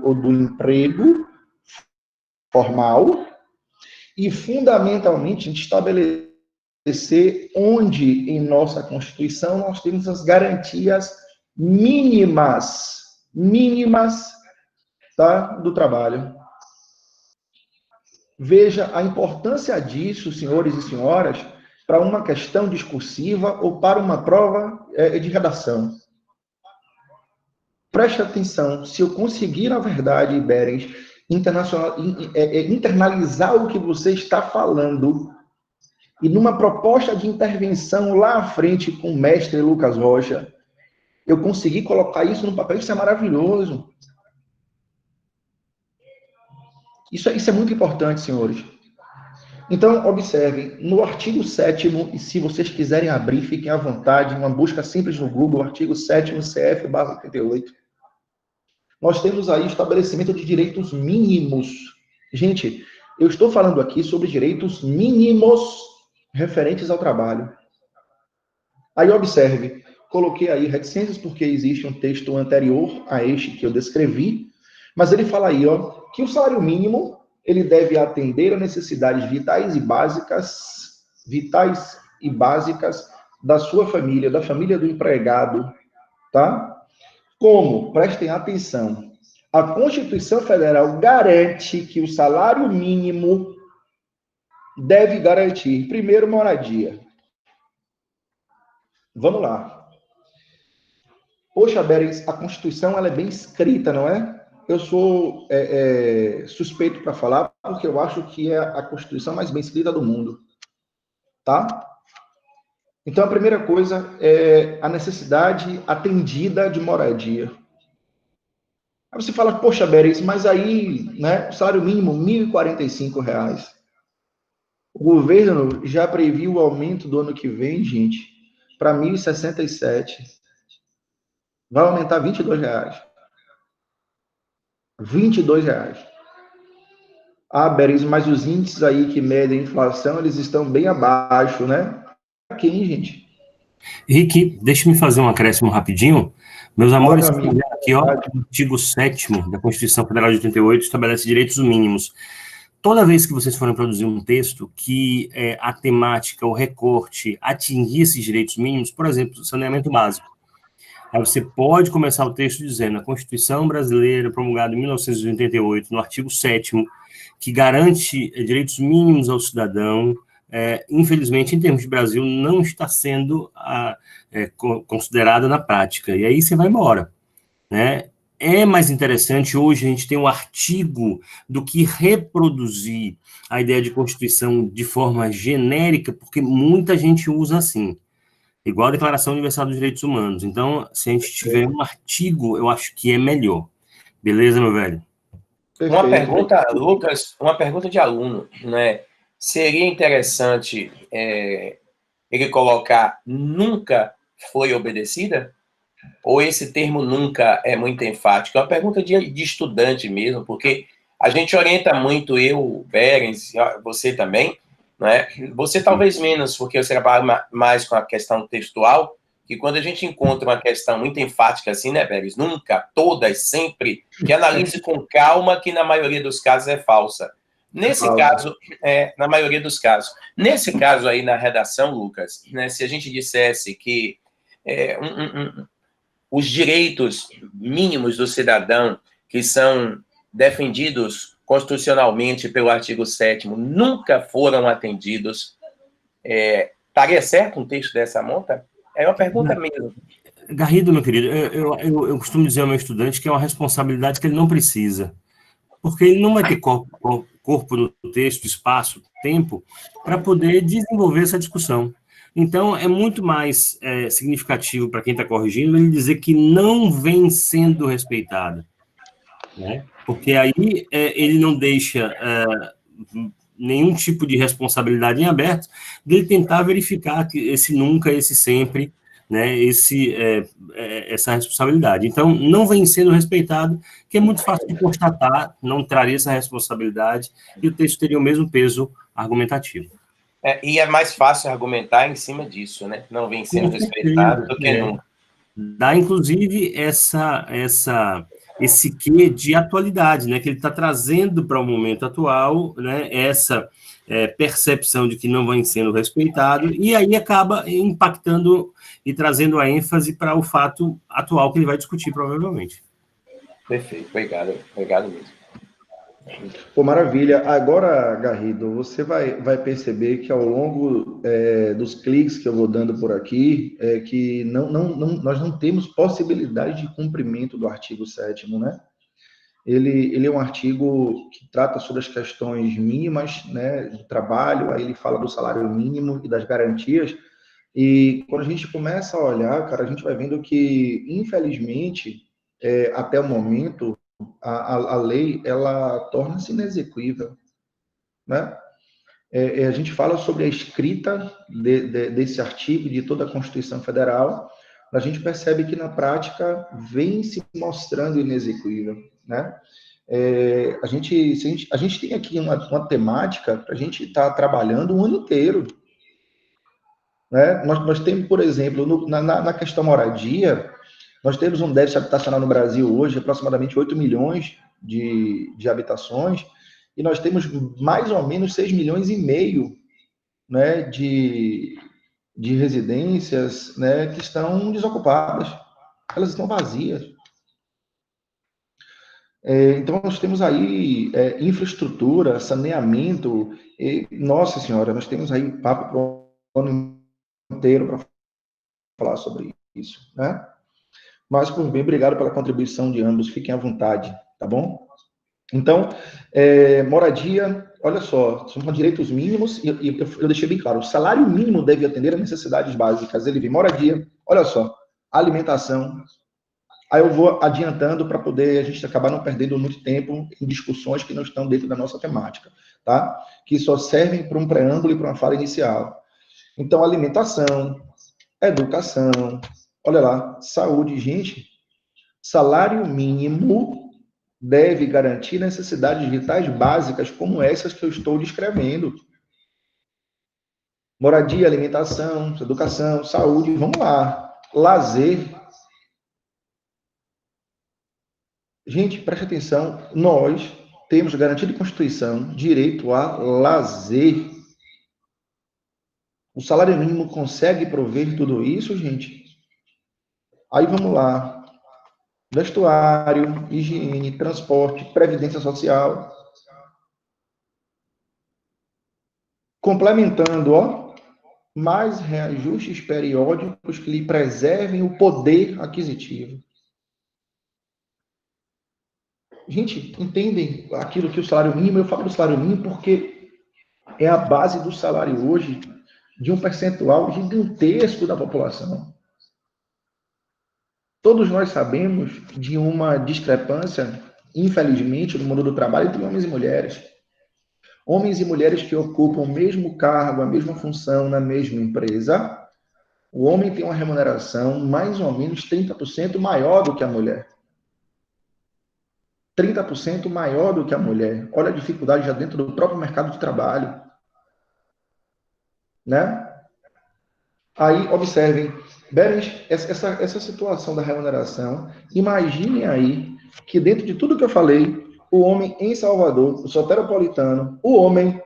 ou do emprego formal, e, fundamentalmente, a gente estabelecer onde, em nossa Constituição, nós temos as garantias mínimas, tá, do trabalho. Veja a importância disso, senhores e senhoras, para uma questão discursiva ou para uma prova de redação. Preste atenção, se eu conseguir, na verdade, Berens, internalizar o que você está falando, e numa proposta de intervenção lá à frente com o mestre Lucas Rocha, eu consegui colocar isso no papel, isso é maravilhoso. Isso é muito importante, senhores. Então, observem, no artigo 7º, e se vocês quiserem abrir, fiquem à vontade, uma busca simples no Google, artigo 7º, CF/88. Nós temos aí estabelecimento de direitos mínimos. Gente, eu estou falando aqui sobre direitos mínimos referentes ao trabalho. Aí, observe, coloquei aí reticências porque existe um texto anterior a este que eu descrevi, mas ele fala aí, ó, que o salário mínimo ele deve atender a necessidades vitais e básicas da sua família, da família do empregado, tá? Como? Prestem atenção. A Constituição Federal garante que o salário mínimo deve garantir, primeiro, moradia. Vamos lá. Poxa, Berens, a Constituição ela é bem escrita, não é? Eu sou suspeito para falar, porque eu acho que é a Constituição mais bem escrita do mundo. Tá? Então, a primeira coisa é a necessidade atendida de moradia. Aí você fala, poxa, Berens, mas aí, né, o salário mínimo, R$ 1.045. O governo já previu o aumento do ano que vem, gente, para R$ 1.067. Vai aumentar R$ 22. R$ 22. Ah, Berens, mas os índices aí que medem a inflação, eles estão bem abaixo, né? Pra quem, gente? Rick, deixa-me fazer um acréscimo rapidinho. Meus amores, aqui, ó, o artigo 7º da Constituição Federal de 88 estabelece direitos mínimos. Toda vez que vocês forem produzir um texto que a temática, o recorte, atingir esses direitos mínimos, por exemplo, saneamento básico, aí você pode começar o texto dizendo: a Constituição brasileira, promulgada em 1988, no artigo 7º, que garante direitos mínimos ao cidadão, infelizmente, em termos de Brasil, não está sendo considerada na prática. E aí você vai embora, né? É mais interessante, hoje a gente tem um artigo do que reproduzir a ideia de Constituição de forma genérica, porque muita gente usa assim, igual a Declaração Universal dos Direitos Humanos. Então, se a gente tiver um artigo, eu acho que é melhor. Beleza, meu velho? Uma pergunta, Lucas, uma pergunta de aluno, né? Seria interessante ele colocar nunca foi obedecida? Ou esse termo nunca é muito enfático? É uma pergunta de estudante mesmo, porque a gente orienta muito, eu, Berens, você também, né? Você talvez menos, porque você trabalha mais com a questão textual, que quando a gente encontra uma questão muito enfática assim, né, Berens? Nunca, todas, sempre, que analise com calma, que na maioria dos casos é falsa. Nesse caso, na maioria dos casos. Nesse caso aí, na redação, Lucas, né, se a gente dissesse que os direitos mínimos do cidadão, que são defendidos constitucionalmente pelo artigo 7º, nunca foram atendidos, estaria certo um texto dessa monta? É uma pergunta mesmo. Garrido, meu querido, eu costumo dizer ao meu estudante que é uma responsabilidade que ele não precisa, porque ele não vai ter corpo no texto, espaço, tempo, para poder desenvolver essa discussão. Então, é muito mais significativo para quem está corrigindo ele dizer que não vem sendo respeitado, né? Porque aí ele não deixa nenhum tipo de responsabilidade em aberto dele tentar verificar que esse nunca, esse sempre, né, essa responsabilidade. Então, não vem sendo respeitado, que é muito fácil de constatar, não traria essa responsabilidade e o texto teria o mesmo peso argumentativo. E é mais fácil argumentar em cima disso, né? Não vem sendo respeitado do que nunca. Dá, inclusive, essa esse quê de atualidade, né, que ele está trazendo para o momento atual, né, essa percepção de que não vem sendo respeitado, e aí acaba impactando e trazendo a ênfase para o fato atual que ele vai discutir, provavelmente. Perfeito, obrigado mesmo. Pô, maravilha. Agora, Garrido, você vai perceber que ao longo dos cliques que eu vou dando por aqui, que nós não temos possibilidade de cumprimento do artigo 7º, né? Ele é um artigo que trata sobre as questões mínimas, né, do trabalho, aí ele fala do salário mínimo e das garantias, e quando a gente começa a olhar, cara, a gente vai vendo que, infelizmente, até o momento, a lei, ela torna-se inexequível, né? A gente fala sobre a escrita desse artigo, de toda a Constituição Federal, a gente percebe que, na prática, vem se mostrando inexequível, né? A gente tem aqui uma temática para a gente estar trabalhando o ano inteiro, né? Nós temos, por exemplo, na questão moradia, nós temos um déficit habitacional no Brasil hoje, aproximadamente 8 milhões de habitações, e nós temos mais ou menos 6 milhões e meio, né, de residências, né, que estão desocupadas, elas estão vazias. Então, nós temos aí infraestrutura, saneamento, nossa senhora, nós temos aí papo para o ano inteiro para falar sobre isso, né? Mas, por bem, obrigado pela contribuição de ambos, fiquem à vontade, tá bom? Então, moradia, olha só, são direitos mínimos, e eu deixei bem claro, o salário mínimo deve atender às necessidades básicas, ele vem moradia, olha só, alimentação. Aí eu vou adiantando para poder a gente acabar não perdendo muito tempo em discussões que não estão dentro da nossa temática, tá? Que só servem para um preâmbulo e para uma fala inicial. Então, alimentação, educação, olha lá, saúde, gente, salário mínimo deve garantir necessidades vitais básicas como essas que eu estou descrevendo. Moradia, alimentação, educação, saúde, vamos lá. Lazer. Gente, preste atenção, nós temos garantido em Constituição direito a lazer. O salário mínimo consegue prover tudo isso, gente? Aí vamos lá. Vestuário, higiene, transporte, previdência social. Complementando, ó, mais reajustes periódicos que lhe preservem o poder aquisitivo. Gente, entendem aquilo que o salário mínimo, eu falo do salário mínimo porque é a base do salário hoje de um percentual gigantesco da população. Todos nós sabemos de uma discrepância, infelizmente, no mundo do trabalho entre homens e mulheres. Homens e mulheres que ocupam o mesmo cargo, a mesma função na mesma empresa, o homem tem uma remuneração mais ou menos 30% maior do que a mulher. 30% maior do que a mulher. Olha a dificuldade já dentro do próprio mercado de trabalho. Né? Aí, observem, Berens, essa situação da remuneração, imaginem aí que dentro de tudo que eu falei, o homem em Salvador, o soteropolitano, o homem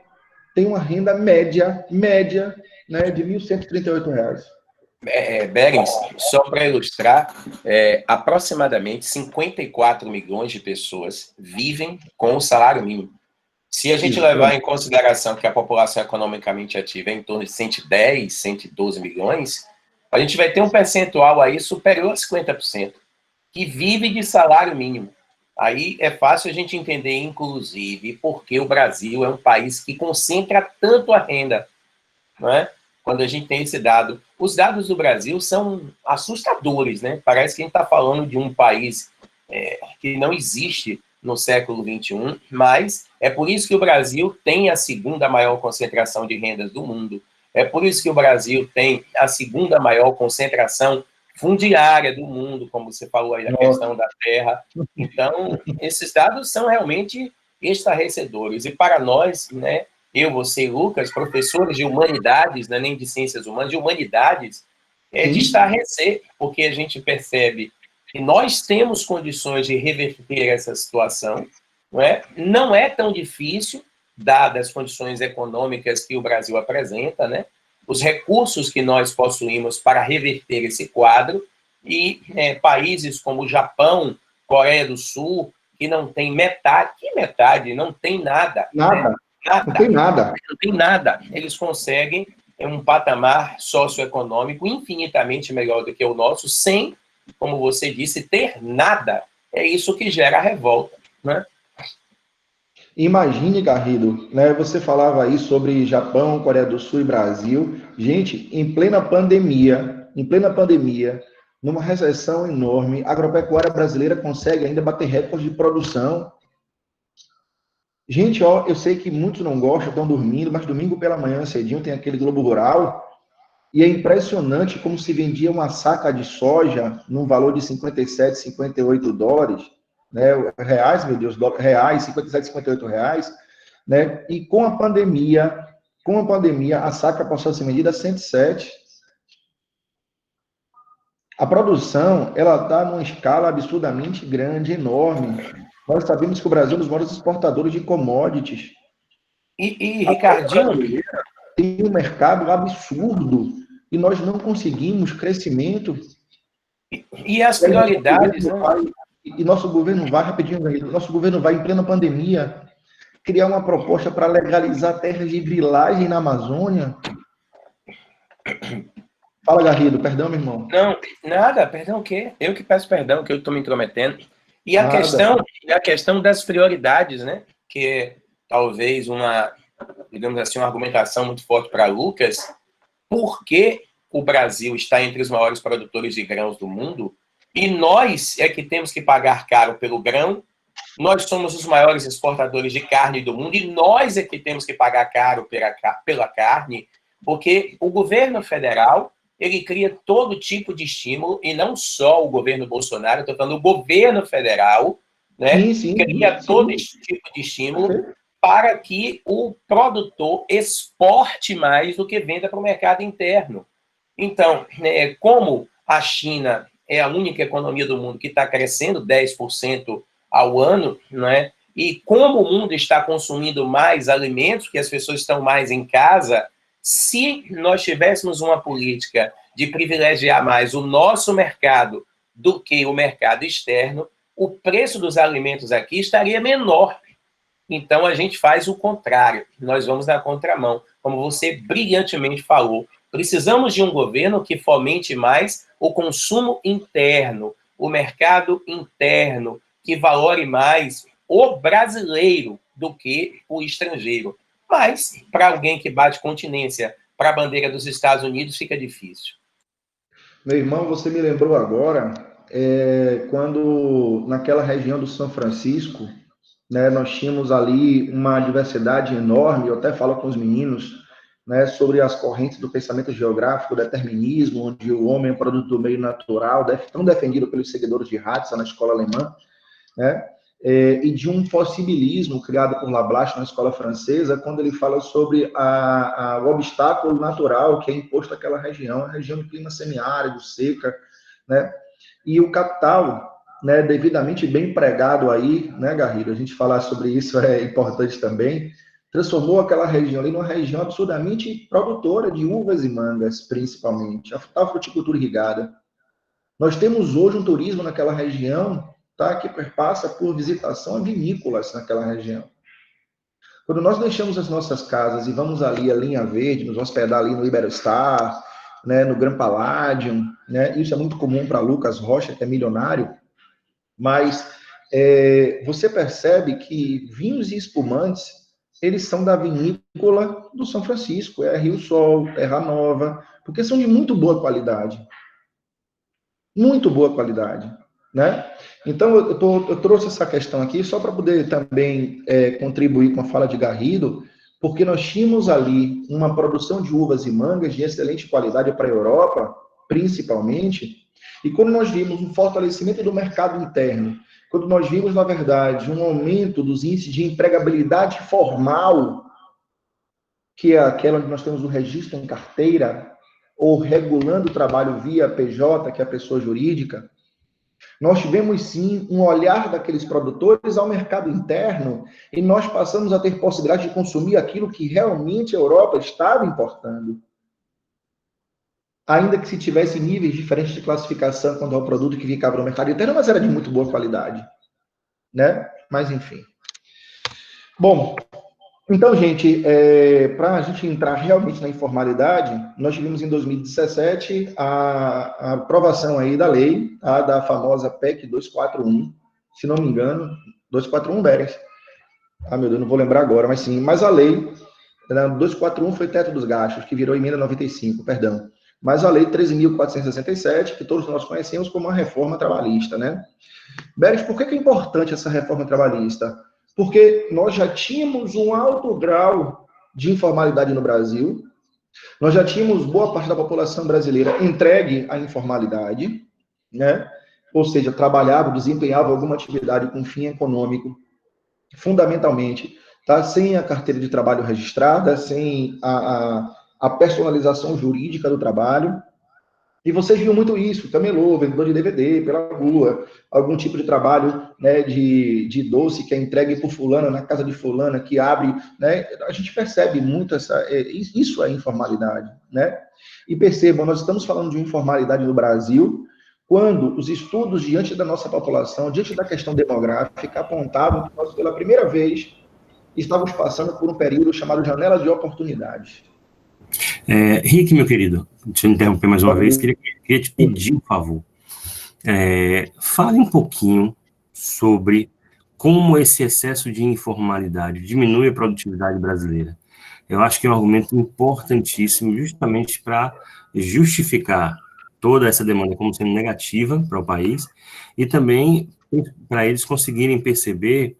tem uma renda média, né, de R$ 1.138. Berens, só para ilustrar, aproximadamente 54 milhões de pessoas vivem com o salário mínimo. Se a gente levar em consideração que a população economicamente ativa é em torno de 110, 112 milhões, a gente vai ter um percentual aí superior a 50%, que vive de salário mínimo. Aí é fácil a gente entender, inclusive, porque o Brasil é um país que concentra tanto a renda, não é? Quando a gente tem esse dado. Os dados do Brasil são assustadores, né? Parece que a gente está falando de um país que não existe no século XXI, mas é por isso que o Brasil tem a segunda maior concentração de rendas do mundo. É por isso que o Brasil tem a segunda maior concentração fundiária do mundo, como você falou aí da questão da terra. Então, esses dados são realmente estarrecedores. E para nós, né, eu, você e Lucas, professores de humanidades, não é nem de ciências humanas, de humanidades, de estarrecer, porque a gente percebe nós temos condições de reverter essa situação, não é? Não é tão difícil, dadas as condições econômicas que o Brasil apresenta, né? Os recursos que nós possuímos para reverter esse quadro, e países como o Japão, Coreia do Sul, que não tem metade, não tem nada. Nada. Né? Nada. Não tem nada. Não tem nada. Eles conseguem um patamar socioeconômico infinitamente melhor do que o nosso, sem, como você disse, ter nada. É isso que gera a revolta, né? Imagine, Garrido, né? Você falava aí sobre Japão, Coreia do Sul e Brasil. Gente, em plena pandemia, numa recessão enorme, a agropecuária brasileira consegue ainda bater recorde de produção. Gente, ó, eu sei que muitos não gostam, estão dormindo, mas domingo pela manhã, cedinho, tem aquele Globo Rural, e é impressionante como se vendia uma saca de soja num valor de 57, 58 dólares, né, reais, meu Deus, reais, 57, 58 reais, né, e com a pandemia, a saca passou a ser vendida a 107. A produção, ela está numa escala absurdamente grande, enorme. Nós sabemos que o Brasil é um dos maiores exportadores de commodities. E Ricardinho, tem um mercado absurdo e nós não conseguimos crescimento. E as prioridades, né? E nosso governo vai, rapidinho, nosso governo vai, em plena pandemia, criar uma proposta para legalizar terras de grilagem na Amazônia. Fala, Garrido, perdão, meu irmão. Não, nada, perdão o quê? Eu que peço perdão, que eu estou me intrometendo. E a questão das prioridades, né? Que talvez uma, digamos assim, uma argumentação muito forte para Lucas, por que o Brasil está entre os maiores produtores de grãos do mundo e nós é que temos que pagar caro pelo grão, nós somos os maiores exportadores de carne do mundo e nós é que temos que pagar caro pela carne, porque o governo federal ele cria todo tipo de estímulo, e não só o governo Bolsonaro, estou falando o governo federal, né, cria todo esse tipo de estímulo para que o produtor exporte mais do que venda para o mercado interno. Então, como a China é a única economia do mundo que está crescendo 10% ao ano, né, e como o mundo está consumindo mais alimentos, porque as pessoas estão mais em casa, se nós tivéssemos uma política de privilegiar mais o nosso mercado do que o mercado externo, o preço dos alimentos aqui estaria menor. Então, a gente faz o contrário. Nós vamos na contramão. Como você brilhantemente falou, precisamos de um governo que fomente mais o consumo interno, o mercado interno, que valore mais o brasileiro do que o estrangeiro. Mas, para alguém que bate continência para a bandeira dos Estados Unidos, fica difícil. Meu irmão, você me lembrou agora, quando naquela região do São Francisco, né, nós tínhamos ali uma diversidade enorme, eu até falo com os meninos, né, sobre as correntes do pensamento geográfico, o determinismo, onde o homem é um produto do meio natural, tão defendido pelos seguidores de Ratzel na escola alemã, né, e de um possibilismo criado por Lablache na escola francesa, quando ele fala sobre o obstáculo natural que é imposto àquela região, a região de clima semiárido, seca, né, e o capital, né, devidamente bem empregado aí, né, Garrido, a gente falar sobre isso é importante também, transformou aquela região ali numa região absurdamente produtora de uvas e mangas, principalmente, a fruticultura irrigada. Nós temos hoje um turismo naquela região, tá, que perpassa por visitação a vinícolas naquela região. Quando nós deixamos as nossas casas e vamos ali a Linha Verde, nos hospedar ali no Iberostar, né, no Gran Palladium, né, isso é muito comum para Lucas Rocha, que é milionário, mas você percebe que vinhos e espumantes, eles são da vinícola do São Francisco, Rio Sol, Terra Nova, porque são de muito boa qualidade. Muito boa qualidade, né? Então, eu trouxe essa questão aqui só para poder também contribuir com a fala de Garrido, porque nós tínhamos ali uma produção de uvas e mangas de excelente qualidade para a Europa, principalmente, e quando nós vimos um fortalecimento do mercado interno, quando nós vimos, na verdade, um aumento dos índices de empregabilidade formal, que é aquela onde nós temos o registro em carteira, ou regulando o trabalho via PJ, que é a pessoa jurídica, Nós tivemos, sim, um olhar daqueles produtores ao mercado interno e nós passamos a ter possibilidade de consumir aquilo que realmente a Europa estava importando. Ainda que se tivesse níveis diferentes de classificação quanto ao produto que ficava no mercado interno, mas era de muito boa qualidade, né? Mas, enfim. Bom, então, gente, para a gente entrar realmente na informalidade, nós tivemos em 2017 a aprovação aí da lei, tá, da famosa PEC 241, se não me engano, 241, Beres. Ah, meu Deus, não vou lembrar agora, mas sim. Mas a lei, né, 241 foi teto dos gastos, que virou emenda 95, perdão. Mas a lei 13.467, que todos nós conhecemos como uma reforma trabalhista, né? Beres, por que é importante essa reforma trabalhista? Porque nós já tínhamos um alto grau de informalidade no Brasil, nós já tínhamos boa parte da população brasileira entregue à informalidade, né? Ou seja, trabalhava, desempenhava alguma atividade com fim econômico, fundamentalmente, tá? Sem a carteira de trabalho registrada, sem a personalização jurídica do trabalho. E vocês viram muito isso, camelô, vendedor de DVD pela rua, algum tipo de trabalho, né, de doce que é entregue por fulana, na casa de fulana, que abre, né? A gente percebe muito isso é informalidade, né? E percebam, nós estamos falando de informalidade no Brasil, quando os estudos diante da nossa população, diante da questão demográfica, apontavam que nós, pela primeira vez, estávamos passando por um período chamado janela de oportunidades. Rick, meu querido, deixa eu interromper mais uma vez, queria te pedir um favor. Fale um pouquinho sobre como esse excesso de informalidade diminui a produtividade brasileira. Eu acho que é um argumento importantíssimo justamente para justificar toda essa demanda como sendo negativa para o país e também para eles conseguirem perceber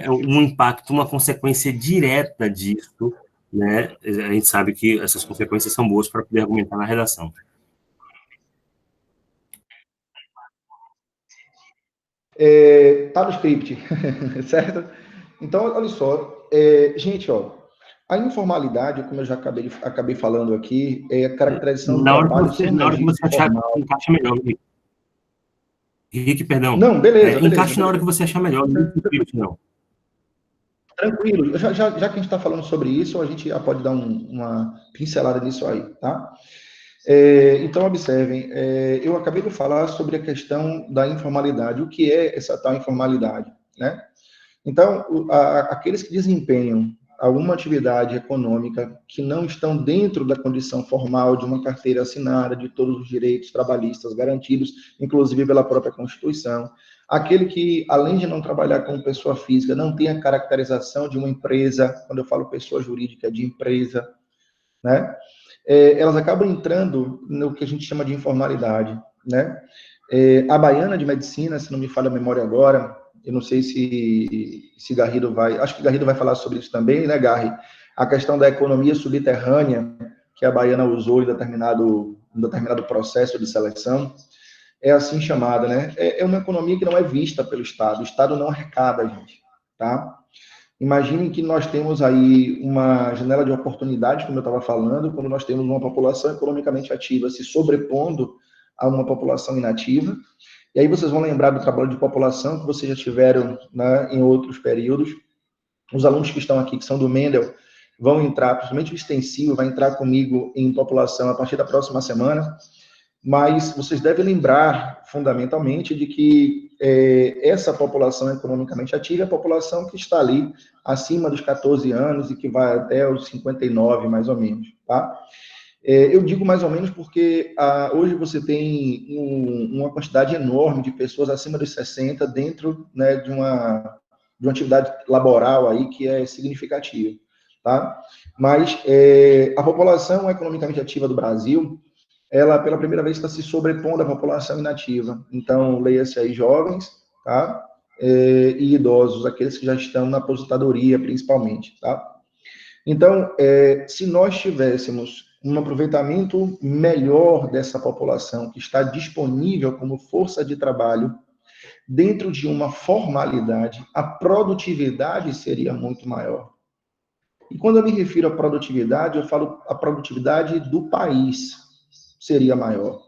um impacto, uma consequência direta disso, né? A gente sabe que essas consequências são boas para poder argumentar na redação. Tá no script, certo? Então, olha só, gente, ó, a informalidade, como eu já acabei falando aqui, é a caracterização do trabalho sem na hora que você achar que encaixa melhor, Rick, perdão. Não, beleza. Encaixe na hora que você achar melhor, não tem script, não. Tranquilo. Já que a gente está falando sobre isso, a gente já pode dar uma pincelada nisso aí, tá? Então, observem, eu acabei de falar sobre a questão da informalidade. O que é essa tal informalidade, né? Então, aqueles que desempenham alguma atividade econômica que não estão dentro da condição formal de uma carteira assinada, de todos os direitos trabalhistas garantidos, inclusive pela própria Constituição, aquele que, além de não trabalhar como pessoa física, não tem a caracterização de uma empresa, quando eu falo pessoa jurídica, de empresa, né? Elas acabam entrando no que a gente chama de informalidade, né? A Baiana de Medicina, se não me falha a memória agora, eu não sei se Garrido vai... Acho que Garrido vai falar sobre isso também, né, Garri? A questão da economia subterrânea que a Baiana usou em determinado processo de seleção, é assim chamada, né? É uma economia que não é vista pelo Estado. O Estado não arrecada, gente, tá? Imaginem que nós temos aí uma janela de oportunidade, como eu estava falando, quando nós temos uma população economicamente ativa se sobrepondo a uma população inativa. E aí vocês vão lembrar do trabalho de população que vocês já tiveram, né, em outros períodos. Os alunos que estão aqui, que são do Mendel, vão entrar, principalmente o extensivo, vai entrar comigo em população a partir da próxima semana. Mas vocês devem lembrar, fundamentalmente, de que essa população economicamente ativa é a população que está ali acima dos 14 anos e que vai até os 59, mais ou menos, tá? Eu digo mais ou menos porque hoje você tem uma quantidade enorme de pessoas acima dos 60 dentro, né, de uma atividade laboral aí que é significativa, tá? Mas a população economicamente ativa do Brasil, ela pela primeira vez está se sobrepondo à população inativa. Então, leia-se aí jovens, tá? E idosos, aqueles que já estão na aposentadoria, principalmente, tá? Então, se nós tivéssemos um aproveitamento melhor dessa população que está disponível como força de trabalho dentro de uma formalidade, a produtividade seria muito maior. E quando eu me refiro à produtividade, eu falo a produtividade do país seria maior.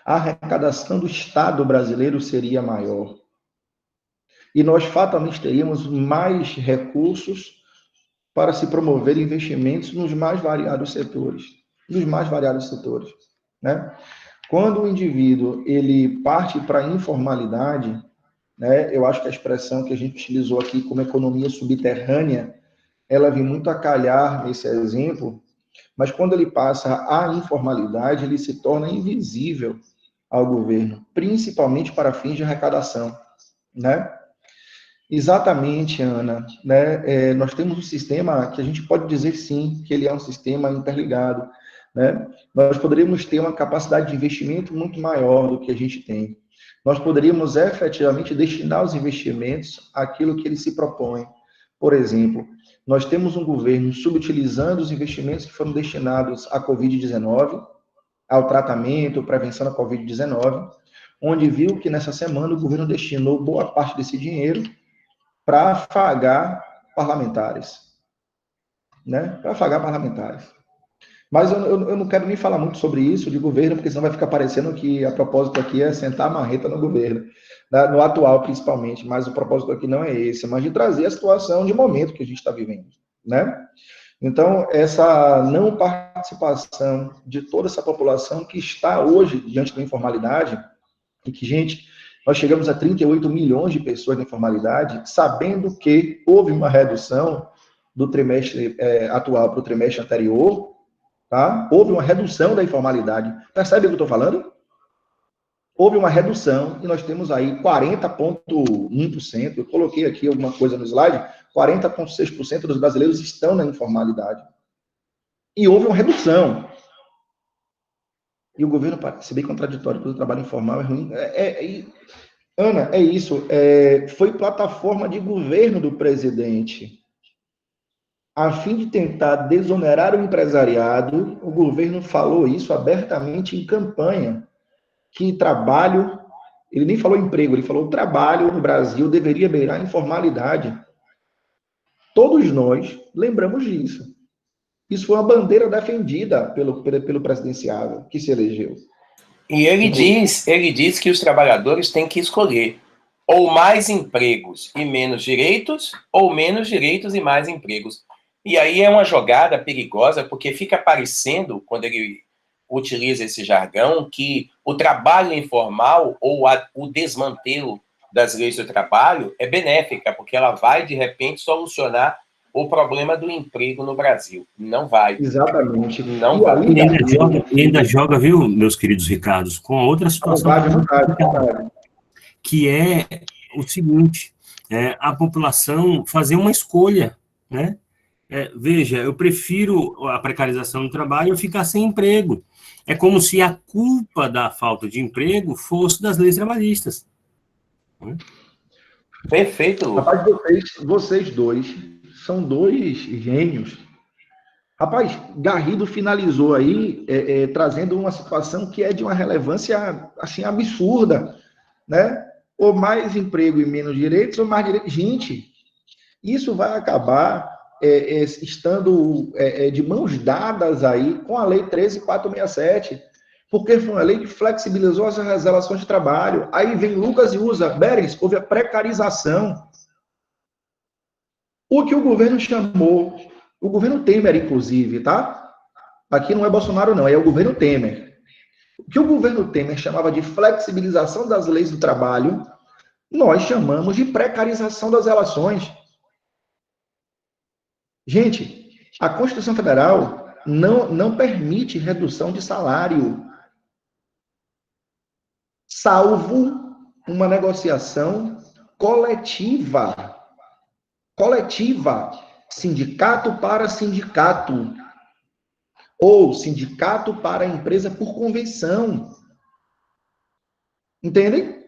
a arrecadação do Estado brasileiro seria maior. E nós fatalmente teríamos mais recursos para se promover investimentos nos mais variados setores. Né? Quando o indivíduo ele parte para a informalidade, né, eu acho que a expressão que a gente utilizou aqui como economia subterrânea, ela vem muito a calhar nesse exemplo, mas quando ele passa à informalidade, ele se torna invisível ao governo, principalmente para fins de arrecadação, né? Exatamente, Ana, né? Nós temos um sistema que a gente pode dizer sim, que ele é um sistema interligado, né? Nós poderíamos ter uma capacidade de investimento muito maior do que a gente tem. Nós poderíamos efetivamente destinar os investimentos àquilo que ele se propõe. Por exemplo, nós temos um governo subutilizando os investimentos que foram destinados à Covid-19, ao tratamento, prevenção da Covid-19, onde viu que nessa semana o governo destinou boa parte desse dinheiro para afagar parlamentares, né? Para afagar parlamentares. Mas eu não quero nem falar muito sobre isso de governo, porque senão vai ficar parecendo que a propósito aqui é sentar a marreta no governo, né? No atual principalmente, mas o propósito aqui não é esse, mas de trazer a situação de momento que a gente está vivendo, né? Então, essa não participação de toda essa população que está hoje diante da informalidade, e que, gente, nós chegamos a 38 milhões de pessoas na informalidade, sabendo que houve uma redução do trimestre atual para o trimestre anterior, tá? Houve uma redução da informalidade. Percebe o que eu estou falando? Houve uma redução e nós temos aí 40,1%. Eu coloquei aqui alguma coisa no slide. 40,6% dos brasileiros estão na informalidade. E houve uma redução. E o governo parece bem contraditório, porque o trabalho informal é ruim. Ana, é isso. Foi plataforma de governo do presidente. A fim de tentar desonerar o empresariado, o governo falou isso abertamente em campanha, que trabalho, ele nem falou emprego, ele falou trabalho no Brasil deveria beirar a informalidade. Todos nós lembramos disso. Isso foi uma bandeira defendida pelo presidenciável que se elegeu. E ele diz que os trabalhadores têm que escolher ou mais empregos e menos direitos, ou menos direitos e mais empregos. E aí é uma jogada perigosa, porque fica parecendo, quando ele utiliza esse jargão, que o trabalho informal ou o desmantelo das leis do trabalho é benéfica, porque ela vai, de repente, solucionar o problema do emprego no Brasil. Não vai. Exatamente. Não vai. E ainda joga, viu, meus queridos Ricardos, com outra situação que é o seguinte, a população fazer uma escolha, né? Veja, eu prefiro a precarização do trabalho e ficar sem emprego. É como se a culpa da falta de emprego fosse das leis trabalhistas. Perfeito. Rapaz, vocês dois são dois gênios. Rapaz, Garrido finalizou aí trazendo uma situação que é de uma relevância assim absurda, né? Ou mais emprego e menos direitos, ou mais direitos. Gente, isso vai acabar estando de mãos dadas aí com a Lei 13.467, porque foi uma lei que flexibilizou as relações de trabalho. Aí vem Lucas e usa, Berens, houve a precarização. O que o governo chamou, o governo Temer, inclusive, tá? Aqui não é Bolsonaro, não, é o governo Temer. O que o governo Temer chamava de flexibilização das leis do trabalho, nós chamamos de precarização das relações. Gente, a Constituição Federal não permite redução de salário, salvo uma negociação coletiva. Coletiva, sindicato para sindicato, ou sindicato para empresa por convenção. Entendem?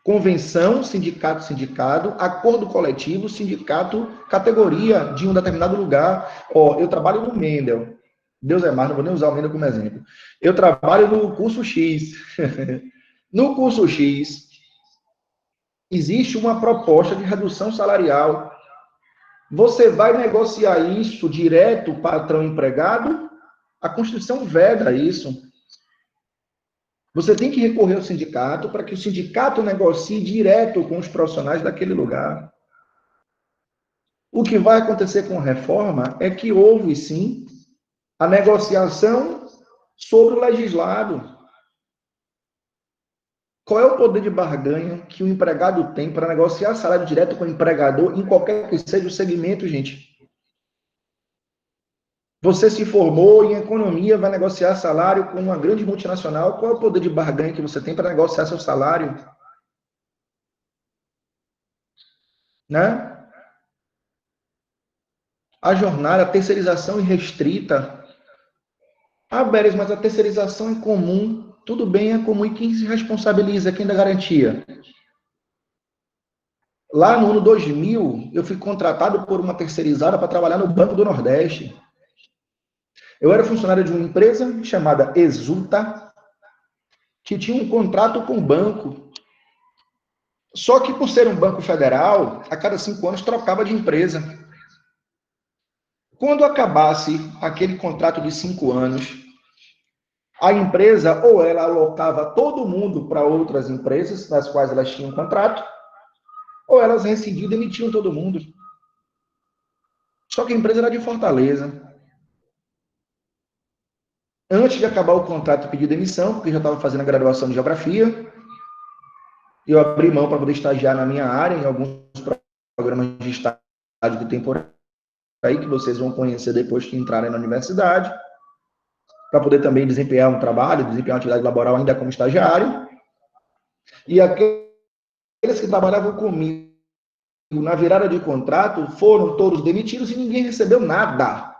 Convenção, sindicato, sindicado, acordo coletivo, sindicato, categoria de um determinado lugar. Eu trabalho no Mendel. Deus é mais, não vou nem usar o Mendel como exemplo. Eu trabalho no curso X. No curso X, existe uma proposta de redução salarial. Você vai negociar isso direto, patrão-empregado? A Constituição veda isso. Você tem que recorrer ao sindicato para que o sindicato negocie direto com os profissionais daquele lugar. O que vai acontecer com a reforma é que houve, sim, a negociação sobre o legislado. Qual é o poder de barganha que o empregado tem para negociar salário direto com o empregador em qualquer que seja o segmento, gente? Você se formou em economia, vai negociar salário com uma grande multinacional. Qual é o poder de barganha que você tem para negociar seu salário? Né? A jornada, a terceirização irrestrita. Ah, Beres, mas a terceirização é comum. Tudo bem, é comum. E quem se responsabiliza? Quem dá garantia? Lá no ano 2000, eu fui contratado por uma terceirizada para trabalhar no Banco do Nordeste. Eu era funcionário de uma empresa chamada Exulta, que tinha um contrato com o banco. Só que, por ser um banco federal, a cada 5 anos trocava de empresa. Quando acabasse aquele contrato de 5 anos, a empresa, ou ela alocava todo mundo para outras empresas, nas quais elas tinham contrato, ou elas rescindiam e demitiam todo mundo. Só que a empresa era de Fortaleza. Antes de acabar o contrato, eu pedi demissão, porque eu já estava fazendo a graduação de geografia. Eu abri mão para poder estagiar na minha área, em alguns programas de estágio que tem por aí, que vocês vão conhecer depois que entrarem na universidade, para poder também desempenhar um trabalho, desempenhar uma atividade laboral ainda como estagiário. E aqueles que trabalhavam comigo na virada de contrato foram todos demitidos e ninguém recebeu nada.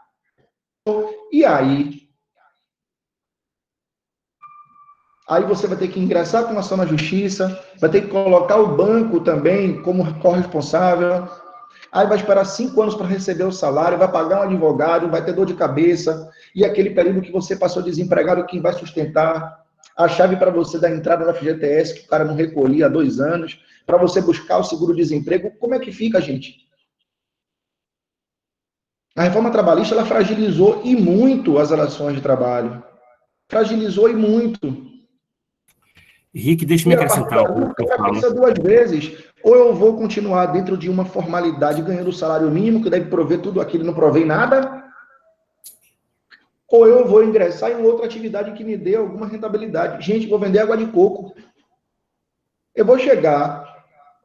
E aí você vai ter que ingressar com ação na justiça, vai ter que colocar o banco também como corresponsável, aí vai esperar 5 anos para receber o salário, vai pagar um advogado, vai ter dor de cabeça, e aquele período que você passou desempregado, quem vai sustentar? A chave para você dar entrada na FGTS, que o cara não recolhia há 2 anos, para você buscar o seguro-desemprego, como é que fica, gente? A reforma trabalhista, ela fragilizou e muito as relações de trabalho. Fragilizou e muito. Henrique, deixa eu me acrescentar um pouco. Eu penso 2 vezes. Ou eu vou continuar dentro de uma formalidade ganhando o salário mínimo, que deve prover tudo aquilo e não provei nada, ou eu vou ingressar em outra atividade que me dê alguma rentabilidade. Gente, vou vender água de coco. Eu vou chegar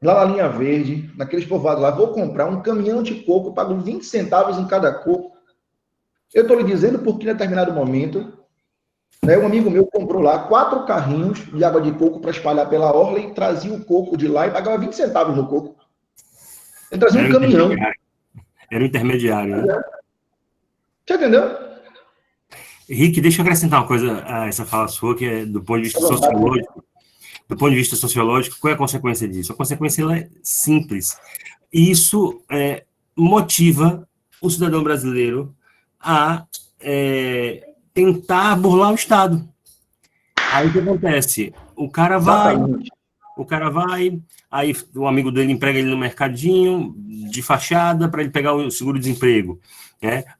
lá na linha verde, naqueles povoados lá, vou comprar um caminhão de coco, pago 20 centavos em cada coco. Eu estou lhe dizendo porque em determinado momento, né, um amigo meu comprou lá 4 carrinhos de água de coco para espalhar pela orla e trazia o coco de lá e pagava 20 centavos no coco. Ele trazia um caminhão. Era o intermediário, né? Você entendeu? Henrique, deixa eu acrescentar uma coisa a essa fala sua, que é do ponto de vista sociológico. Do ponto de vista sociológico, qual é a consequência disso? A consequência ela é simples. Isso motiva o cidadão brasileiro a tentar burlar o Estado. Aí o que acontece? O cara vai, aí o amigo dele emprega ele no mercadinho de fachada para ele pegar o seguro-desemprego.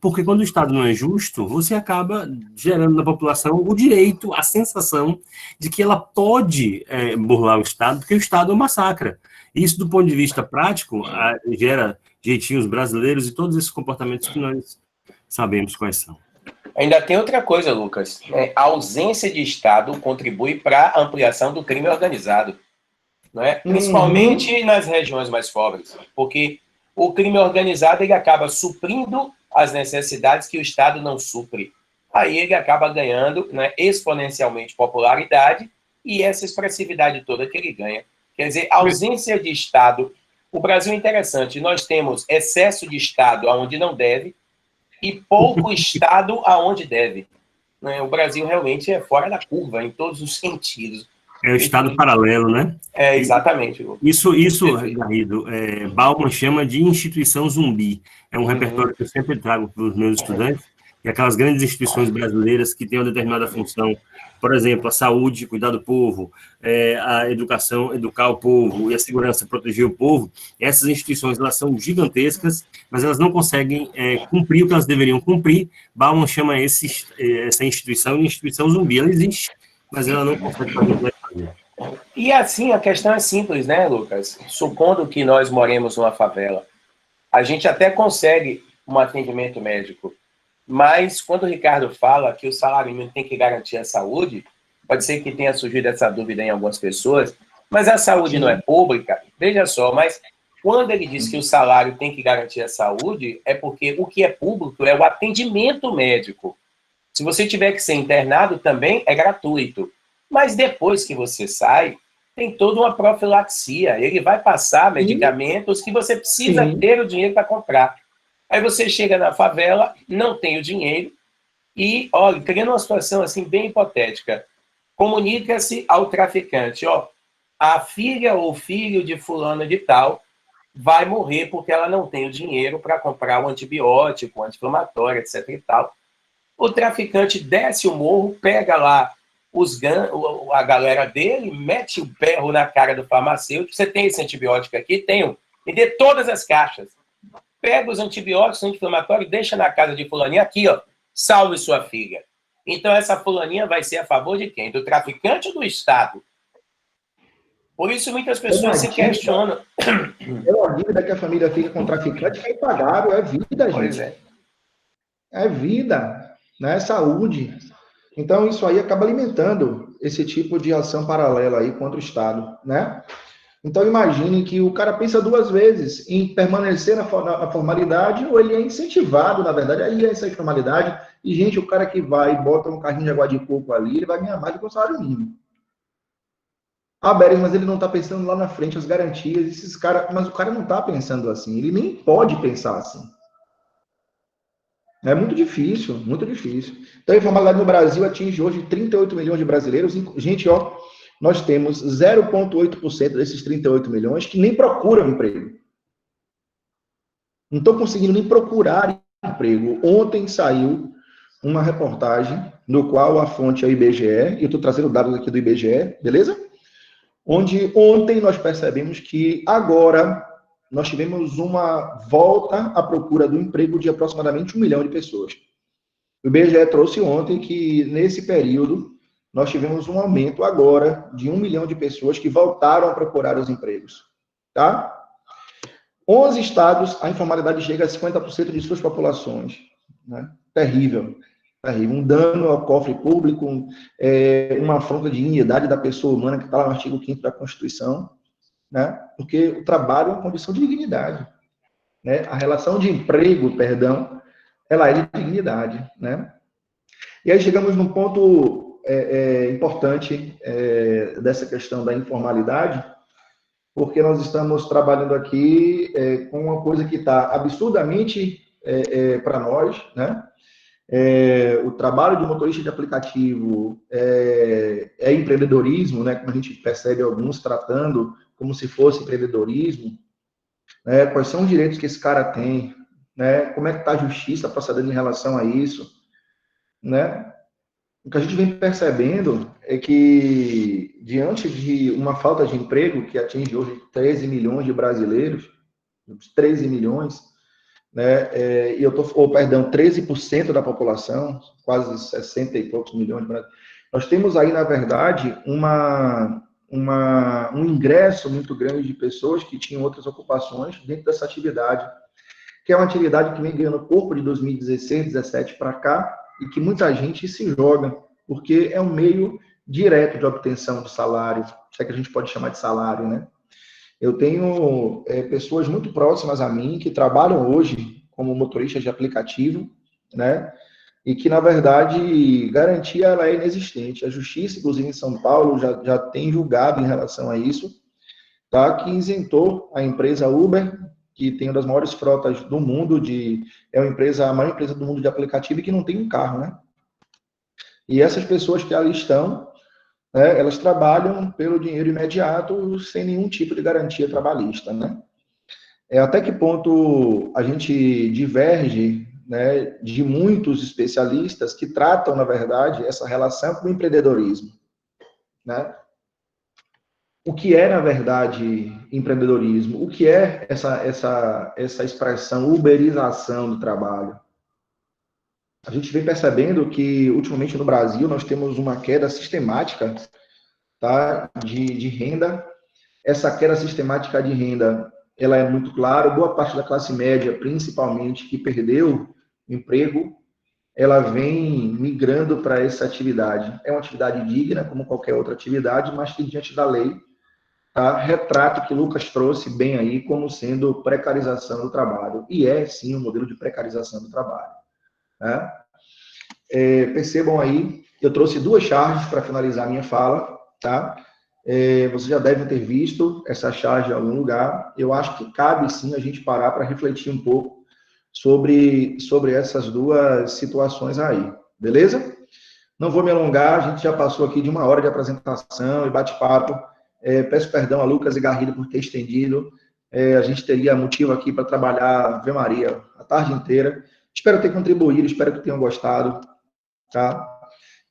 Porque quando o Estado não é justo, você acaba gerando na população o direito, a sensação de que ela pode burlar o Estado, porque o Estado é um massacre. Isso, do ponto de vista prático, gera jeitinhos brasileiros e todos esses comportamentos que nós sabemos quais são. Ainda tem outra coisa, Lucas. A ausência de Estado contribui para a ampliação do crime organizado, né? Principalmente nas regiões mais pobres, porque o crime organizado ele acaba suprindo as necessidades que o Estado não supre. Aí ele acaba ganhando, né, exponencialmente popularidade e essa expressividade toda que ele ganha. Quer dizer, a ausência de Estado. O Brasil é interessante, nós temos excesso de Estado aonde não deve e pouco Estado aonde deve. O Brasil realmente é fora da curva em todos os sentidos. É o Estado paralelo, né? Exatamente. Isso, Garrido, Bauman chama de instituição zumbi. É um repertório que eu sempre trago para os meus estudantes, e aquelas grandes instituições brasileiras que têm uma determinada função, por exemplo, a saúde, cuidar do povo, a educação, educar o povo, e a segurança, proteger o povo. Essas instituições, elas são gigantescas, mas elas não conseguem cumprir o que elas deveriam cumprir. Bauman chama essa instituição de instituição zumbi. Ela existe mas ela não consegue fazer o que vai fazer. E assim, a questão é simples, né, Lucas? Supondo que nós moremos numa favela, a gente até consegue um atendimento médico, mas quando o Ricardo fala que o salário mínimo tem que garantir a saúde, pode ser que tenha surgido essa dúvida em algumas pessoas, mas a saúde não é pública, veja só, mas quando ele diz que o salário tem que garantir a saúde, é porque o que é público é o atendimento médico. Se você tiver que ser internado, também é gratuito. Mas depois que você sai, tem toda uma profilaxia. Ele vai passar medicamentos que você precisa ter o dinheiro para comprar. Aí você chega na favela, não tem o dinheiro, e, olha, criando uma situação assim bem hipotética, comunica-se ao traficante, ó, a filha ou filho de fulano de tal vai morrer porque ela não tem o dinheiro para comprar o antibiótico, o anti-inflamatório, etc. e tal. O traficante desce o morro, pega lá a galera dele, mete o berro na cara do farmacêutico. Você tem esse antibiótico aqui? Tenho. Me dê todas as caixas. Pega os antibióticos, anti-inflamatórios, deixa na casa de fulaninha aqui, ó. Salve sua filha. Então essa fulaninha vai ser a favor de quem? Do traficante ou do Estado? Por isso muitas pessoas se questionam. É uma dívida que a família fica com o traficante que é impagável, é vida, gente. Pois é. É vida, né? É saúde. Então, isso aí acaba alimentando esse tipo de ação paralela aí contra o Estado, né? Então, imagine que o cara pensa duas vezes em permanecer na formalidade ou ele é incentivado, na verdade, aí essa informalidade. E, gente, o cara que vai e bota um carrinho de água de coco ali, ele vai ganhar mais do que o salário mínimo. Ah, Beres, mas ele não está pensando lá na frente, as garantias, esses caras... Mas o cara não está pensando assim, ele nem pode pensar assim. É muito difícil, muito difícil. Então, a informalidade no Brasil atinge hoje 38 milhões de brasileiros. Gente, ó, nós temos 0,8% desses 38 milhões que nem procuram emprego. Não estão conseguindo nem procurar emprego. Ontem saiu uma reportagem no qual a fonte é o IBGE, e eu estou trazendo dados aqui do IBGE, beleza? Onde ontem nós percebemos que agora nós tivemos uma volta à procura do emprego de aproximadamente 1 milhão de pessoas. O IBGE trouxe ontem que, nesse período, nós tivemos um aumento agora de 1 milhão de pessoas que voltaram a procurar os empregos. Tá? 11 estados, a informalidade chega a 50% de suas populações. Né? Terrível. Terrível. Um dano ao cofre público, uma afronta de dignidade da pessoa humana que está lá no artigo 5º da Constituição, né? Porque o trabalho é uma condição de dignidade. Né? A relação de emprego, perdão, ela é de dignidade. Né? E aí chegamos num ponto importante dessa questão da informalidade, porque nós estamos trabalhando aqui com uma coisa que está absurdamente para nós, né? O trabalho de motorista de aplicativo é empreendedorismo, né? Como a gente percebe alguns tratando como se fosse empreendedorismo, né? Quais são os direitos que esse cara tem, né? Como é que está a justiça procedendo em relação a isso, né? O que a gente vem percebendo é que, diante de uma falta de emprego que atinge hoje 13 milhões de brasileiros, 13 milhões, né, e 13% da população, quase 60 e poucos milhões de brasileiros, nós temos aí, na verdade, um ingresso muito grande de pessoas que tinham outras ocupações dentro dessa atividade, que é uma atividade que vem ganhando corpo de 2016, 2017 para cá, e que muita gente se joga, porque é um meio direto de obtenção de salário, se é que a gente pode chamar de salário, né? Eu tenho pessoas muito próximas a mim que trabalham hoje como motoristas de aplicativo, né? E que, na verdade, garantia ela é inexistente. A justiça, inclusive em São Paulo, já tem julgado em relação a isso, tá? Que isentou a empresa Uber, que tem uma das maiores frotas do mundo, a maior empresa do mundo de aplicativo e que não tem um carro, né? E essas pessoas que ali estão, né, elas trabalham pelo dinheiro imediato, sem nenhum tipo de garantia trabalhista, né? Até que ponto a gente diverge, né, de muitos especialistas que tratam, na verdade, essa relação com o empreendedorismo, né? O que é, na verdade, empreendedorismo? O que é essa expressão uberização do trabalho? a gente vem percebendo que, ultimamente, no Brasil, nós temos uma queda sistemática, tá, de renda. Essa queda sistemática de renda, ela é muito clara. Boa parte da classe média, principalmente, que perdeu emprego, ela vem migrando para essa atividade. É uma atividade digna, como qualquer outra atividade, mas que, diante da lei, tá, retrata o que Lucas trouxe bem aí como sendo precarização do trabalho. E é, sim, um modelo de precarização do trabalho. Né? Percebam aí, eu trouxe 2 charges para finalizar a minha fala, tá? Vocês já devem ter visto essa charge em algum lugar. Eu acho que cabe, sim, a gente parar para refletir um pouco sobre essas 2 situações aí, beleza? Não vou me alongar, a gente já passou aqui de 1 hora de apresentação e bate-papo. Peço perdão a Lucas e Garrido por ter estendido. A gente teria motivo aqui para trabalhar, Ave Maria, a tarde inteira. Espero ter contribuído, espero que tenham gostado, tá?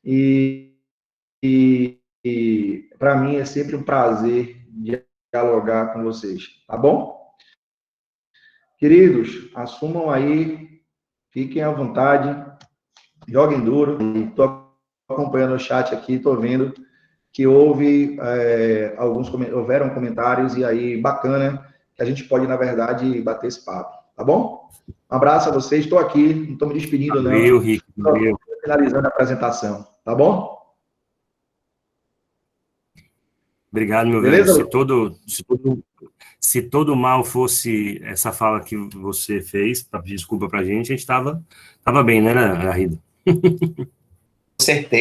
E para mim é sempre um prazer dialogar com vocês, tá bom? Queridos, assumam aí, fiquem à vontade, joguem duro. Estou acompanhando o chat aqui, estou vendo que houveram comentários, e aí, bacana, que a gente pode, na verdade, bater esse papo, tá bom? Um abraço a vocês, estou aqui, não estou me despedindo, valeu, não. Rick, valeu. Estou finalizando a apresentação, tá bom? Obrigado, meu Beleza? velho. Se todo mal fosse essa fala que você fez, para pedir desculpa para a gente tava bem, né, Garrido?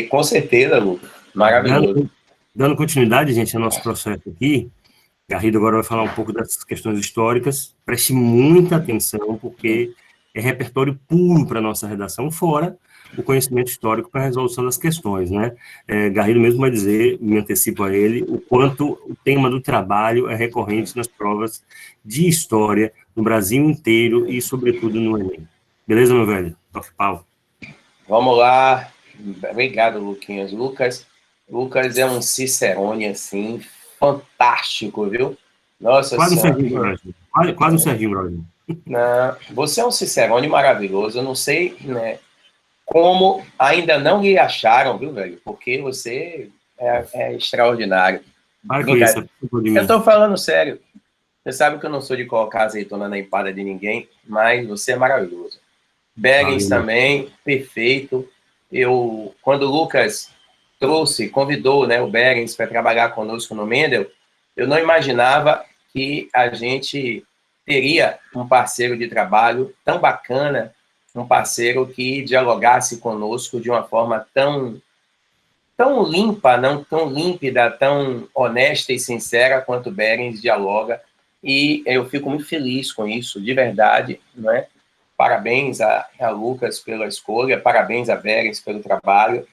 Com certeza, Lu. Maravilhoso. Dando continuidade, gente, ao nosso processo aqui, Garrido agora vai falar um pouco dessas questões históricas. Preste muita atenção, porque é repertório puro para a nossa redação, fora o conhecimento histórico para a resolução das questões, né? Garrido mesmo vai dizer, me antecipo a ele, o quanto o tema do trabalho é recorrente nas provas de história no Brasil inteiro e, sobretudo, no Enem. Beleza, meu velho? Toque pau. Vamos lá. Obrigado, Luquinhas. Lucas é um cicerone, assim, fantástico, viu? Nossa Quase Senhora. um Serginho Grossman. Quase um Serginho Grossman. Não, você é um cicerone maravilhoso. Eu não sei, né, como ainda não lhe acharam, viu, velho? Porque você é extraordinário. Para com isso. Eu tô falando sério. Você sabe que eu não sou de colocar azeitona na empada de ninguém, mas você é maravilhoso. Berens também, perfeito. Quando o Lucas convidou, né, o Berens para trabalhar conosco no Mendel, eu não imaginava que a gente teria um parceiro de trabalho tão bacana, um parceiro que dialogasse conosco de uma forma tão limpa, não tão límpida, tão honesta e sincera quanto o Berens dialoga. E eu fico muito feliz com isso, de verdade, não é? Parabéns a Lucas pela escolha, parabéns a Berens pelo trabalho.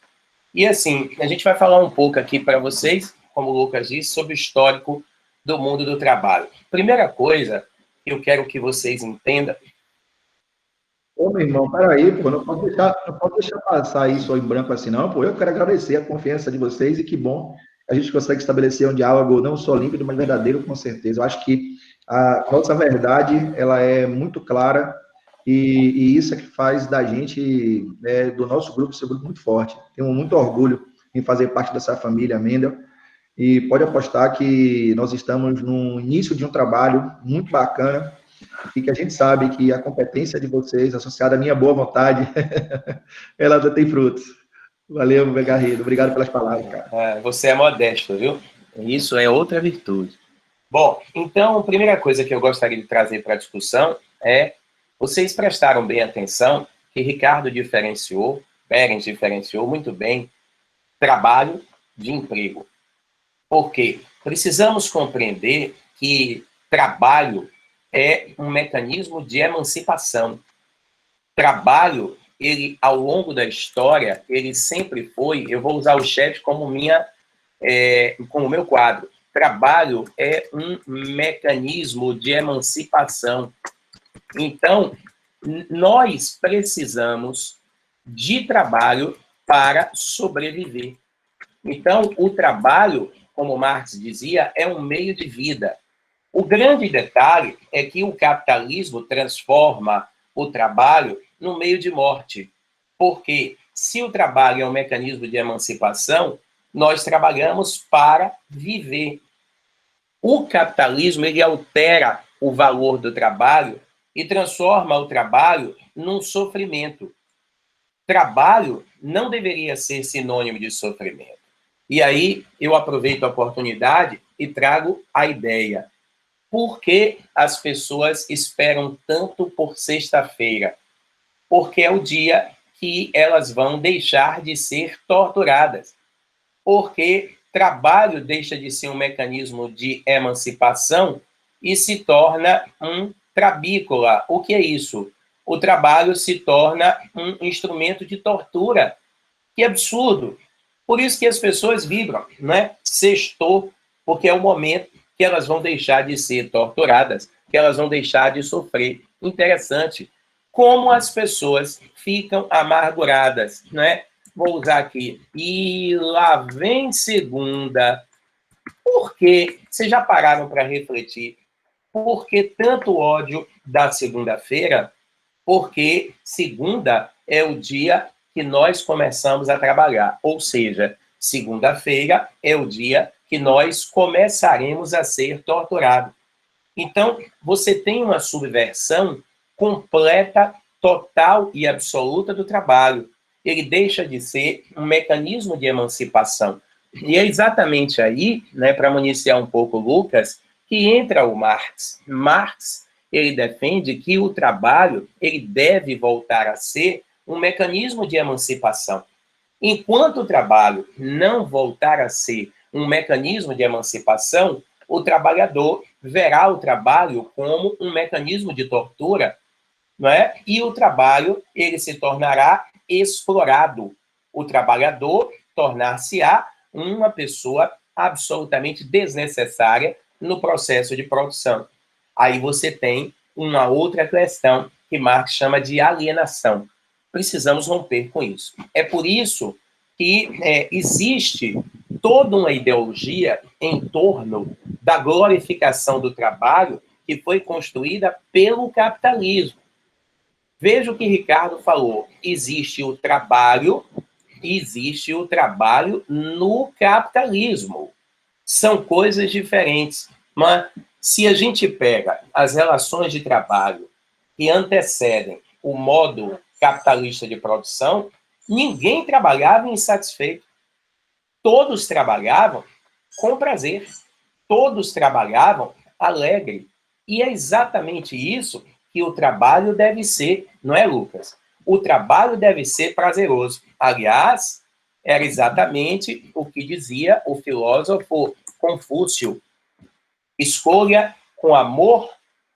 E assim, a gente vai falar um pouco aqui para vocês, como o Lucas disse, sobre o histórico do mundo do trabalho. Primeira coisa que eu quero que vocês entendam. Ô, meu irmão, peraí, pô, não pode deixar passar isso em branco assim, não, pô. Eu quero agradecer a confiança de vocês, e que bom a gente consegue estabelecer um diálogo não só límpido, mas verdadeiro, com certeza. Eu acho que a nossa verdade, ela é muito clara, e isso é que faz da gente, do nosso grupo, ser um grupo muito forte. Tenho muito orgulho em fazer parte dessa família Mendel, e pode apostar que nós estamos no início de um trabalho muito bacana, e que a gente sabe que a competência de vocês, associada à minha boa vontade, ela tem frutos. Valeu, Garrido. Obrigado pelas palavras, cara. Você é modesto, viu? Isso é outra virtude. Bom, então, a primeira coisa que eu gostaria de trazer para a discussão é: vocês prestaram bem atenção que Ricardo diferenciou, Berens diferenciou muito bem trabalho de emprego. Por quê? Precisamos compreender que trabalho é um mecanismo de emancipação. Trabalho, ele, ao longo da história, ele sempre foi, eu vou usar o chat como como meu quadro. Trabalho é um mecanismo de emancipação. Então, nós precisamos de trabalho para sobreviver. Então, o trabalho, como Marx dizia, é um meio de vida. O grande detalhe é que o capitalismo transforma o trabalho no meio de morte. Porque se o trabalho é um mecanismo de emancipação, nós trabalhamos para viver. O capitalismo, ele altera o valor do trabalho e transforma o trabalho num sofrimento. Trabalho não deveria ser sinônimo de sofrimento. E aí eu aproveito a oportunidade e trago a ideia. Por que as pessoas esperam tanto por sexta-feira? Porque é o dia que elas vão deixar de ser torturadas. Porque trabalho deixa de ser um mecanismo de emancipação e se torna um trabícola. O que é isso? O trabalho se torna um instrumento de tortura. Que absurdo! Por isso que as pessoas vibram, né? Sextou, porque é o momento que elas vão deixar de ser torturadas, que elas vão deixar de sofrer. Interessante. Como as pessoas ficam amarguradas, né? Vou usar aqui. E lá vem segunda. Por quê? Vocês já pararam para refletir? Por que tanto ódio da segunda-feira? Porque segunda é o dia que nós começamos a trabalhar. Ou seja, segunda-feira é o dia que nós começaremos a ser torturados. Então, você tem uma subversão completa, total e absoluta do trabalho. Ele deixa de ser um mecanismo de emancipação. E é exatamente aí, né, para municiar um pouco o Lucas, que entra o Marx. Marx, ele defende que o trabalho ele deve voltar a ser um mecanismo de emancipação. Enquanto o trabalho não voltar a ser um mecanismo de emancipação, o trabalhador verá o trabalho como um mecanismo de tortura, não é? E o trabalho ele se tornará explorado. O trabalhador tornar-se-á uma pessoa absolutamente desnecessária no processo de produção. Aí você tem uma outra questão que Marx chama de alienação. Precisamos romper com isso. É por isso que existe toda uma ideologia em torno da glorificação do trabalho que foi construída pelo capitalismo. Veja o que Ricardo falou. Existe o trabalho no capitalismo. São coisas diferentes. Mas se a gente pega as relações de trabalho que antecedem o modo capitalista de produção, ninguém trabalhava insatisfeito. Todos trabalhavam com prazer. Todos trabalhavam alegre. E é exatamente isso que o trabalho deve ser, não é, Lucas? O trabalho deve ser prazeroso. Aliás, era exatamente o que dizia o filósofo Confúcio. Escolha com amor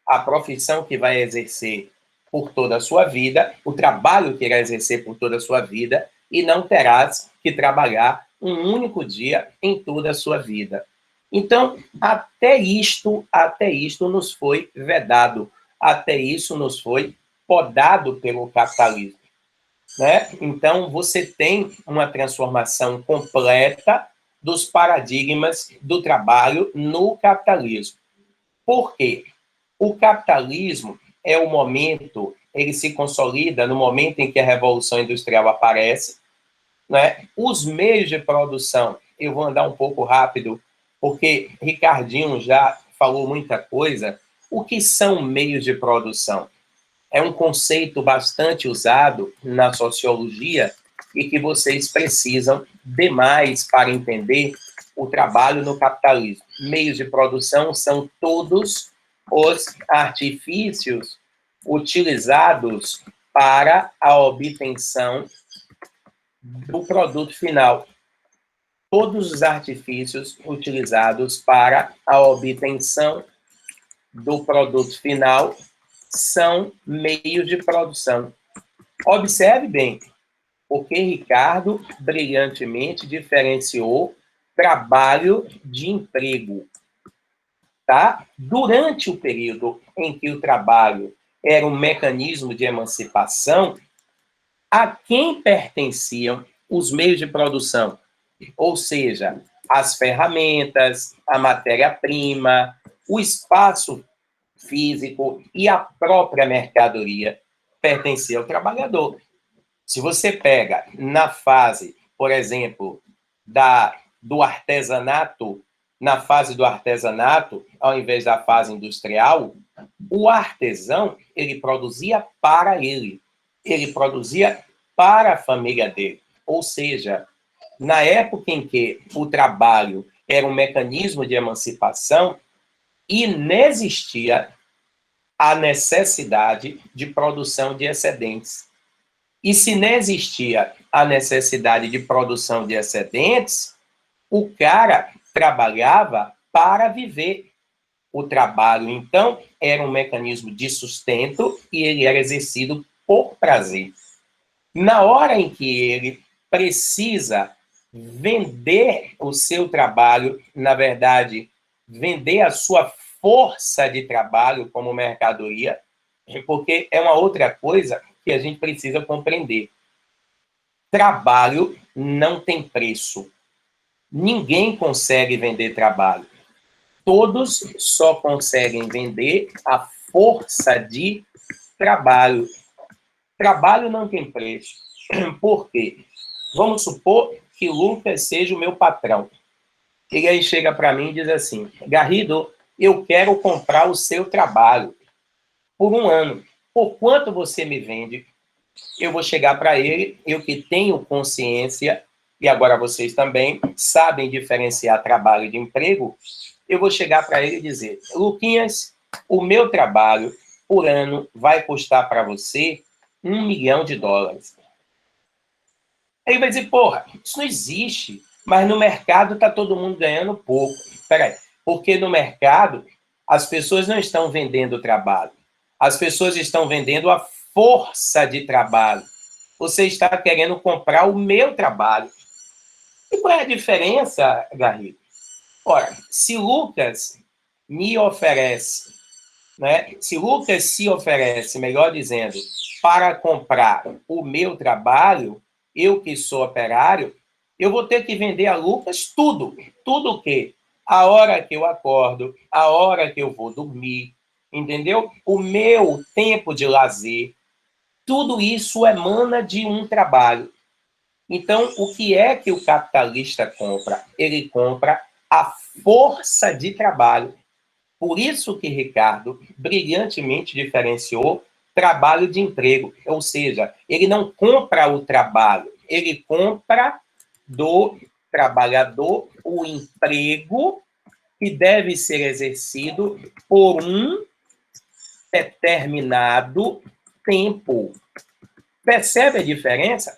a profissão que vai exercer por toda a sua vida, o trabalho que irá exercer por toda a sua vida, e não terás que trabalhar um único dia em toda a sua vida. Então, até isto nos foi vedado, até isso nos foi podado pelo capitalismo, né? Então, você tem uma transformação completa dos paradigmas do trabalho no capitalismo. Por quê? O capitalismo é o momento, ele se consolida no momento em que a Revolução Industrial aparece, né? Os meios de produção, eu vou andar um pouco rápido, porque Ricardinho já falou muita coisa. O que são meios de produção? É um conceito bastante usado na sociologia e que vocês precisam demais para entender o trabalho no capitalismo. Meios de produção são todos os artifícios utilizados para a obtenção do produto final. Todos os artifícios utilizados para a obtenção do produto final são meios de produção. Observe bem, porque Ricardo brilhantemente diferenciou trabalho de emprego. Tá? Durante o período em que o trabalho era um mecanismo de emancipação, a quem pertenciam os meios de produção? Ou seja, as ferramentas, a matéria-prima, o espaço físico e a própria mercadoria pertencia ao trabalhador. Se você pega na fase, por exemplo, do artesanato, na fase do artesanato, ao invés da fase industrial, o artesão, ele produzia para ele produzia para a família dele. Ou seja, na época em que o trabalho era um mecanismo de emancipação, inexistia a necessidade de produção de excedentes. E se não existia a necessidade de produção de excedentes, o cara trabalhava para viver. O trabalho, então, era um mecanismo de sustento e ele era exercido por prazer. Na hora em que ele precisa vender o seu trabalho, na verdade, vender a sua força de trabalho como mercadoria, porque é uma outra coisa que a gente precisa compreender. Trabalho não tem preço. Ninguém consegue vender trabalho. Todos só conseguem vender a força de trabalho. Trabalho não tem preço. Por quê? Vamos supor que Lucas seja o meu patrão. Ele aí chega para mim e diz assim: Garrido, eu quero comprar o seu trabalho por 1 ano. Por quanto você me vende? Eu vou chegar para ele, eu que tenho consciência, e agora vocês também sabem diferenciar trabalho de emprego, eu vou chegar para ele e dizer: Luquinhas, o meu trabalho por ano vai custar para você $1 milhão. Aí ele vai dizer: porra, isso não existe, mas no mercado está todo mundo ganhando pouco. Peraí, porque no mercado as pessoas não estão vendendo o trabalho, as pessoas estão vendendo a força de trabalho. Você está querendo comprar o meu trabalho. E qual é a diferença, Garrido? Ora, se Lucas me oferece, né? Se Lucas se oferece, melhor dizendo, para comprar o meu trabalho, eu que sou operário, eu vou ter que vender a Lucas tudo. Tudo o quê? A hora que eu acordo, a hora que eu vou dormir, entendeu? O meu tempo de lazer, tudo isso emana de um trabalho. Então, o que é que o capitalista compra? Ele compra a força de trabalho. Por isso que Ricardo brilhantemente diferenciou trabalho de emprego. Ou seja, ele não compra o trabalho, ele compra do trabalhador o emprego que deve ser exercido por um determinado tempo. Percebe a diferença?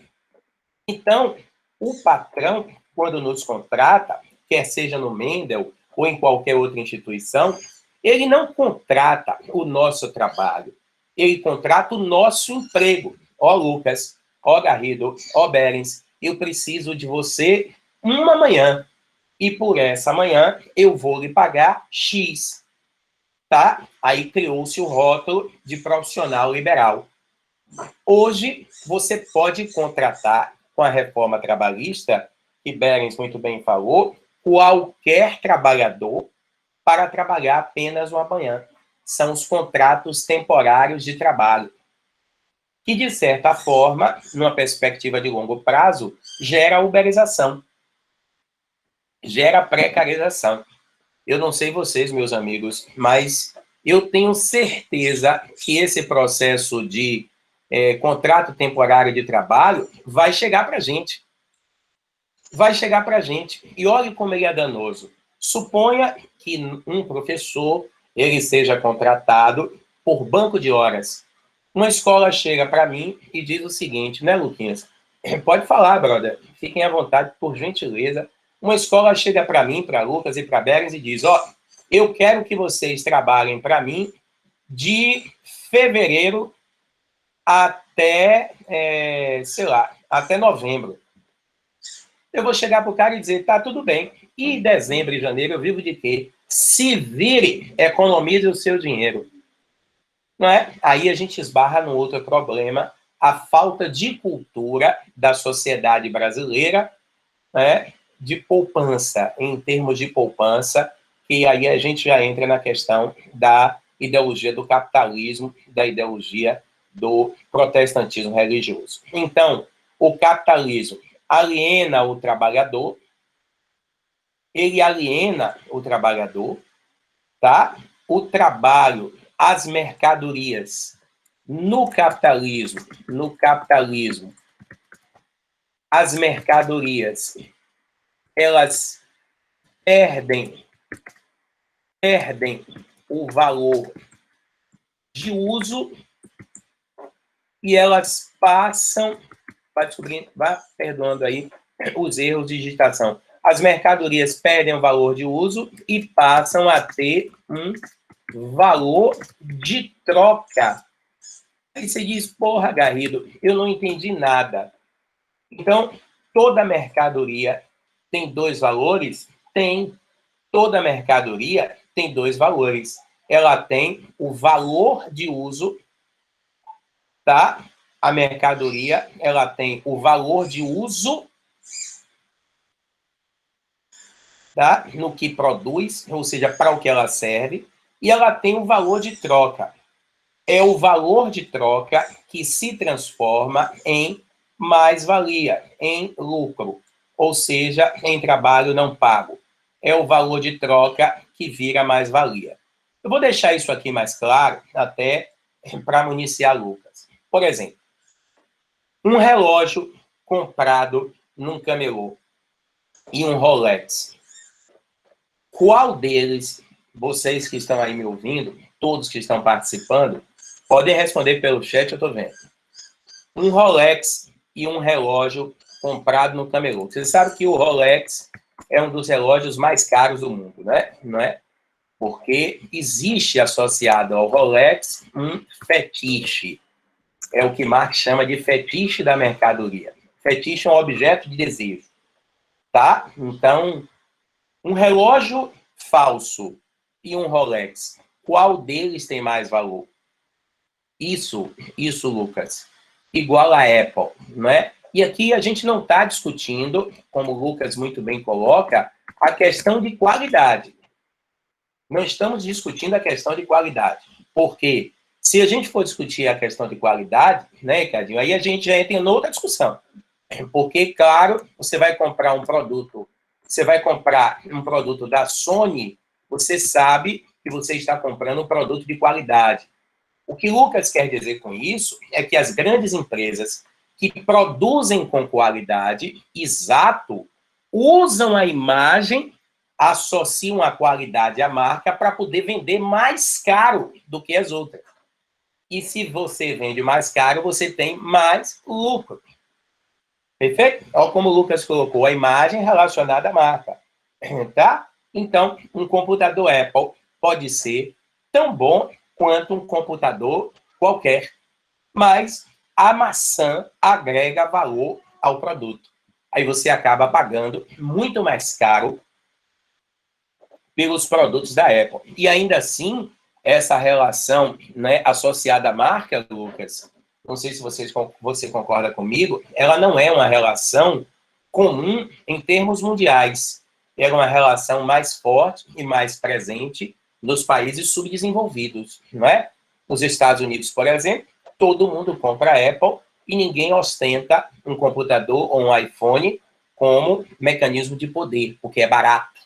Então, o patrão, quando nos contrata, quer seja no Mendel ou em qualquer outra instituição, ele não contrata o nosso trabalho, ele contrata o nosso emprego. Ó Lucas, ó Garrido, ó Berens, eu preciso de você uma manhã, e por essa manhã eu vou lhe pagar X, tá? Aí criou-se o rótulo de profissional liberal. Hoje, você pode contratar, com a reforma trabalhista, que Berens muito bem falou, qualquer trabalhador para trabalhar apenas uma manhã. São os contratos temporários de trabalho, que, de certa forma, numa perspectiva de longo prazo, gera uberização, gera precarização. Eu não sei vocês, meus amigos, mas eu tenho certeza que esse processo de contrato temporário de trabalho vai chegar para a gente. Vai chegar para a gente. E olhe como ele é danoso. Suponha que um professor ele seja contratado por banco de horas. Uma escola chega para mim e diz o seguinte, né, Luquinhas? Pode falar, brother. Fiquem à vontade, por gentileza. Uma escola chega para mim, para Lucas e para Berens e diz, eu quero que vocês trabalhem para mim de fevereiro até, até novembro. Eu vou chegar para o cara e dizer, tá, tudo bem. E dezembro e janeiro eu vivo de quê? Se vire, economize o seu dinheiro. Não é? Aí a gente esbarra num outro problema, a falta de cultura da sociedade brasileira, né, de poupança, em termos de poupança, que aí a gente já entra na questão da ideologia do capitalismo, da ideologia do protestantismo religioso. Então, o capitalismo aliena o trabalhador, ele aliena o trabalhador, tá? O trabalho, as mercadorias. No capitalismo, as mercadorias, elas perdem o valor de uso e elas passam, vai perdoando aí os erros de digitação. As mercadorias perdem o valor de uso e passam a ter um valor de troca. Aí você diz, porra, Garrido, eu não entendi nada. Então, toda mercadoria tem dois valores? Tem. Toda mercadoria tem dois valores. Ela tem o valor de uso, tá? A mercadoria, ela tem o valor de uso, tá? No que produz, ou seja, para o que ela serve, e ela tem o valor de troca. É o valor de troca que se transforma em mais-valia, em lucro, ou seja, em trabalho não pago. É o valor de troca que vira mais-valia. Eu vou deixar isso aqui mais claro, até para municiar Lucas. Por exemplo, um relógio comprado num camelô e um Rolex. Qual deles, vocês que estão aí me ouvindo, todos que estão participando, podem responder pelo chat, eu estou vendo. Um Rolex e um relógio comprado no camelô. Você sabe que o Rolex é um dos relógios mais caros do mundo, né? Não é? Porque existe associado ao Rolex um fetiche. É o que Marx chama de fetiche da mercadoria. Fetiche é um objeto de desejo, tá? Então, um relógio falso e um Rolex, qual deles tem mais valor? Isso, Lucas, igual a Apple, não é? E aqui a gente não está discutindo, como o Lucas muito bem coloca, a questão de qualidade. Não estamos discutindo a questão de qualidade. Porque se a gente for discutir a questão de qualidade, né, Ricardinho, aí a gente já entra em outra discussão. Porque, claro, você vai comprar um produto da Sony, você sabe que você está comprando um produto de qualidade. O que Lucas quer dizer com isso é que as grandes empresas que produzem com qualidade, exato, usam a imagem, associam a qualidade à marca para poder vender mais caro do que as outras. E se você vende mais caro, você tem mais lucro. Perfeito? Olha como o Lucas colocou a imagem relacionada à marca. Tá? Então, um computador Apple pode ser tão bom quanto um computador qualquer, mas a maçã agrega valor ao produto. Aí você acaba pagando muito mais caro pelos produtos da Apple. E ainda assim, essa relação, né, associada à marca, Lucas, não sei se você concorda comigo, ela não é uma relação comum em termos mundiais. É uma relação mais forte e mais presente nos países subdesenvolvidos, não é? Nos Estados Unidos, por exemplo, todo mundo compra Apple e ninguém ostenta um computador ou um iPhone como mecanismo de poder, porque é barato.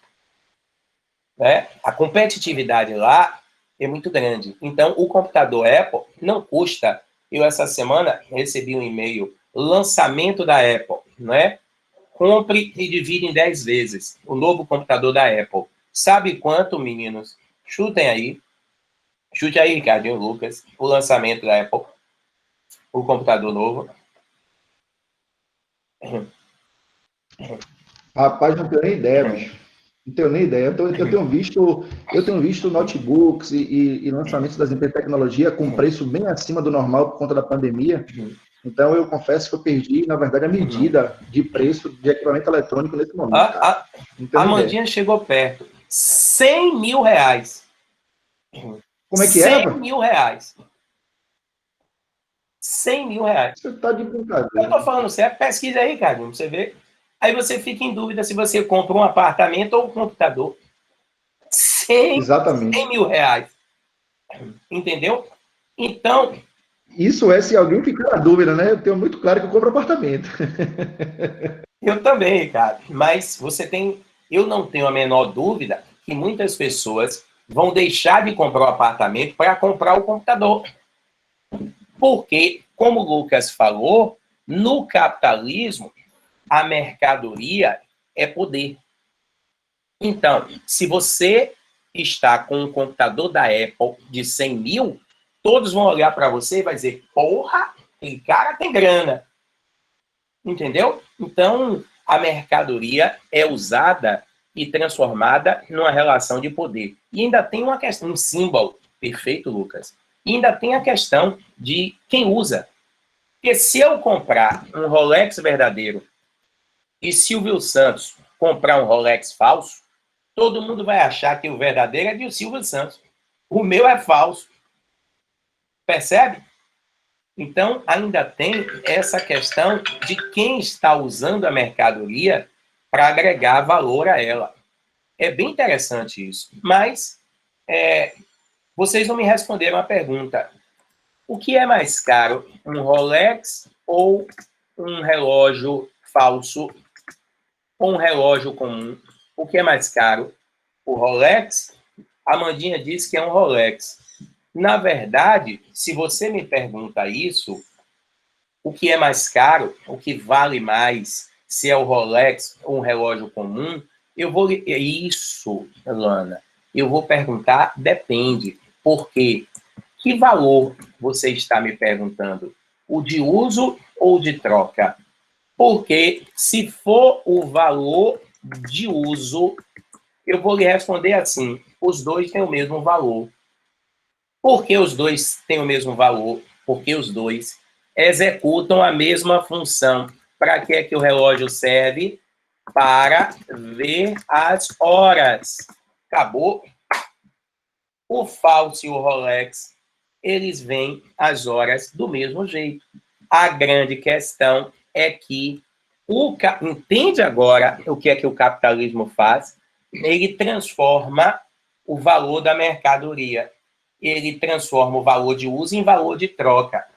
Né? A competitividade lá é muito grande. Então, o computador Apple não custa. Eu, essa semana, recebi um e-mail, lançamento da Apple, né? Compre e divide em 10 vezes o novo computador da Apple. Sabe quanto, meninos? Chutem aí. Chute aí, Ricardinho, Lucas. O lançamento da Apple. O computador novo. Rapaz, não tenho nem ideia, bicho. Não tenho nem ideia. Eu tenho visto notebooks e lançamentos das empresas de tecnologia com preço bem acima do normal por conta da pandemia. Então, eu confesso que eu perdi, na verdade, a medida de preço de equipamento eletrônico nesse momento. A Mandinha chegou perto. 100 mil reais. Como é que é? 100 mil reais. 100 mil reais. Você tá de brincadeira. Eu tô falando sério. Pesquisa aí, cara, pra você ver. Aí você fica em dúvida se você compra um apartamento ou um computador. 100 mil reais. Entendeu? Então, Isso é se alguém ficar na dúvida, né? Eu tenho muito claro que eu compro apartamento. Eu também, Ricardo. Mas eu não tenho a menor dúvida que muitas pessoas vão deixar de comprar o apartamento para comprar o computador. Porque, como o Lucas falou, no capitalismo, a mercadoria é poder. Então, se você está com um computador da Apple de 100 mil, todos vão olhar para você e vai dizer, porra, aquele cara tem grana. Entendeu? Então, a mercadoria é usada e transformada numa relação de poder. E ainda tem uma questão, um símbolo, perfeito, Lucas. E ainda tem a questão de quem usa. Porque se eu comprar um Rolex verdadeiro e Silvio Santos comprar um Rolex falso, todo mundo vai achar que o verdadeiro é de Silvio Santos. O meu é falso. Percebe? Então, ainda tem essa questão de quem está usando a mercadoria para agregar valor a ela. É bem interessante isso. Mas, vocês não me responderam a pergunta. O que é mais caro, um Rolex ou um relógio falso ou um relógio comum? O que é mais caro? O Rolex? A Amandinha disse que é um Rolex. Na verdade, se você me pergunta isso, o que é mais caro, o que vale mais, se é o Rolex ou um relógio comum, eu vou... Isso, Lana, eu vou perguntar, depende. Por quê? Que valor você está me perguntando? O de uso ou de troca? Porque se for o valor de uso, eu vou lhe responder assim, os dois têm o mesmo valor. Por que os dois têm o mesmo valor? Porque os dois executam a mesma função. Para que é que o relógio serve? Para ver as horas. Acabou. O falso e o Rolex, eles veem as horas do mesmo jeito. A grande questão é que entende agora o que é que o capitalismo faz? Ele transforma o valor da mercadoria. Ele transforma o valor de uso em valor de troca.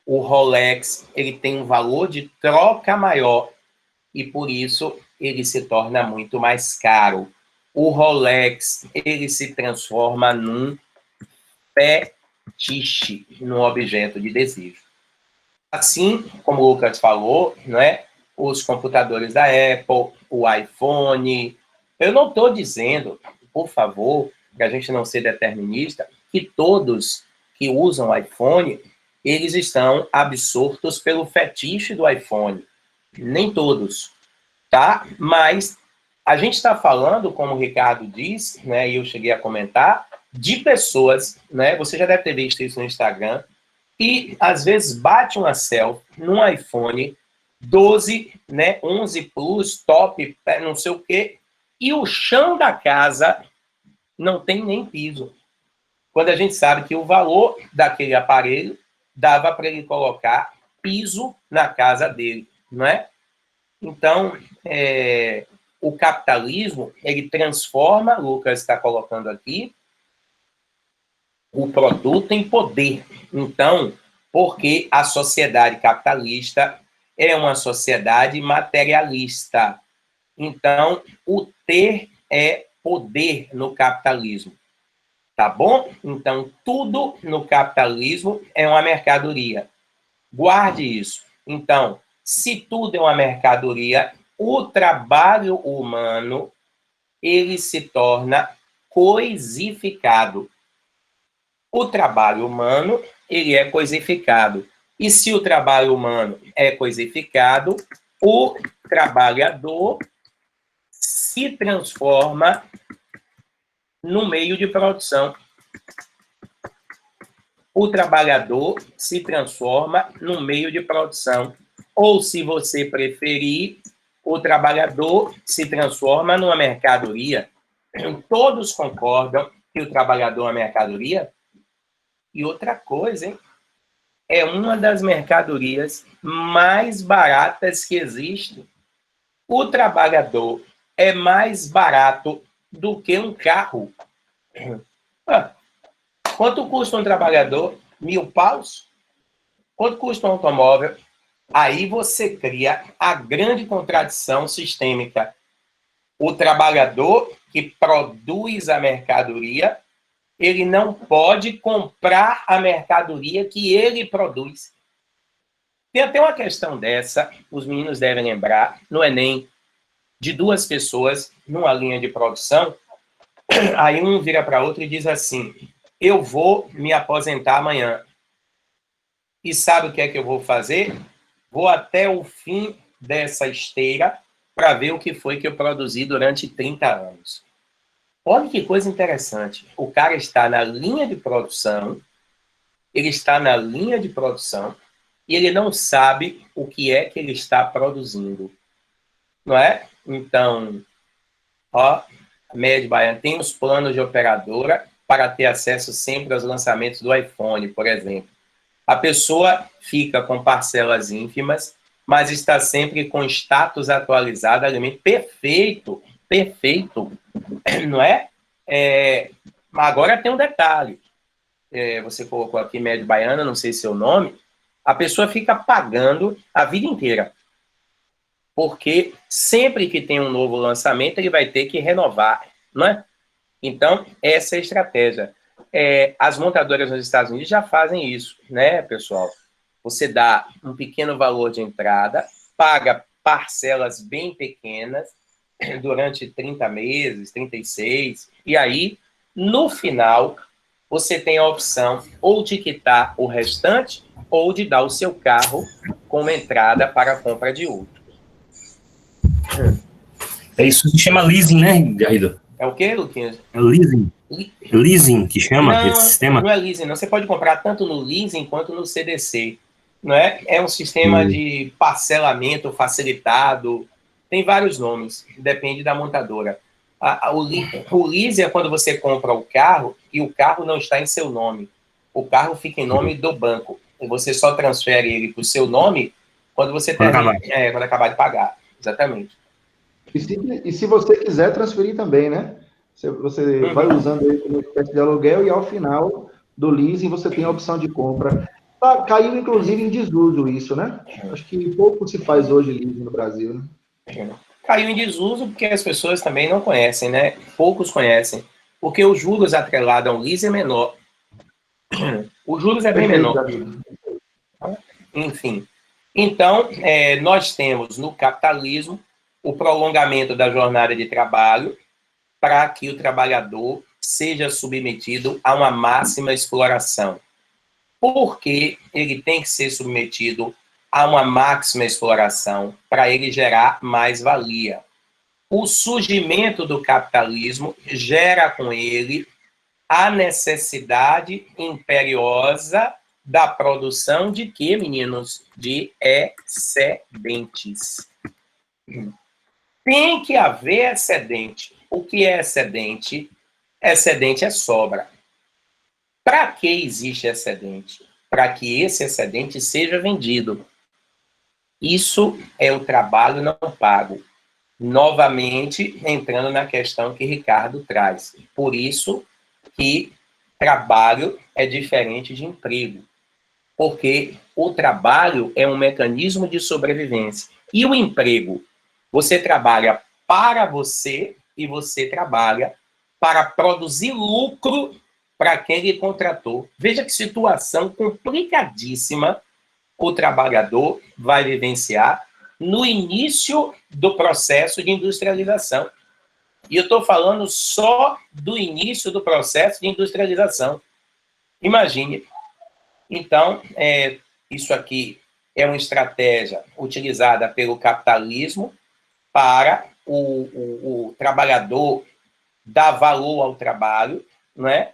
O Rolex, ele tem um valor de troca maior e por isso ele se torna muito mais caro. O Rolex, ele se transforma num fetiche, num objeto de desejo. Assim, como o Lucas falou, né, os computadores da Apple, o iPhone. Eu não estou dizendo, por favor, para a gente não ser determinista, que todos que usam iPhone, eles estão absortos pelo fetiche do iPhone. Nem todos, tá? Mas a gente está falando, como o Ricardo disse, né, e eu cheguei a comentar, de pessoas, né? Você já deve ter visto isso no Instagram, e às vezes bate uma selfie num iPhone 12, né, 11 Plus, top, não sei o quê, e o chão da casa não tem nem piso. Quando a gente sabe que o valor daquele aparelho dava para ele colocar piso na casa dele, não é? Então, o capitalismo, ele transforma, Lucas está colocando aqui, o produto em poder. Então, porque a sociedade capitalista é uma sociedade materialista. Então, o ter é poder no capitalismo. Tá bom? Então, tudo no capitalismo é uma mercadoria. Guarde isso. Então, se tudo é uma mercadoria, o trabalho humano, ele se torna coisificado. O trabalho humano, ele é coisificado. E se o trabalho humano é coisificado, o trabalhador se transforma no meio de produção. O trabalhador se transforma no meio de produção. Ou, se você preferir, o trabalhador se transforma numa mercadoria. Todos concordam que o trabalhador é uma mercadoria? E outra coisa, hein? É uma das mercadorias mais baratas que existe. O trabalhador é mais barato do que um carro. Quanto custa um trabalhador? 1.000 paus? Quanto custa um automóvel? Aí você cria a grande contradição sistêmica. O trabalhador que produz a mercadoria, ele não pode comprar a mercadoria que ele produz. Tem até uma questão dessa, os meninos devem lembrar, no Enem, de duas pessoas numa linha de produção, aí um vira para outro e diz assim, eu vou me aposentar amanhã. E sabe o que é que eu vou fazer? Vou até o fim dessa esteira para ver o que foi que eu produzi durante 30 anos. Olha que coisa interessante. O cara está na linha de produção, ele está na linha de produção e ele não sabe o que é que ele está produzindo. Não é? Então, ó, a Med Baiana tem os planos de operadora para ter acesso sempre aos lançamentos do iPhone, por exemplo. A pessoa fica com parcelas ínfimas, mas está sempre com status atualizado, alimento perfeito, perfeito, não é? Agora tem um detalhe, você colocou aqui Med Baiana, não sei se é o nome, a pessoa fica pagando a vida inteira, porque sempre que tem um novo lançamento, ele vai ter que renovar, não é? Então, essa é a estratégia. As montadoras nos Estados Unidos já fazem isso, né, pessoal? Você dá um pequeno valor de entrada, paga parcelas bem pequenas durante 30 meses, 36, e aí, no final, você tem a opção ou de quitar o restante ou de dar o seu carro como entrada para a compra de outro. Isso se chama leasing, né, Garrido? É o quê, Luquinhas? É leasing. Leasing que chama esse sistema? Não é leasing, não. Você pode comprar tanto no leasing quanto no CDC. Não é? É um sistema de parcelamento facilitado. Tem vários nomes, depende da montadora. O leasing é quando você compra o carro e o carro não está em seu nome. O carro fica em nome do banco. E você só transfere ele para o seu nome quando você termina, quando acabar de pagar. Exatamente. E se você quiser transferir também, né? Você vai usando ele como espécie de aluguel e ao final do leasing você tem a opção de compra. Caiu, inclusive, em desuso isso, né? Acho que pouco se faz hoje leasing no Brasil, né? Caiu em desuso porque as pessoas também não conhecem, né? Poucos conhecem. Porque os juros atrelados a um leasing é menor. Os juros é bem menor. Enfim. Então, nós temos no capitalismo o prolongamento da jornada de trabalho para que o trabalhador seja submetido a uma máxima exploração. Por que ele tem que ser submetido a uma máxima exploração? Para ele gerar mais valia. O surgimento do capitalismo gera com ele a necessidade imperiosa da produção de quê, meninos? De excedentes. Tem que haver excedente. O que é excedente? Excedente é sobra. Para que existe excedente? Para que esse excedente seja vendido. Isso é o trabalho não pago. Novamente, entrando na questão que Ricardo traz. Por isso que trabalho é diferente de emprego. Porque o trabalho é um mecanismo de sobrevivência. E o emprego? Você trabalha para você e você trabalha para produzir lucro para quem lhe contratou. Veja que situação complicadíssima o trabalhador vai vivenciar no início do processo de industrialização. E eu estou falando só do início do processo de industrialização. Imagine. Então, isso aqui é uma estratégia utilizada pelo capitalismo para o trabalhador dar valor ao trabalho, não é?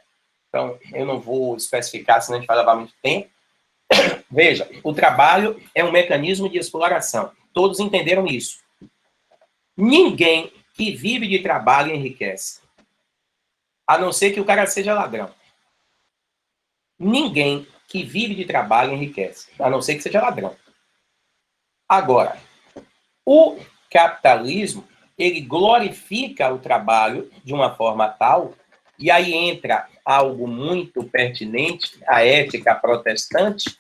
Então, eu não vou especificar, senão a gente vai levar muito tempo. Veja, o trabalho é um mecanismo de exploração. Todos entenderam isso. Ninguém que vive de trabalho enriquece. A não ser que o cara seja ladrão. Ninguém que vive de trabalho enriquece. A não ser que seja ladrão. Agora, o capitalismo, ele glorifica o trabalho de uma forma tal, e aí entra algo muito pertinente, a ética protestante,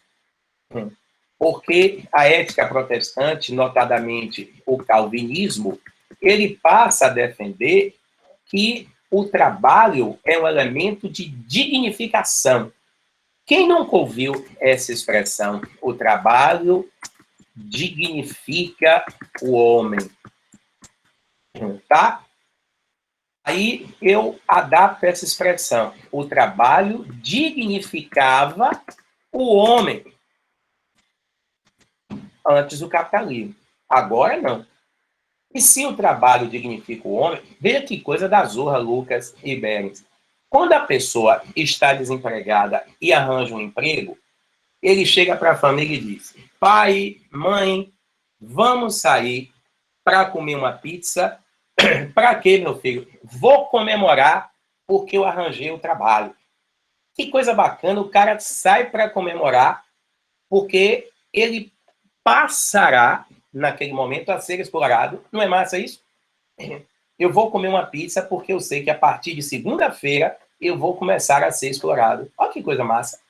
Porque a ética protestante, notadamente o calvinismo, ele passa a defender que o trabalho é um elemento de dignificação. Quem nunca ouviu essa expressão? O trabalho dignifica o homem. Tá? Aí eu adapto essa expressão. O trabalho dignificava o homem antes do capitalismo. Agora não. E se o trabalho dignifica o homem, veja que coisa da zorra, Lucas e Berens. Quando a pessoa está desempregada e arranja um emprego, ele chega para a família e diz: pai, mãe, vamos sair para comer uma pizza. Para quê, meu filho? Vou comemorar porque eu arranjei o trabalho. Que coisa bacana, o cara sai para comemorar porque ele passará, naquele momento, a ser explorado. Não é massa isso? Eu vou comer uma pizza porque eu sei que a partir de segunda-feira eu vou começar a ser explorado. Olha que coisa massa.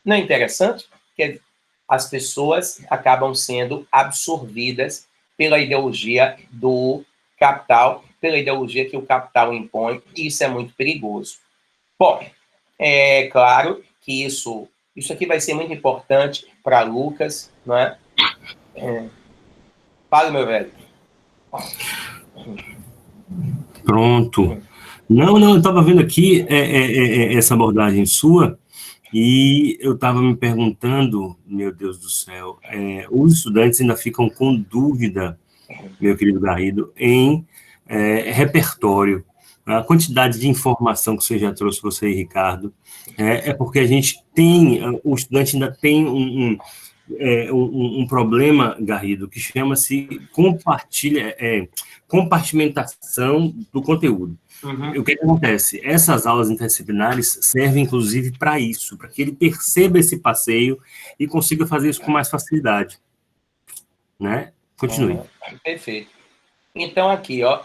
Não é interessante? Que as pessoas acabam sendo absorvidas pela ideologia do capital, pela ideologia que o capital impõe, e isso é muito perigoso. Bom, é claro que isso aqui vai ser muito importante para Lucas, não é? Fala, meu velho. Pronto. Não, eu estava vendo aqui essa abordagem sua e eu estava me perguntando, meu Deus do céu, os estudantes ainda ficam com dúvida, meu querido Garrido, em repertório. A quantidade de informação que você já trouxe, você e Ricardo, porque a gente tem, o estudante ainda tem um problema, Garrido, que chama-se compartimentação do conteúdo. Uhum. O que acontece? Essas aulas interdisciplinares servem, inclusive, para isso, para que ele perceba esse passeio e consiga fazer isso com mais facilidade. Né? Continue. Perfeito. Então, aqui, ó,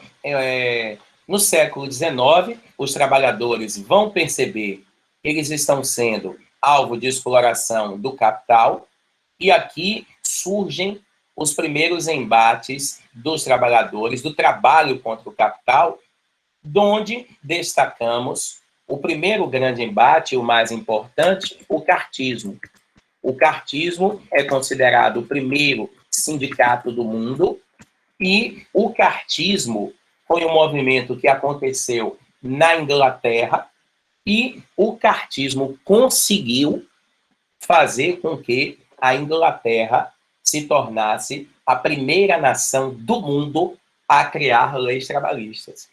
no século XIX, os trabalhadores vão perceber que eles estão sendo alvo de exploração do capital, e aqui surgem os primeiros embates dos trabalhadores, do trabalho contra o capital, donde destacamos o primeiro grande embate, o mais importante, o cartismo. O cartismo é considerado o primeiro sindicato do mundo, e o cartismo foi um movimento que aconteceu na Inglaterra, e o cartismo conseguiu fazer com que a Inglaterra se tornasse a primeira nação do mundo a criar leis trabalhistas.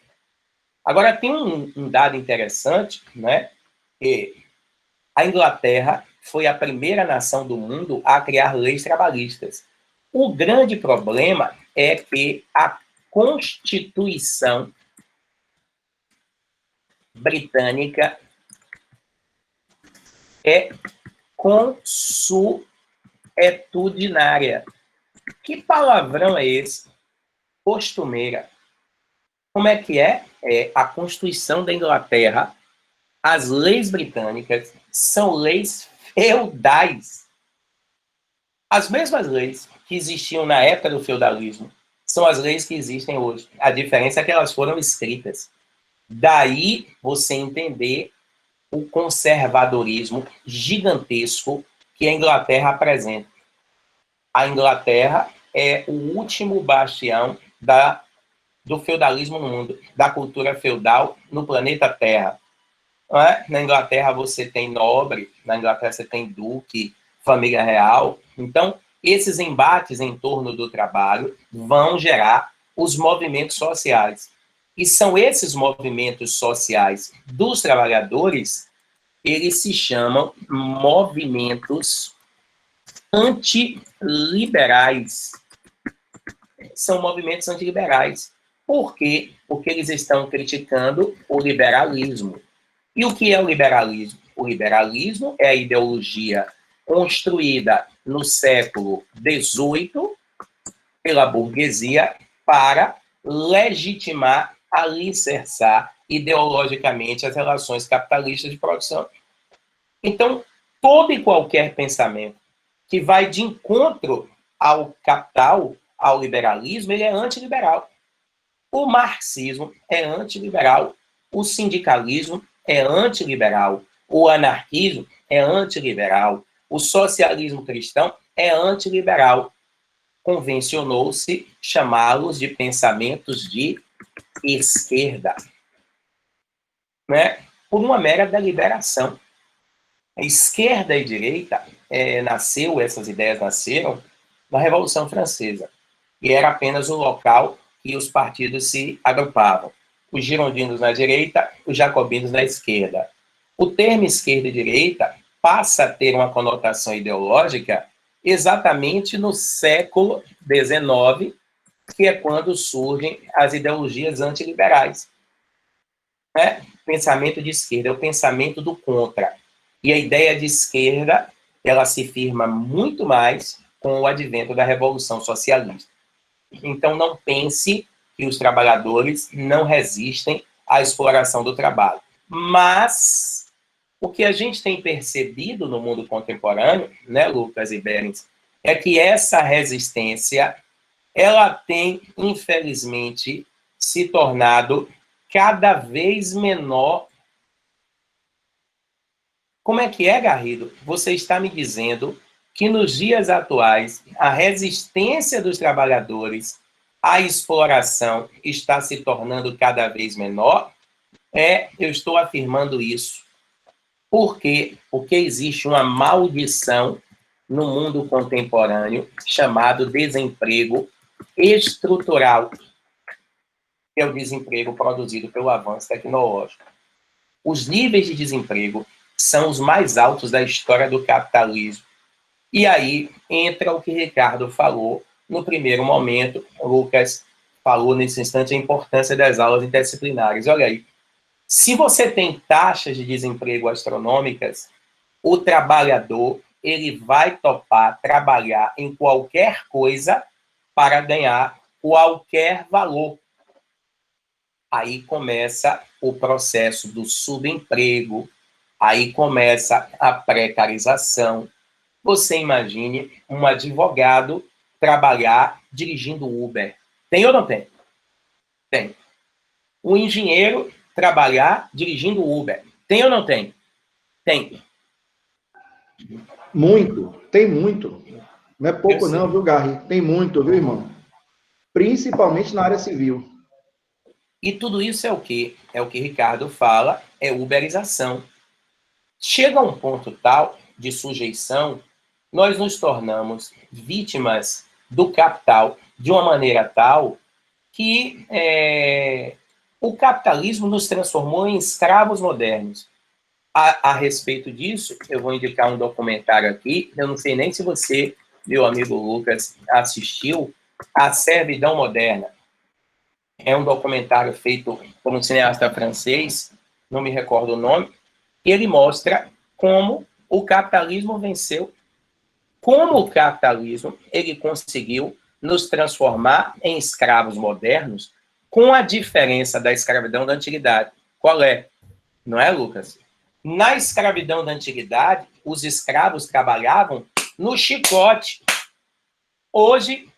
Agora, tem um dado interessante, né? Que a Inglaterra foi a primeira nação do mundo a criar leis trabalhistas. O grande problema é que a Constituição britânica é consuetudinária. Que palavrão é esse? Costumeira. Como é que é? É a Constituição da Inglaterra. As leis britânicas são leis feudais. As mesmas leis que existiam na época do feudalismo são as leis que existem hoje. A diferença é que elas foram escritas. Daí você entender o conservadorismo gigantesco que a Inglaterra apresenta. A Inglaterra é o último bastião do feudalismo no mundo, da cultura feudal no planeta Terra. Não é? Na Inglaterra você tem nobre, na Inglaterra você tem duque, família real. Então, esses embates em torno do trabalho vão gerar os movimentos sociais. E são esses movimentos sociais dos trabalhadores, eles se chamam movimentos antiliberais. São movimentos antiliberais. Por quê? Porque eles estão criticando o liberalismo. E o que é o liberalismo? O liberalismo é a ideologia construída no século XVIII pela burguesia para legitimar, alicerçar ideologicamente as relações capitalistas de produção. Então, todo e qualquer pensamento que vai de encontro ao capital, ao liberalismo, ele é antiliberal. O marxismo é antiliberal, o sindicalismo é antiliberal, o anarquismo é antiliberal, o socialismo cristão é antiliberal. Convencionou-se chamá-los de pensamentos de esquerda, né? Por uma mera deliberação. A esquerda e direita essas ideias nasceram na Revolução Francesa, e era apenas o local que os partidos se agrupavam. Os girondinos na direita, os jacobinos na esquerda. O termo esquerda e direita passa a ter uma conotação ideológica exatamente no século XIX, que é quando surgem as ideologias antiliberais. Né? O pensamento de esquerda é o pensamento do contra. E a ideia de esquerda, ela se firma muito mais com o advento da Revolução Socialista. Então, não pense que os trabalhadores não resistem à exploração do trabalho. Mas o que a gente tem percebido no mundo contemporâneo, né, Lucas e Berens, é que essa resistência, ela tem, infelizmente, se tornado cada vez menor. Como é que é, Garrido? Você está me dizendo que nos dias atuais a resistência dos trabalhadores à exploração está se tornando cada vez menor? Eu estou afirmando isso. Por quê? Porque existe uma maldição no mundo contemporâneo chamado desemprego estrutural, que é o desemprego produzido pelo avanço tecnológico. Os níveis de desemprego são os mais altos da história do capitalismo. E aí entra o que Ricardo falou no primeiro momento. O Lucas falou nesse instante a importância das aulas interdisciplinares. Olha aí, se você tem taxas de desemprego astronômicas, o trabalhador ele vai topar trabalhar em qualquer coisa para ganhar qualquer valor. Aí começa o processo do subemprego, aí começa a precarização. Você imagine um advogado trabalhar dirigindo Uber. Tem ou não tem? Tem. Um engenheiro trabalhar dirigindo Uber. Tem ou não tem? Tem. Muito. Tem muito. Não é pouco não, viu, Garri? Tem muito, viu, irmão? Principalmente na área civil. E tudo isso é o quê? É o que Ricardo fala, é uberização. Chega a um ponto tal de sujeição, nós nos tornamos vítimas do capital de uma maneira tal que o capitalismo nos transformou em escravos modernos. A respeito disso, eu vou indicar um documentário aqui, eu não sei nem se você, meu amigo Lucas, assistiu, A Servidão Moderna. É um documentário feito por um cineasta francês, não me recordo o nome, e ele mostra como o capitalismo venceu, como o capitalismo ele conseguiu nos transformar em escravos modernos, com a diferença da escravidão da antiguidade. Qual é? Não é, Lucas? Na escravidão da antiguidade, os escravos trabalhavam no chicote. Hoje,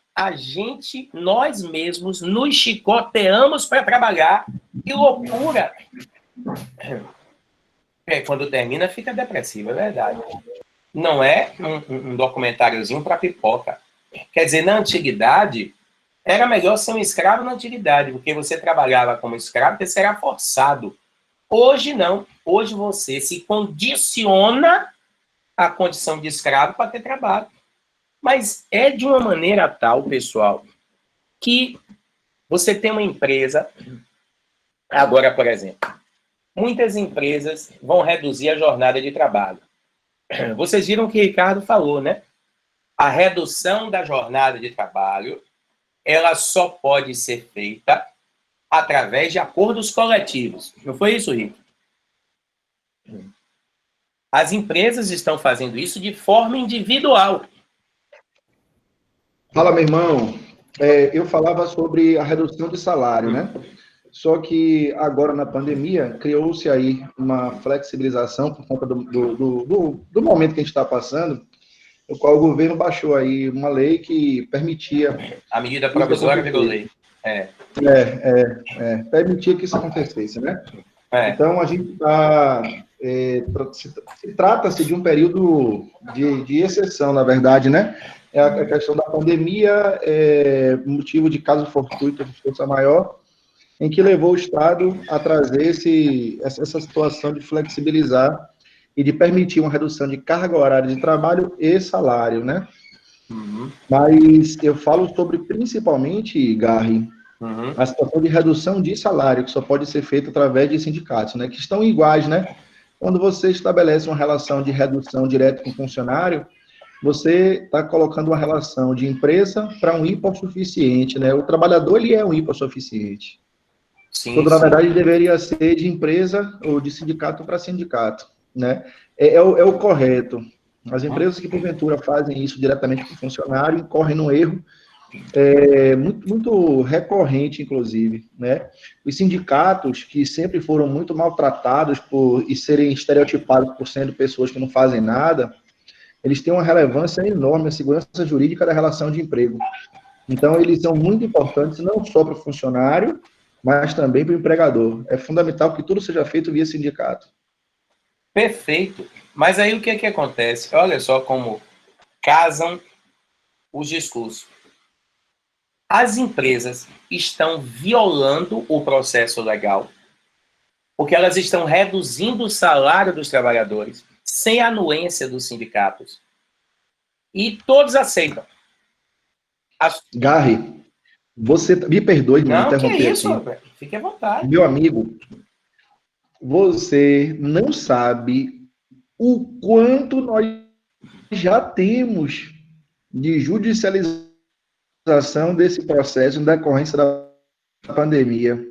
nós mesmos, nos chicoteamos para trabalhar. Que loucura! Quando termina, fica depressivo, é verdade. Não é um documentáriozinho para pipoca. Quer dizer, na antiguidade, era melhor ser um escravo na antiguidade, porque você trabalhava como escravo, você era forçado. Hoje não. Hoje você se condiciona à condição de escravo para ter trabalho. Mas é de uma maneira tal, pessoal, que você tem uma empresa, agora, por exemplo, muitas empresas vão reduzir a jornada de trabalho. Vocês viram o que o Ricardo falou, né? A redução da jornada de trabalho, ela só pode ser feita através de acordos coletivos. Não foi isso, Rick? As empresas estão fazendo isso de forma individual. Fala, meu irmão. Eu falava sobre a redução de salário, né? Só que agora, na pandemia, criou-se aí uma flexibilização por conta do momento que a gente está passando, no qual o governo baixou aí uma lei que permitia... A medida provisória virou lei. Permitia que isso acontecesse, né? Então, a gente trata-se de um período de exceção, na verdade, né? A questão da pandemia motivo de caso fortuito de força maior, em que levou o Estado a trazer essa situação de flexibilizar e de permitir uma redução de carga horária de trabalho e salário, né? Uhum. Mas eu falo sobre, principalmente, Garri, a situação de redução de salário, que só pode ser feita através de sindicatos, né? Que estão iguais, né? Quando você estabelece uma relação de redução direta com o funcionário, você está colocando uma relação de empresa para um hipossuficiente, né? O trabalhador, ele é um hipossuficiente. Sim, quando, na verdade, deveria ser de empresa ou de sindicato para sindicato, né? É o correto. As empresas que, porventura, fazem isso diretamente com o funcionário incorrem num erro muito, muito recorrente, inclusive, né? Os sindicatos, que sempre foram muito maltratados e serem estereotipados por sendo pessoas que não fazem nada, eles têm uma relevância enorme na segurança jurídica da relação de emprego. Então, eles são muito importantes não só para o funcionário, mas também para o empregador. É fundamental que tudo seja feito via sindicato. Perfeito. Mas aí o que acontece? Olha só como casam os discursos. As empresas estão violando o processo legal, porque elas estão reduzindo o salário dos trabalhadores sem anuência dos sindicatos. E todos aceitam. Garri, você me perdoe de me interromper que é isso, aqui. Fique à vontade. Meu amigo, você não sabe o quanto nós já temos de judicialização desse processo em decorrência da pandemia.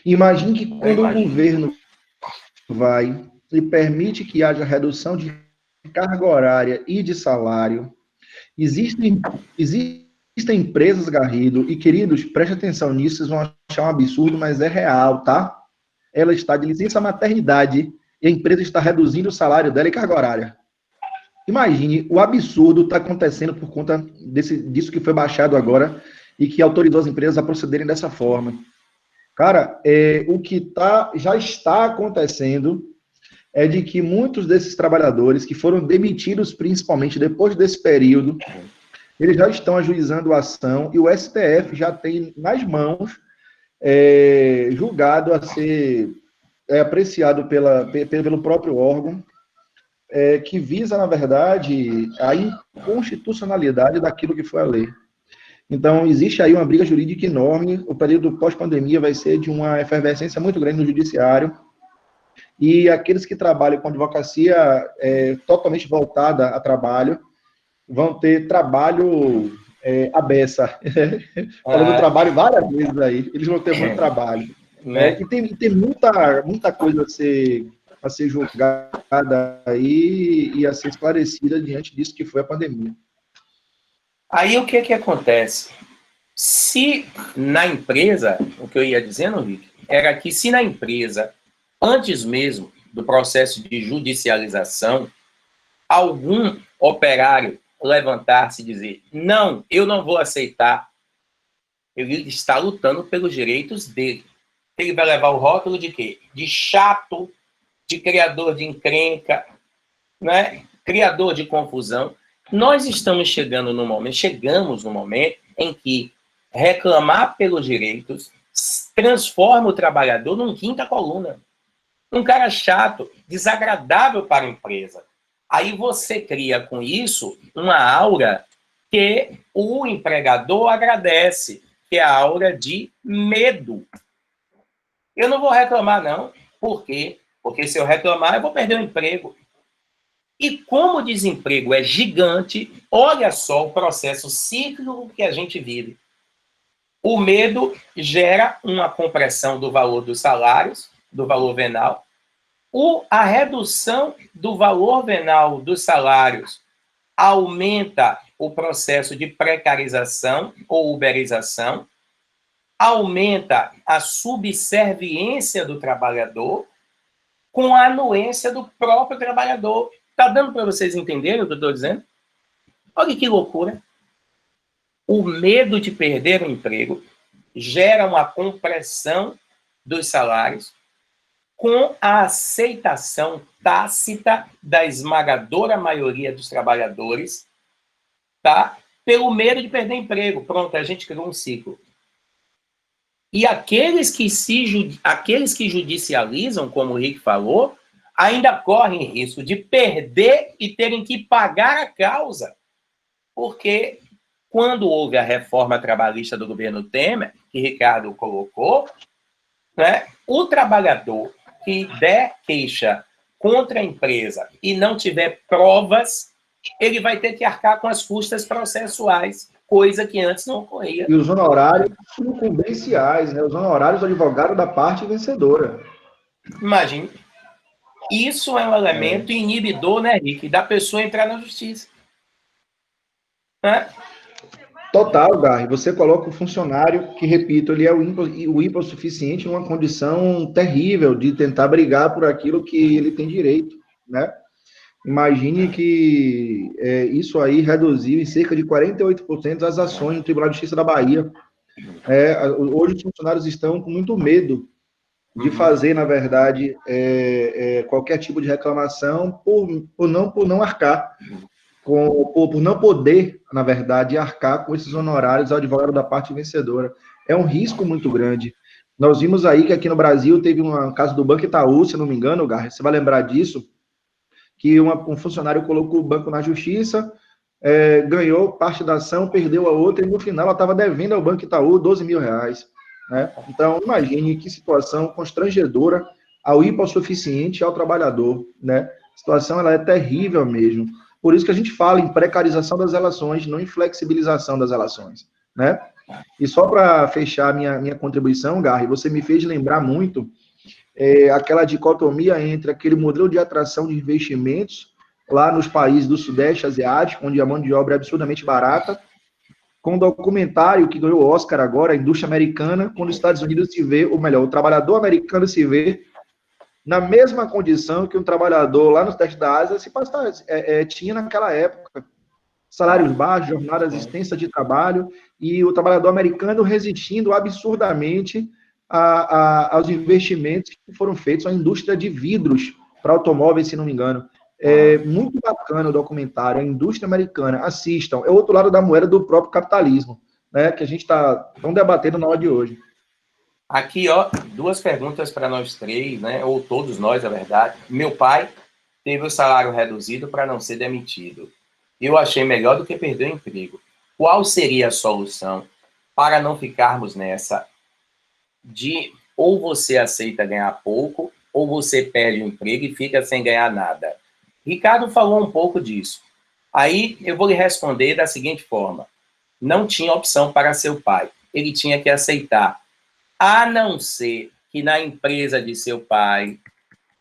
Imagine que quando o governo vai e permite que haja redução de carga horária e de salário, existem empresas, Garrido, e queridos, preste atenção nisso, vocês vão achar um absurdo, mas é real, tá? Ela está de licença maternidade e a empresa está reduzindo o salário dela e carga horária. Imagine o absurdo está acontecendo por conta disso que foi baixado agora e que autorizou as empresas a procederem dessa forma. Cara, o que já está acontecendo é de que muitos desses trabalhadores que foram demitidos, principalmente depois desse período, eles já estão ajuizando a ação e o STF já tem nas mãos julgado a ser apreciado pelo próprio órgão, que visa, na verdade, a inconstitucionalidade daquilo que foi a lei. Então, existe aí uma briga jurídica enorme, o período pós-pandemia vai ser de uma efervescência muito grande no judiciário, e aqueles que trabalham com advocacia totalmente voltada a trabalho, vão ter trabalho à beça. Falando trabalho várias vezes aí, eles vão ter muito trabalho. E tem muita coisa a ser julgada aí e a ser esclarecida diante disso que foi a pandemia. Aí o que acontece? Se na empresa, o que eu ia dizendo, Rick, era que se na empresa, antes mesmo do processo de judicialização, algum operário levantar-se e dizer, não, eu não vou aceitar, ele está lutando pelos direitos dele. Ele vai levar o rótulo de quê? De chato, de criador de encrenca, né? Criador de confusão. Nós chegamos no momento em que reclamar pelos direitos transforma o trabalhador num quinta coluna. Um cara chato, desagradável para a empresa. Aí você cria com isso uma aura que o empregador agradece, que é a aura de medo. Eu não vou reclamar, não. Por quê? Porque se eu reclamar, eu vou perder o emprego. E como o desemprego é gigante, olha só o processo cíclico que a gente vive. O medo gera uma compressão do valor dos salários, do valor venal. A redução do valor venal dos salários aumenta o processo de precarização ou uberização. aumenta a subserviência do trabalhador com a anuência do próprio trabalhador. Está dando para vocês entenderem o que eu estou dizendo? Olha que loucura. O medo de perder o emprego gera uma compressão dos salários com a aceitação tácita da esmagadora maioria dos trabalhadores, tá? Pelo medo de perder emprego. Pronto, a gente criou um ciclo. E aqueles que judicializam, como o Rick falou, ainda correm risco de perder e terem que pagar a causa. Porque quando houve a reforma trabalhista do governo Temer, que Ricardo colocou, né, o trabalhador que der queixa contra a empresa e não tiver provas, ele vai ter que arcar com as custas processuais, coisa que antes não ocorria. E os honorários sucumbenciais, né? Os honorários do advogado da parte vencedora. Imagine. Isso é um elemento inibidor, né, Rick, da pessoa entrar na justiça. Né? Total, Garri. Você coloca o funcionário, que, repito, ele é o ímpar suficiente em uma condição terrível de tentar brigar por aquilo que ele tem direito, né? Imagine que isso aí reduziu em cerca de 48% as ações no Tribunal de Justiça da Bahia. Hoje os funcionários estão com muito medo de fazer, na verdade, qualquer tipo de reclamação por não arcar, por não poder, na verdade, arcar com esses honorários ao advogado da parte vencedora. É um risco muito grande. Nós vimos aí que aqui no Brasil teve um caso do Banco Itaú, se não me engano, Garri, você vai lembrar disso, que um funcionário colocou o banco na justiça, ganhou parte da ação, perdeu a outra, e no final ela estava devendo ao Banco Itaú 12 mil reais. Né? Então, imagine que situação constrangedora ao hipossuficiente e ao trabalhador. Né? A situação ela é terrível mesmo. Por isso que a gente fala em precarização das relações, não em flexibilização das relações. Né? E só para fechar minha contribuição, Garri, você me fez lembrar muito aquela dicotomia entre aquele modelo de atração de investimentos lá nos países do Sudeste Asiático, onde a mão de obra é absurdamente barata, com um documentário que ganhou o Oscar agora, a indústria americana, quando os Estados Unidos se vê, ou melhor, o trabalhador americano se vê na mesma condição que um trabalhador lá no Sudeste da Ásia tinha naquela época. Salários baixos, jornadas extensas de trabalho, e o trabalhador americano resistindo absurdamente aos investimentos que foram feitos à indústria de vidros para automóveis, se não me engano. É muito bacana o documentário, a indústria americana, assistam. É o outro lado da moeda do próprio capitalismo, né, que a gente está debatendo na hora de hoje. Aqui, ó, 2 perguntas para nós 3, né, ou todos nós, na verdade. Meu pai teve o salário reduzido para não ser demitido. Eu achei melhor do que perder o emprego. Qual seria a solução para não ficarmos nessa de ou você aceita ganhar pouco, ou você perde o emprego e fica sem ganhar nada? Ricardo falou um pouco disso. Aí eu vou lhe responder da seguinte forma. Não tinha opção para seu pai. Ele tinha que aceitar. A não ser que na empresa de seu pai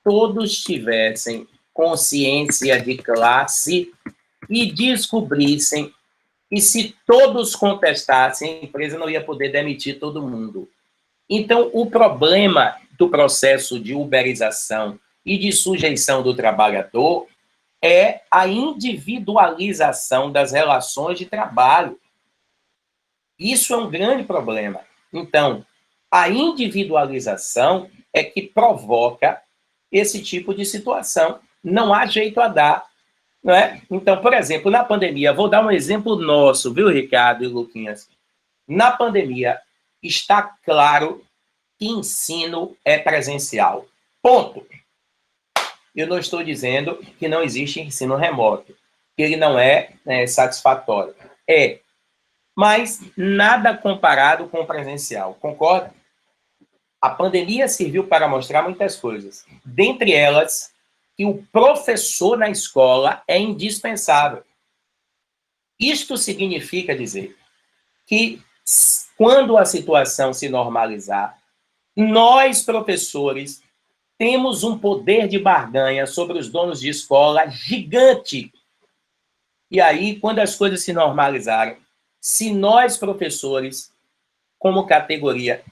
todos tivessem consciência de classe e descobrissem que se todos contestassem, a empresa não ia poder demitir todo mundo. Então, o problema do processo de uberização e de sujeição do trabalhador é a individualização das relações de trabalho. Isso é um grande problema. Então, a individualização é que provoca esse tipo de situação. Não há jeito a dar. Não é? Então, por exemplo, na pandemia, vou dar um exemplo nosso, viu, Ricardo e Luquinhas? Na pandemia, está claro que ensino é presencial. Ponto. Eu não estou dizendo que não existe ensino remoto, que ele não é satisfatório. Mas nada comparado com o presencial, concorda? A pandemia serviu para mostrar muitas coisas. Dentre elas, que o professor na escola é indispensável. Isto significa dizer que, quando a situação se normalizar, nós, professores, temos um poder de barganha sobre os donos de escola gigante. E aí, quando as coisas se normalizarem, se nós, professores, como categoria,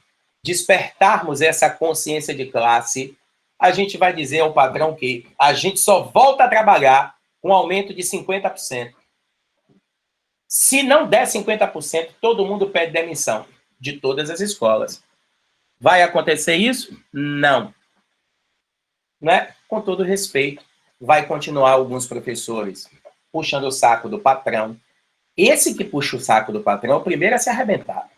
despertarmos essa consciência de classe, a gente vai dizer ao patrão que a gente só volta a trabalhar com aumento de 50%. Se não der 50%, todo mundo pede demissão de todas as escolas. Vai acontecer isso? Não. Né? Com todo respeito, vai continuar alguns professores puxando o saco do patrão. Esse que puxa o saco do patrão é o primeiro a se arrebentar.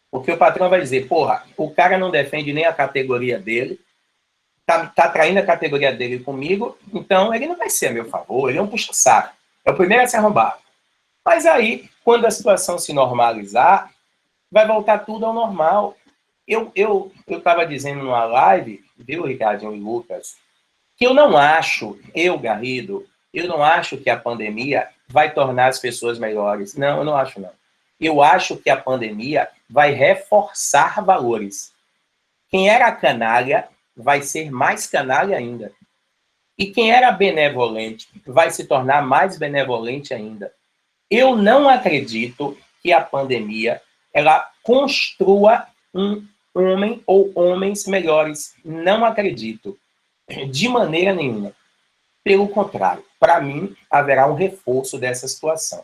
Porque o patrão vai dizer, porra, o cara não defende nem a categoria dele, tá traindo a categoria dele comigo, então ele não vai ser a meu favor, ele é um puxa-saco. É o primeiro a se arrombar. Mas aí, quando a situação se normalizar, vai voltar tudo ao normal. Eu estava dizendo numa live, viu, Ricardinho e Lucas, que eu não acho, Garrido, eu não acho que a pandemia vai tornar as pessoas melhores. Não, eu não acho, não. Eu acho que a pandemia vai reforçar valores. Quem era canalha vai ser mais canalha ainda. E quem era benevolente vai se tornar mais benevolente ainda. Eu não acredito que a pandemia ela construa um homem ou homens melhores. Não acredito. De maneira nenhuma. Pelo contrário, para mim, haverá um reforço dessa situação.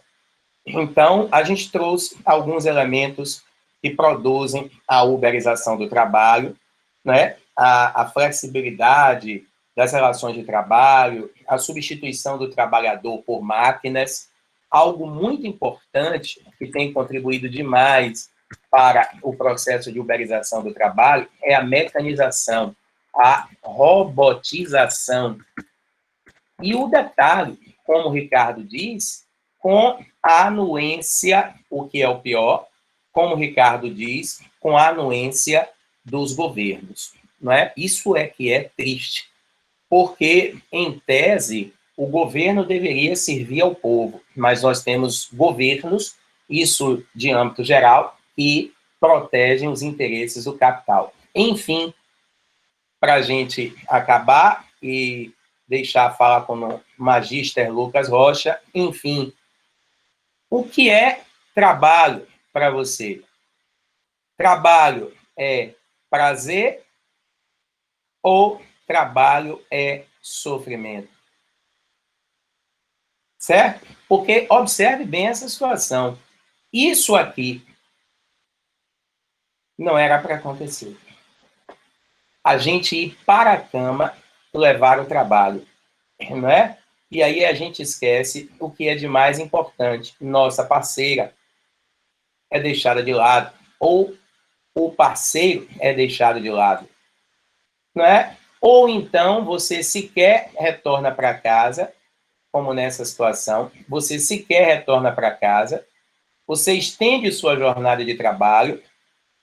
Então, a gente trouxe alguns elementos que produzem a uberização do trabalho, né? A flexibilidade das relações de trabalho, a substituição do trabalhador por máquinas, algo muito importante que tem contribuído demais para o processo de uberização do trabalho é a mecanização, a robotização. E o detalhe, como o Ricardo diz, com a anuência, o que é o pior, como o Ricardo diz, com a anuência dos governos. Não é? Isso é que é triste, porque, em tese, o governo deveria servir ao povo, mas nós temos governos, isso de âmbito geral, que protegem os interesses do capital. Enfim, para a gente acabar e deixar falar com o Magister Lucas Rocha, enfim, o que é trabalho para você? Trabalho é prazer ou trabalho é sofrimento? Certo? Porque observe bem essa situação. Isso aqui não era para acontecer. A gente ir para a cama levar o trabalho, não é? E aí a gente esquece o que é de mais importante. Nossa parceira é deixada de lado, ou o parceiro é deixado de lado, não é? Ou então você sequer retorna para casa, como nessa situação, você sequer retorna para casa, você estende sua jornada de trabalho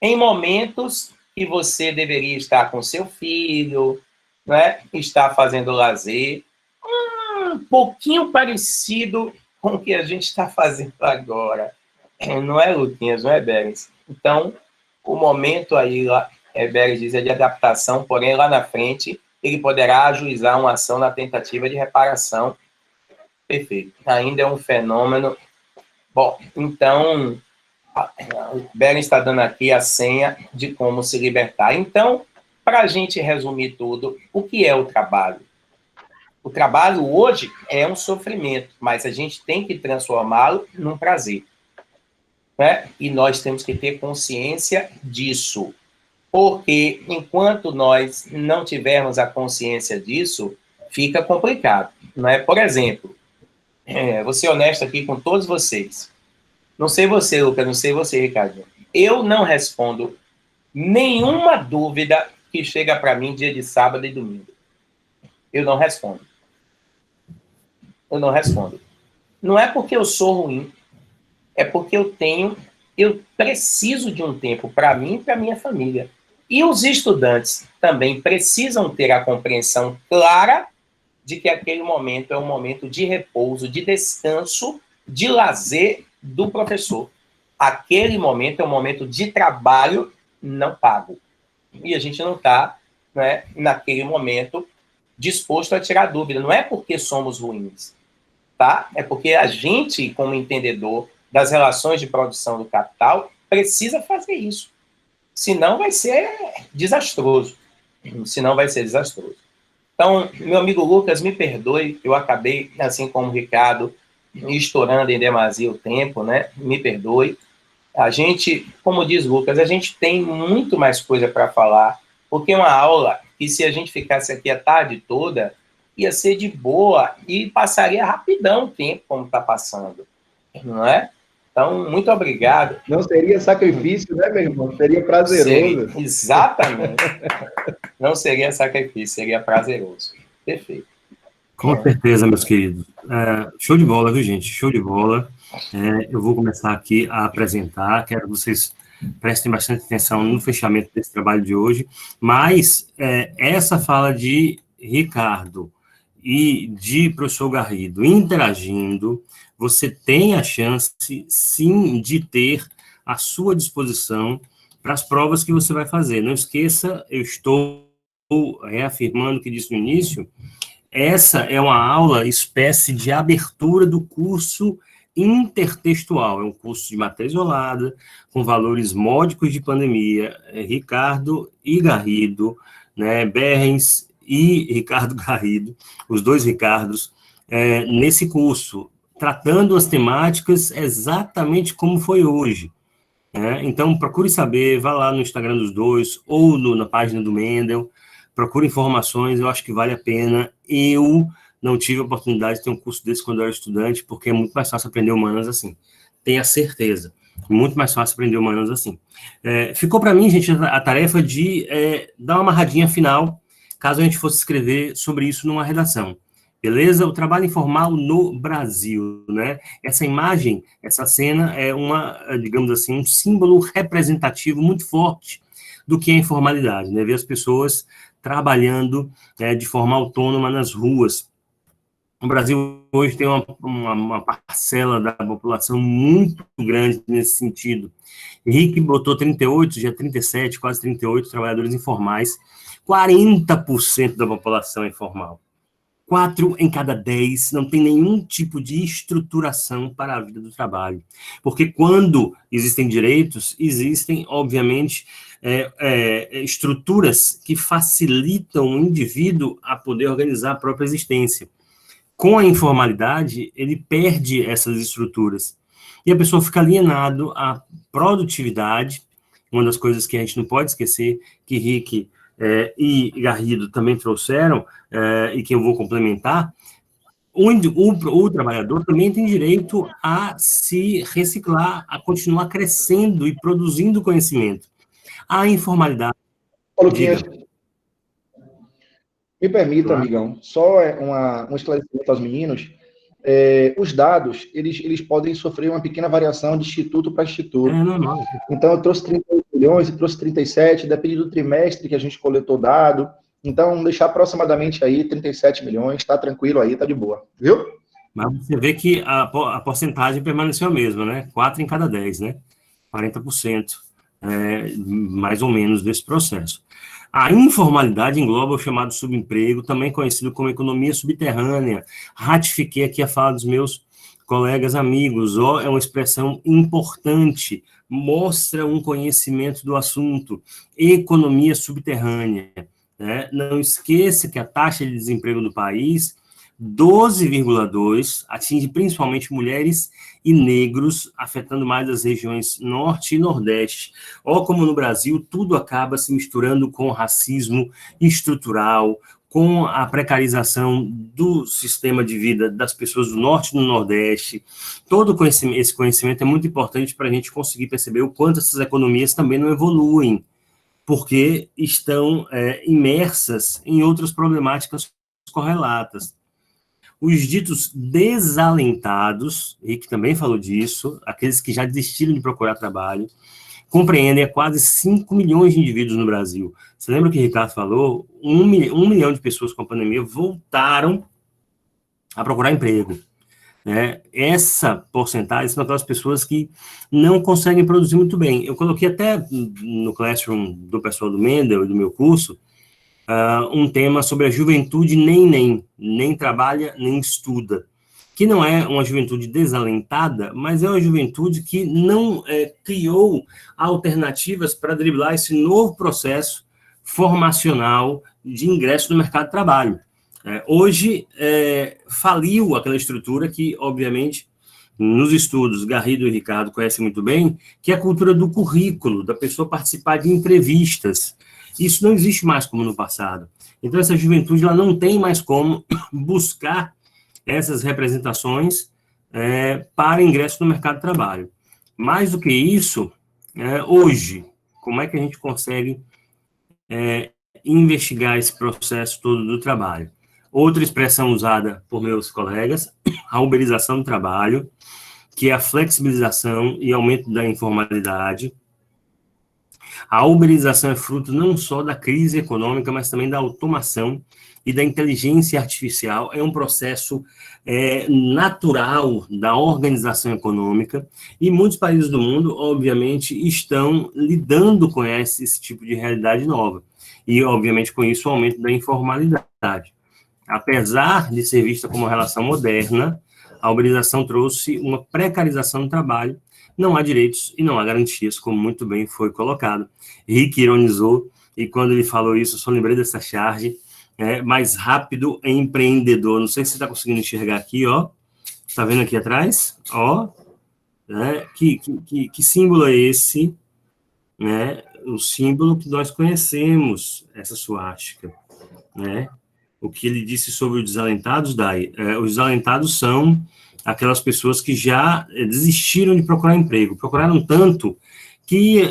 em momentos que você deveria estar com seu filho, né? Estar fazendo lazer, um pouquinho parecido com o que a gente está fazendo agora. Não é, Luquinhas? Não é, Beres? Então, o momento aí, lá, Beres diz, é de adaptação, porém, lá na frente, ele poderá ajuizar uma ação na tentativa de reparação. Perfeito. Ainda é um fenômeno. Bom, então, o Beren está dando aqui a senha de como se libertar. Então, para a gente resumir tudo, o que é o trabalho? O trabalho hoje é um sofrimento, mas a gente tem que transformá-lo num prazer. Né? E nós temos que ter consciência disso. Porque enquanto nós não tivermos a consciência disso, fica complicado. Não é? Por exemplo, vou ser honesto aqui com todos vocês. Não sei você, Lucas, não sei você, Ricardo. Eu não respondo nenhuma dúvida que chega para mim dia de sábado e domingo. Eu não respondo. Eu não respondo. Não é porque eu sou ruim, é porque eu preciso de um tempo para mim e para minha família. E os estudantes também precisam ter a compreensão clara de que aquele momento é um momento de repouso, de descanso, de lazer do professor. Aquele momento é um momento de trabalho não pago. E a gente não está, né, naquele momento disposto a tirar dúvida. Não é porque somos ruins, tá? É porque a gente, como entendedor das relações de produção do capital, precisa fazer isso. senão vai ser desastroso. Então, meu amigo Lucas, me perdoe, eu acabei, assim como o Ricardo, estourando em demasia o tempo, né? Me perdoe. A gente, como diz Lucas, a gente tem muito mais coisa para falar, porque é uma aula que, se a gente ficasse aqui a tarde toda, ia ser de boa e passaria rapidão o tempo como está passando, não é? Então, muito obrigado. Não seria sacrifício, né, meu irmão? Seria prazeroso. Exatamente. Não seria sacrifício, seria prazeroso. Perfeito. Com certeza, meus queridos. Show de bola, viu, gente? Show de bola. Eu vou começar aqui a apresentar, quero que vocês prestem bastante atenção no fechamento desse trabalho de hoje, mas essa fala de Ricardo e de professor Garrido interagindo, você tem a chance, sim, de ter à sua disposição para as provas que você vai fazer. Não esqueça, eu estou reafirmando o que disse no início, essa é uma aula, espécie de abertura do curso intertextual. É um curso de matéria isolada, com valores módicos de pandemia. Ricardo e Garrido, né, Berrens e Ricardo Garrido, os dois Ricardos, nesse curso, tratando as temáticas exatamente como foi hoje. Então, procure saber, vá lá no Instagram dos dois, ou na página do Mendel, procure informações, eu acho que vale a pena. Eu não tive a oportunidade de ter um curso desse quando eu era estudante, porque é muito mais fácil aprender humanas assim. Tenha certeza. Muito mais fácil aprender humanas assim. Ficou para mim, gente, a tarefa de dar uma amarradinha final, caso a gente fosse escrever sobre isso numa redação. Beleza? O trabalho informal no Brasil, né? Essa imagem, essa cena é digamos assim, um símbolo representativo muito forte do que é a informalidade, né? Ver as pessoas trabalhando de forma autônoma nas ruas. O Brasil hoje tem uma parcela da população muito grande nesse sentido. Henrique botou 38, já 37, quase 38 trabalhadores informais, 40% da população é informal. 4 em cada 10 não tem nenhum tipo de estruturação para a vida do trabalho. Porque quando existem direitos, existem, obviamente, estruturas que facilitam o indivíduo a poder organizar a própria existência. Com a informalidade, ele perde essas estruturas. E a pessoa fica alienado à produtividade, uma das coisas que a gente não pode esquecer, que Rick e Garrido também trouxeram, e que eu vou complementar, o trabalhador também tem direito a se reciclar, a continuar crescendo e produzindo conhecimento. A informalidade... Luquinhas, me permita, claro, amigão, só um esclarecimento aos meninos. Os dados, eles podem sofrer uma pequena variação de instituto para instituto. Não. Então, eu trouxe 38 milhões e trouxe 37, depende do trimestre que a gente coletou dado. Então, deixar aproximadamente aí 37 milhões, tá tranquilo aí, tá de boa, viu? Mas você vê que a porcentagem permaneceu a mesma, né? 4 em cada 10, né? 40%, mais ou menos, desse processo. A informalidade engloba o chamado subemprego, também conhecido como economia subterrânea. Ratifiquei aqui a fala dos meus colegas amigos, é uma expressão importante, mostra um conhecimento do assunto, economia subterrânea. Não esqueça que a taxa de desemprego do país, 12,2%, atinge principalmente mulheres e negros, afetando mais as regiões norte e nordeste. Como no Brasil, tudo acaba se misturando com o racismo estrutural, com a precarização do sistema de vida das pessoas do norte e do nordeste. Todo esse conhecimento é muito importante para a gente conseguir perceber o quanto essas economias também não evoluem, porque estão imersas em outras problemáticas correlatas. Os ditos desalentados, Rick também falou disso, aqueles que já desistiram de procurar trabalho, compreendem quase 5 milhões de indivíduos no Brasil. Você lembra que o Ricardo falou? 1 milhão de pessoas com a pandemia voltaram a procurar emprego. Essa porcentagem são aquelas pessoas que não conseguem produzir muito bem. Eu coloquei até no Classroom do pessoal do Mendel e do meu curso, um tema sobre a juventude nem trabalha, nem estuda. que não é uma juventude desalentada, mas é uma juventude que não criou alternativas para driblar esse novo processo formacional de ingresso no mercado de trabalho. Hoje, faliu aquela estrutura que, obviamente, nos estudos, Garrido e Ricardo conhecem muito bem, que é a cultura do currículo, da pessoa participar de entrevistas. Isso não existe mais como no passado. Então, essa juventude ela não tem mais como buscar essas representações para ingresso no mercado de trabalho. Mais do que isso, hoje, como é que a gente consegue investigar esse processo todo do trabalho? Outra expressão usada por meus colegas, a uberização do trabalho, que é a flexibilização e aumento da informalidade. A uberização é fruto não só da crise econômica, mas também da automação e da inteligência artificial. É um processo natural da organização econômica, e muitos países do mundo, obviamente, estão lidando com esse tipo de realidade nova. E, obviamente, com isso, o aumento da informalidade. Apesar de ser vista como uma relação moderna, a uberização trouxe uma precarização do trabalho, não há direitos e não há garantias, como muito bem foi colocado. Rick ironizou, e quando ele falou isso, eu só lembrei dessa charge, mais rápido é empreendedor. Não sei se você está conseguindo enxergar aqui, ó. Está vendo aqui atrás? Ó. Que símbolo é esse? O símbolo que nós conhecemos, essa suástica, O que ele disse sobre os desalentados, Dai, os desalentados são aquelas pessoas que já desistiram de procurar emprego, procuraram tanto que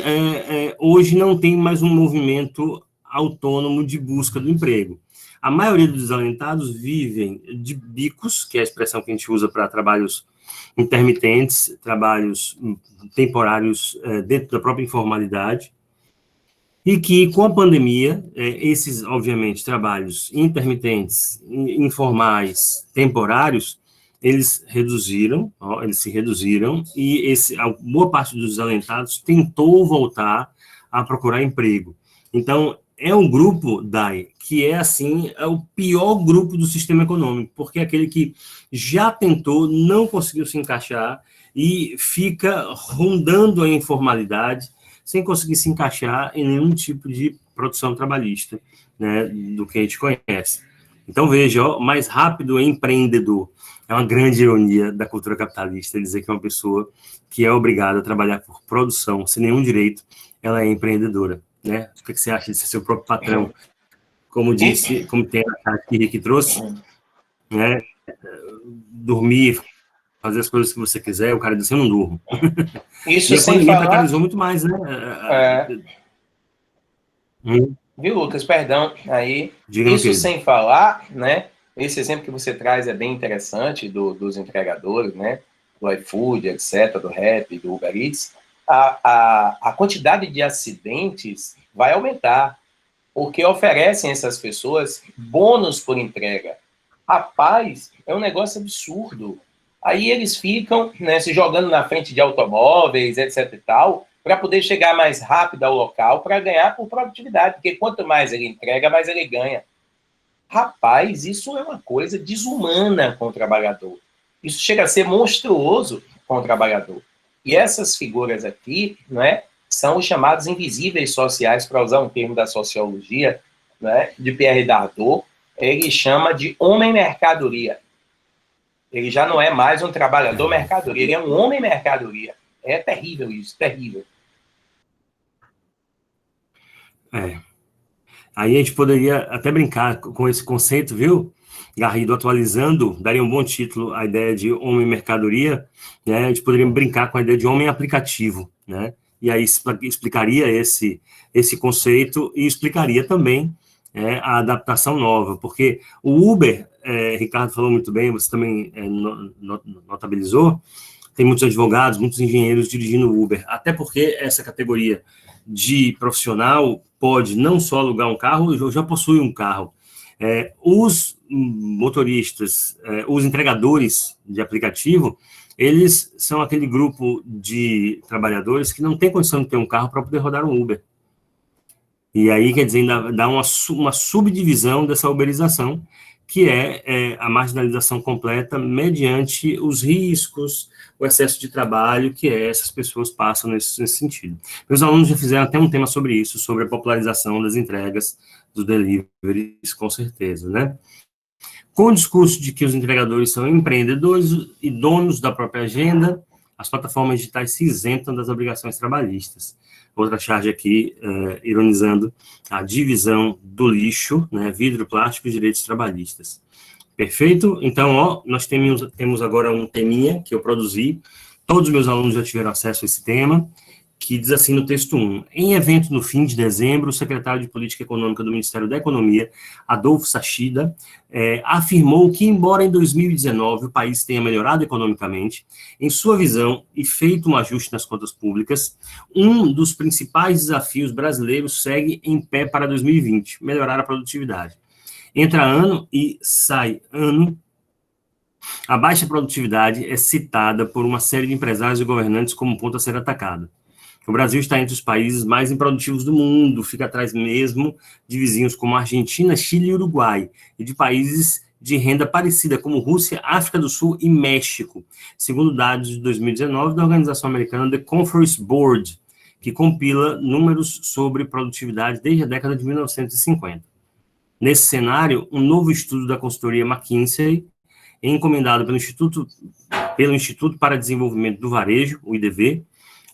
hoje não tem mais um movimento autônomo de busca do emprego. A maioria dos desalentados vivem de bicos, que é a expressão que a gente usa para trabalhos intermitentes, trabalhos temporários dentro da própria informalidade, e que, com a pandemia, esses, obviamente, trabalhos intermitentes, informais, temporários, eles se reduziram, e a boa parte dos desalentados tentou voltar a procurar emprego. Então, é um grupo, Dai, que assim, é o pior grupo do sistema econômico, porque é aquele que já tentou, não conseguiu se encaixar, e fica rondando a informalidade, sem conseguir se encaixar em nenhum tipo de produção trabalhista, do que a gente conhece. Então, veja, mais rápido é empreendedor. É uma grande ironia da cultura capitalista dizer que uma pessoa que é obrigada a trabalhar por produção, sem nenhum direito, ela é empreendedora. O que você acha de ser seu próprio patrão? Como disse, como tem a carta que o Rick trouxe, dormir, fazer as coisas que você quiser, o cara disse, eu não durmo. Isso e a sem pandemia falar... precarizou muito mais, Viu, Lucas? Perdão. Aí, isso sem falar, esse exemplo que você traz é bem interessante dos entregadores, do iFood, etc., do Rappi, do Uber Eats. A quantidade de acidentes vai aumentar, porque oferecem a essas pessoas bônus por entrega. Rapaz, é um negócio absurdo. Aí eles ficam se jogando na frente de automóveis, etc. e tal, para poder chegar mais rápido ao local, para ganhar por produtividade, porque quanto mais ele entrega, mais ele ganha. Rapaz, isso é uma coisa desumana com o trabalhador. Isso chega a ser monstruoso com o trabalhador. E essas figuras aqui, são os chamados invisíveis sociais, para usar um termo da sociologia, de Pierre Dardot. Ele chama de homem-mercadoria. Ele já não é mais um trabalhador-mercadoria, ele é um homem-mercadoria. É terrível isso, terrível. Aí a gente poderia até brincar com esse conceito, viu, Garrido, atualizando, daria um bom título a ideia de homem-mercadoria, a gente poderia brincar com a ideia de homem-aplicativo, e aí explicaria esse conceito e explicaria também a adaptação nova, porque o Uber, Ricardo falou muito bem, você também notabilizou, tem muitos advogados, muitos engenheiros dirigindo o Uber, até porque essa categoria de profissional pode não só alugar um carro, já possui um carro. Os motoristas, os entregadores de aplicativo, eles são aquele grupo de trabalhadores que não tem condição de ter um carro para poder rodar um Uber. E aí, quer dizer, ainda dá uma subdivisão dessa uberização, que é a marginalização completa mediante os riscos, o excesso de trabalho que essas pessoas passam nesse sentido. Meus alunos já fizeram até um tema sobre isso, sobre a popularização das entregas, dos deliveries, com certeza, né? Com o discurso de que os entregadores são empreendedores e donos da própria agenda, as plataformas digitais se isentam das obrigações trabalhistas. Outra charge aqui, ironizando a divisão do lixo, né, vidro, plástico e direitos trabalhistas. Perfeito? Então, nós temos agora um teminha que eu produzi, todos os meus alunos já tiveram acesso a esse tema, que diz assim no texto 1, em evento no fim de dezembro, o secretário de Política Econômica do Ministério da Economia, Adolfo Sachida, afirmou que, embora em 2019 o país tenha melhorado economicamente, em sua visão, e feito um ajuste nas contas públicas, um dos principais desafios brasileiros segue em pé para 2020, melhorar a produtividade. Entra ano e sai ano, a baixa produtividade é citada por uma série de empresários e governantes como ponto a ser atacado. O Brasil está entre os países mais improdutivos do mundo, fica atrás mesmo de vizinhos como Argentina, Chile e Uruguai, e de países de renda parecida como Rússia, África do Sul e México, segundo dados de 2019 da organização americana The Conference Board, que compila números sobre produtividade desde a década de 1950. Nesse cenário, um novo estudo da consultoria McKinsey, encomendado pelo Instituto para Desenvolvimento do Varejo, o IDV,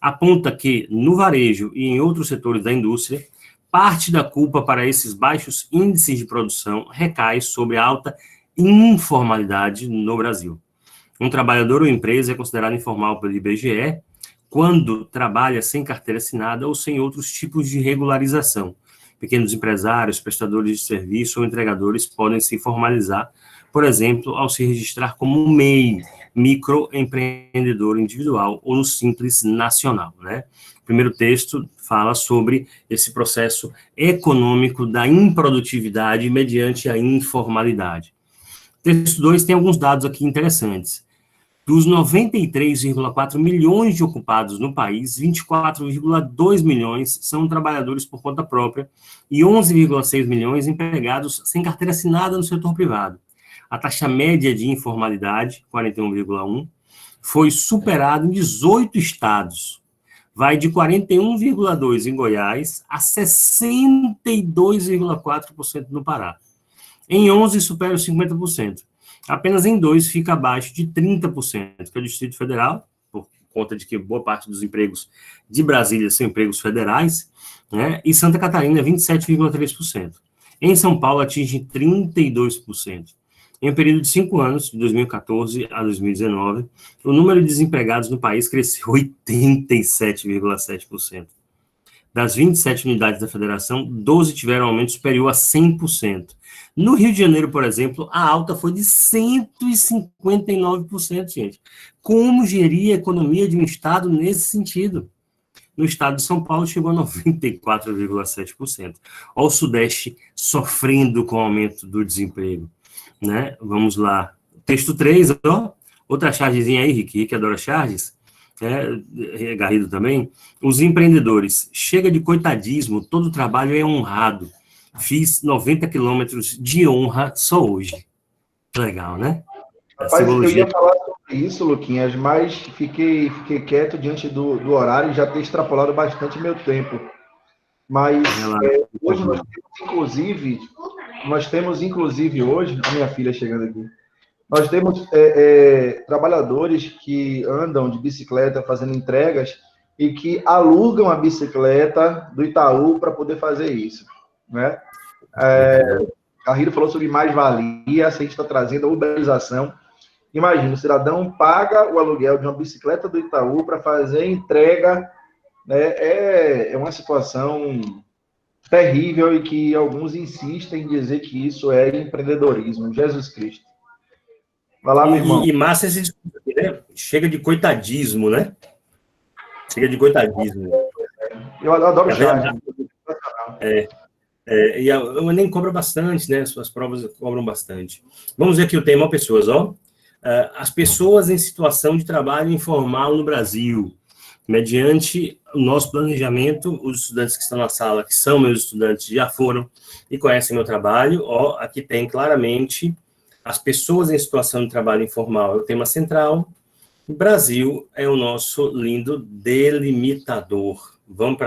aponta que, no varejo e em outros setores da indústria, parte da culpa para esses baixos índices de produção recai sobre a alta informalidade no Brasil. Um trabalhador ou empresa é considerado informal pelo IBGE quando trabalha sem carteira assinada ou sem outros tipos de regularização. Pequenos empresários, prestadores de serviço ou entregadores podem se formalizar, por exemplo, ao se registrar como MEI, microempreendedor individual, ou no Simples Nacional, né? O primeiro texto fala sobre esse processo econômico da improdutividade mediante a informalidade. O texto 2 tem alguns dados aqui interessantes. Dos 93,4 milhões de ocupados no país, 24,2 milhões são trabalhadores por conta própria e 11,6 milhões empregados sem carteira assinada no setor privado. A taxa média de informalidade, 41,1, foi superada em 18 estados. Vai de 41,2% em Goiás a 62,4% no Pará. Em 11, supera os 50%. Apenas em 2 fica abaixo de 30%, que é o Distrito Federal, por conta de que boa parte dos empregos de Brasília são empregos federais, né? E Santa Catarina, 27,3%. Em São Paulo, atinge 32%. Em um período de 5 anos, de 2014 a 2019, o número de desempregados no país cresceu 87,7%. Das 27 unidades da federação, 12 tiveram aumento superior a 100%. No Rio de Janeiro, por exemplo, a alta foi de 159%, gente. Como gerir a economia de um estado nesse sentido? No estado de São Paulo, chegou a 94,7%. Olha o Sudeste sofrendo com o aumento do desemprego, né? Vamos lá. Texto 3, outra chargezinha aí, Rick adora charges, Garrido também. Os empreendedores, chega de coitadismo, todo trabalho é honrado. Fiz 90 quilômetros de honra só hoje. Legal, né? Rapaz, eu ia falar sobre isso, Luquinhas, mas fiquei quieto diante do horário e já ter extrapolado bastante meu tempo. Mas hoje nós temos inclusive hoje, a minha filha chegando aqui, nós temos trabalhadores que andam de bicicleta fazendo entregas e que alugam a bicicleta do Itaú para poder fazer isso, né? Garrido falou sobre mais-valia, se a gente está trazendo a uberização. Imagina, o cidadão paga o aluguel de uma bicicleta do Itaú para fazer entrega, né? É uma situação terrível e que alguns insistem em dizer que isso é empreendedorismo. Jesus Cristo. Vai lá, meu irmão. E massa esse discurso aqui, né? Chega de coitadismo, né? Chega de coitadismo. Eu adoro charge. E o Enem cobra bastante, né? As provas cobram bastante. Vamos ver aqui o tema, pessoas, as pessoas em situação de trabalho informal no Brasil. Mediante o nosso planejamento, os estudantes que estão na sala, que são meus estudantes, já foram e conhecem meu trabalho, aqui tem claramente As pessoas em situação de trabalho informal é o tema central. O Brasil é o nosso lindo delimitador. Vamos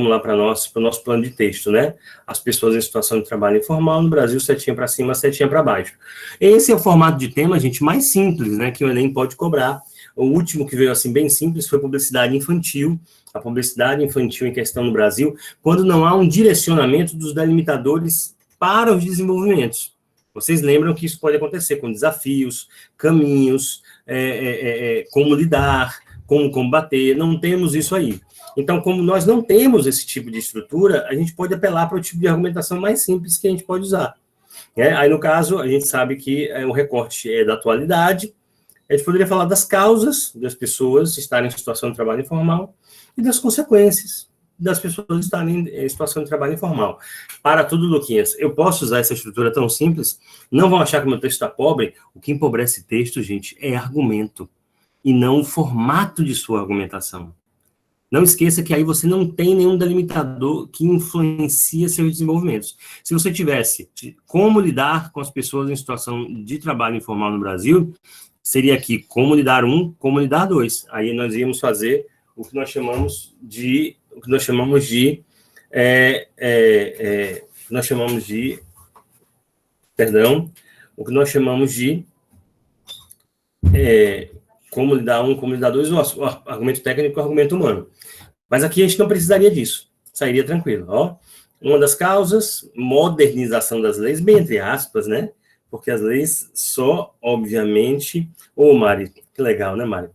lá para o nosso plano de texto, né? As pessoas em situação de trabalho informal no Brasil, setinha para cima, setinha para baixo. Esse é o formato de tema, gente, mais simples, né? Que o Enem pode cobrar. O último que veio assim bem simples foi publicidade infantil. A publicidade infantil em questão no Brasil, quando não há um direcionamento dos delimitadores para os desenvolvimentos. Vocês lembram que isso pode acontecer com desafios, caminhos, como lidar, como combater, não temos isso aí. Então, como nós não temos esse tipo de estrutura, a gente pode apelar para o tipo de argumentação mais simples que a gente pode usar. Aí, no caso, a gente sabe que o recorte é da atualidade, a gente poderia falar das causas das pessoas estarem em situação de trabalho informal e das consequências das pessoas estarem em situação de trabalho informal. Para tudo, Luquinhas, eu posso usar essa estrutura tão simples? Não vão achar que o meu texto está pobre? O que empobrece texto, gente, é argumento, e não o formato de sua argumentação. Não esqueça que aí você não tem nenhum delimitador que influencia seus desenvolvimentos. Se você tivesse como lidar com as pessoas em situação de trabalho informal no Brasil, seria aqui como lidar 1, como lidar 2. Aí nós íamos fazer o que nós chamamos de como lidar 1, como lidar 2, o argumento técnico e o argumento humano. Mas aqui a gente não precisaria disso, sairia tranquilo. Ó. Uma das causas, modernização das leis, bem entre aspas, né? Porque as leis só, obviamente... Mari, que legal, né, Mari?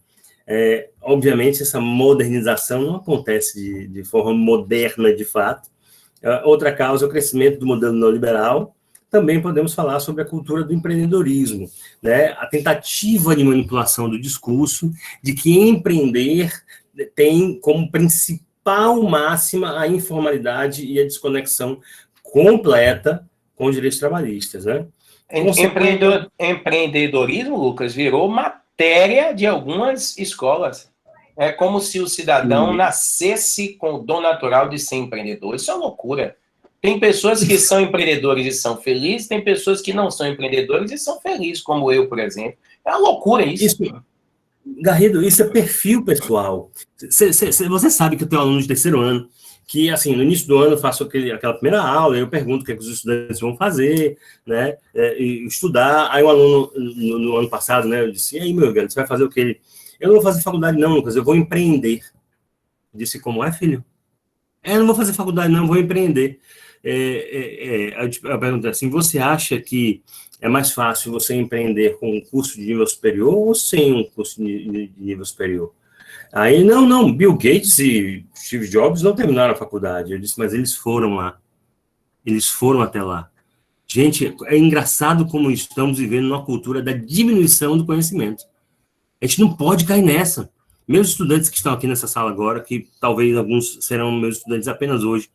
Obviamente, essa modernização não acontece de forma moderna, de fato. Outra causa é o crescimento do modelo neoliberal. Também podemos falar sobre a cultura do empreendedorismo, né? A tentativa de manipulação do discurso de que empreender tem como principal máxima a informalidade e a desconexão completa com os direitos trabalhistas, né? Empreendedorismo, Lucas, virou matéria de algumas escolas. É como se o cidadão nascesse com o dom natural de ser empreendedor. Isso é uma loucura. Tem pessoas que são empreendedores e são felizes, tem pessoas que não são empreendedores e são felizes, como eu, por exemplo. É uma loucura isso. Garrido, isso é perfil pessoal. Você sabe que eu tenho um aluno de terceiro ano, que, assim, no início do ano eu faço aquela primeira aula, eu pergunto o que os estudantes vão fazer, né, e estudar. Aí um aluno, no ano passado, né, eu disse, e aí, meu velho, você vai fazer o quê? Eu não vou fazer faculdade não, Lucas, eu vou empreender. Eu disse, como é, filho? Eu não vou fazer faculdade não, eu vou empreender. Eu pergunto assim, você acha que é mais fácil você empreender com um curso de nível superior ou sem um curso de nível superior? Aí, não, Bill Gates e Steve Jobs não terminaram a faculdade. Eu disse, mas eles foram lá. Eles foram até lá. Gente, é engraçado como estamos vivendo numa cultura da diminuição do conhecimento. A gente não pode cair nessa. Meus estudantes que estão aqui nessa sala agora, que talvez alguns serão meus estudantes apenas hoje,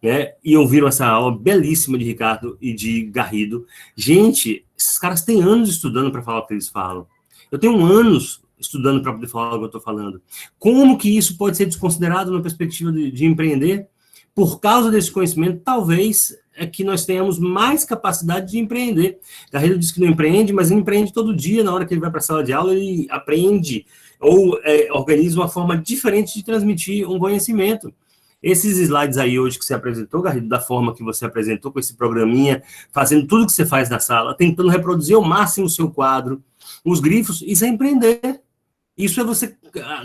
né, e ouviram essa aula belíssima de Ricardo e de Garrido. Gente, esses caras têm anos estudando para falar o que eles falam. Eu tenho anos estudando para poder falar o que eu estou falando. Como que isso pode ser desconsiderado na perspectiva de empreender? Por causa desse conhecimento, talvez é que nós tenhamos mais capacidade de empreender. Garrido diz que não empreende, mas ele empreende todo dia. Na hora que ele vai para a sala de aula, ele aprende ou organiza uma forma diferente de transmitir um conhecimento. Esses slides aí hoje que você apresentou, Garrido, da forma que você apresentou, com esse programinha, fazendo tudo que você faz na sala, tentando reproduzir ao máximo o seu quadro, os grifos, isso é empreender. Isso é você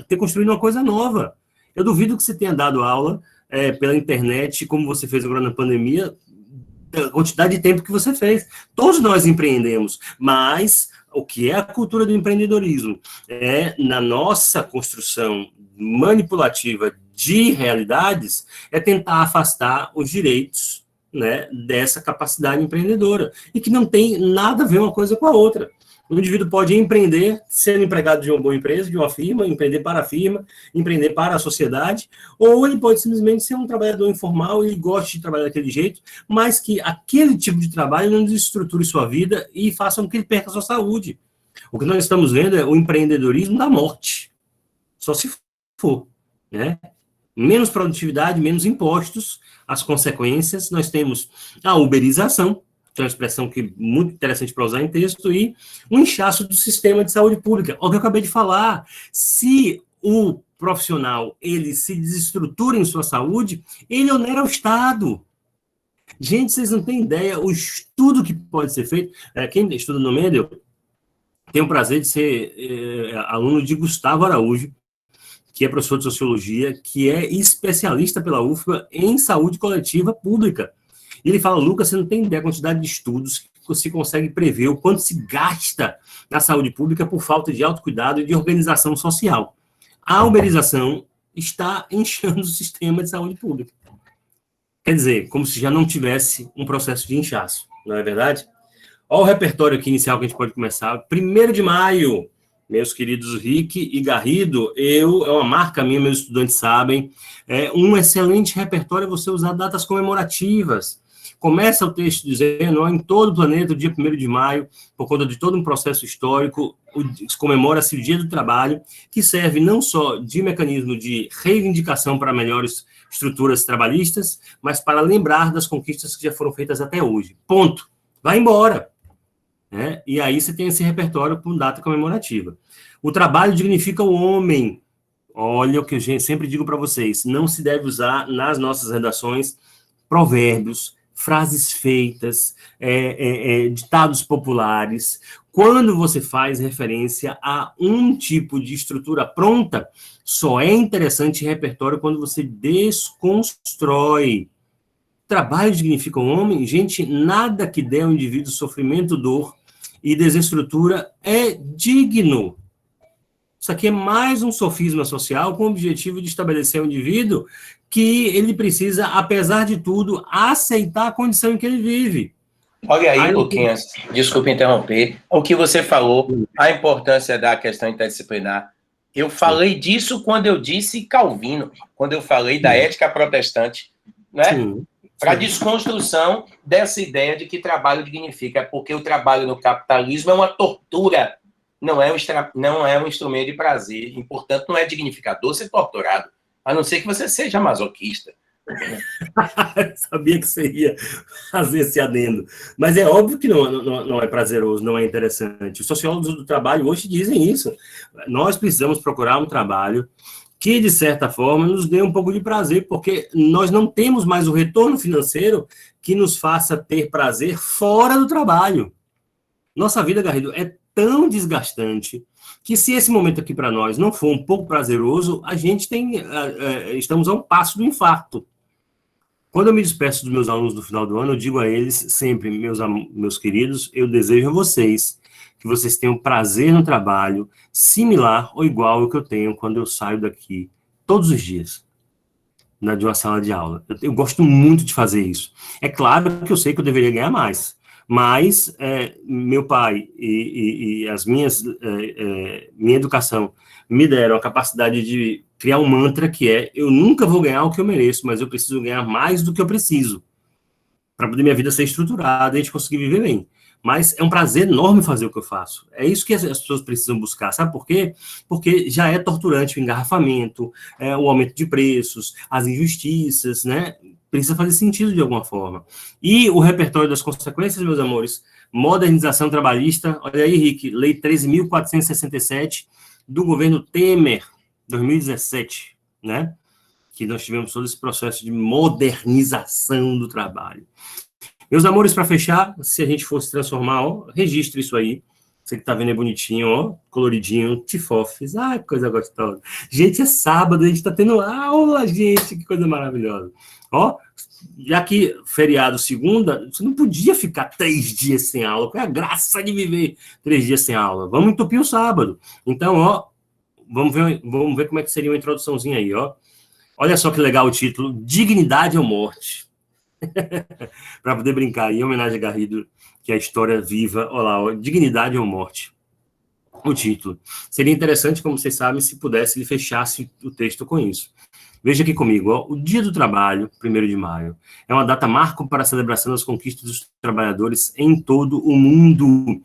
ter construído uma coisa nova. Eu duvido que você tenha dado aula pela internet, como você fez agora na pandemia, a quantidade de tempo que você fez. Todos nós empreendemos, mas o que é a cultura do empreendedorismo? Na nossa construção manipulativa de realidades, é tentar afastar os direitos, né, dessa capacidade empreendedora, e que não tem nada a ver uma coisa com a outra. O indivíduo pode empreender, ser empregado de uma boa empresa, de uma firma, empreender para a firma, empreender para a sociedade, ou ele pode simplesmente ser um trabalhador informal e goste de trabalhar daquele jeito, mas que aquele tipo de trabalho não desestruture sua vida e faça com que ele perca a sua saúde. O que nós estamos vendo é o empreendedorismo da morte, só se for, né? Menos produtividade, menos impostos, as consequências, nós temos a uberização, é uma expressão que é muito interessante para usar em texto, e um inchaço do sistema de saúde pública. O que eu acabei de falar, se o profissional ele se desestrutura em sua saúde, ele onera o Estado. Gente, vocês não têm ideia o estudo que pode ser feito. Quem estuda no Mendel tem o prazer de ser aluno de Gustavo Araújo, que é professor de Sociologia, que é especialista pela UFBA em saúde coletiva pública. E ele fala, Lucas, você não tem ideia da quantidade de estudos que você consegue prever o quanto se gasta na saúde pública por falta de autocuidado e de organização social. A uberização está inchando o sistema de saúde pública. Quer dizer, como se já não tivesse um processo de inchaço, não é verdade? Olha o repertório aqui inicial que a gente pode começar. 1º de maio, meus queridos Rick e Garrido, é uma marca minha, meus estudantes sabem, um excelente repertório é você usar datas comemorativas. Começa o texto dizendo, em todo o planeta, o dia 1º de maio, por conta de todo um processo histórico, comemora-se o Dia do Trabalho, que serve não só de mecanismo de reivindicação para melhores estruturas trabalhistas, mas para lembrar das conquistas que já foram feitas até hoje. Ponto. Vai embora. E aí você tem esse repertório com data comemorativa. O trabalho dignifica o homem. Olha o que eu sempre digo para vocês, não se deve usar nas nossas redações provérbios, frases feitas, ditados populares. Quando você faz referência a um tipo de estrutura pronta, só é interessante repertório quando você desconstrói. Trabalho dignifica o homem? Gente, nada que dê ao indivíduo sofrimento, dor e desestrutura é digno. Isso aqui é mais um sofisma social com o objetivo de estabelecer ao indivíduo que ele precisa, apesar de tudo, aceitar a condição em que ele vive. Olha aí, Luquinhas, desculpe interromper, o que você falou, a importância da questão interdisciplinar. Eu falei disso quando eu disse Calvino, quando eu falei da ética protestante, né? Para a desconstrução dessa ideia de que trabalho dignifica, porque o trabalho no capitalismo é uma tortura, não é um instrumento de prazer, e, portanto, não é dignificador ser torturado, a não ser que você seja masoquista. Sabia que você ia fazer esse adendo. Mas é óbvio que não é prazeroso, não é interessante. Os sociólogos do trabalho hoje dizem isso. Nós precisamos procurar um trabalho que, de certa forma, nos dê um pouco de prazer, porque nós não temos mais o retorno financeiro que nos faça ter prazer fora do trabalho. Nossa vida, Garrido, é tão desgastante que, se esse momento aqui para nós não for um pouco prazeroso, a gente estamos a um passo do infarto. Quando eu me despeço dos meus alunos no final do ano, eu digo a eles sempre, meus queridos, eu desejo a vocês que vocês tenham prazer no trabalho, similar ou igual ao que eu tenho quando eu saio daqui todos os dias, de uma sala de aula. Eu gosto muito de fazer isso. É claro que eu sei que eu deveria ganhar mais, mas meu pai e minha educação me deram a capacidade de criar um mantra que é: eu nunca vou ganhar o que eu mereço, mas eu preciso ganhar mais do que eu preciso para poder minha vida ser estruturada e a gente conseguir viver bem. Mas é um prazer enorme fazer o que eu faço. É isso que as pessoas precisam buscar. Sabe por quê? Porque já é torturante o engarrafamento, o aumento de preços, as injustiças, né? Precisa fazer sentido de alguma forma. E o repertório das consequências, meus amores, modernização trabalhista, olha aí, Rick, Lei 13.467 do governo Temer, 2017, né? Que nós tivemos todo esse processo de modernização do trabalho. Meus amores, para fechar, se a gente fosse transformar, registre isso aí. Você que tá vendo é bonitinho, coloridinho, tifofes, que coisa gostosa. Gente, é sábado, a gente tá tendo aula, gente, que coisa maravilhosa. Já que feriado segunda, você não podia ficar 3 dias sem aula, qual é a graça de viver 3 dias sem aula? Vamos entupir o sábado. Então, vamos ver como é que seria uma introduçãozinha aí, Olha só que legal o título, Dignidade ou Morte. Para poder brincar, em homenagem a Garrido, que é a história viva, olha lá, Dignidade ou Morte. O título. Seria interessante, como vocês sabem, se pudesse, ele fechasse o texto com isso. Veja aqui comigo, o Dia do Trabalho, 1º de maio, é uma data marco para a celebração das conquistas dos trabalhadores em todo o mundo.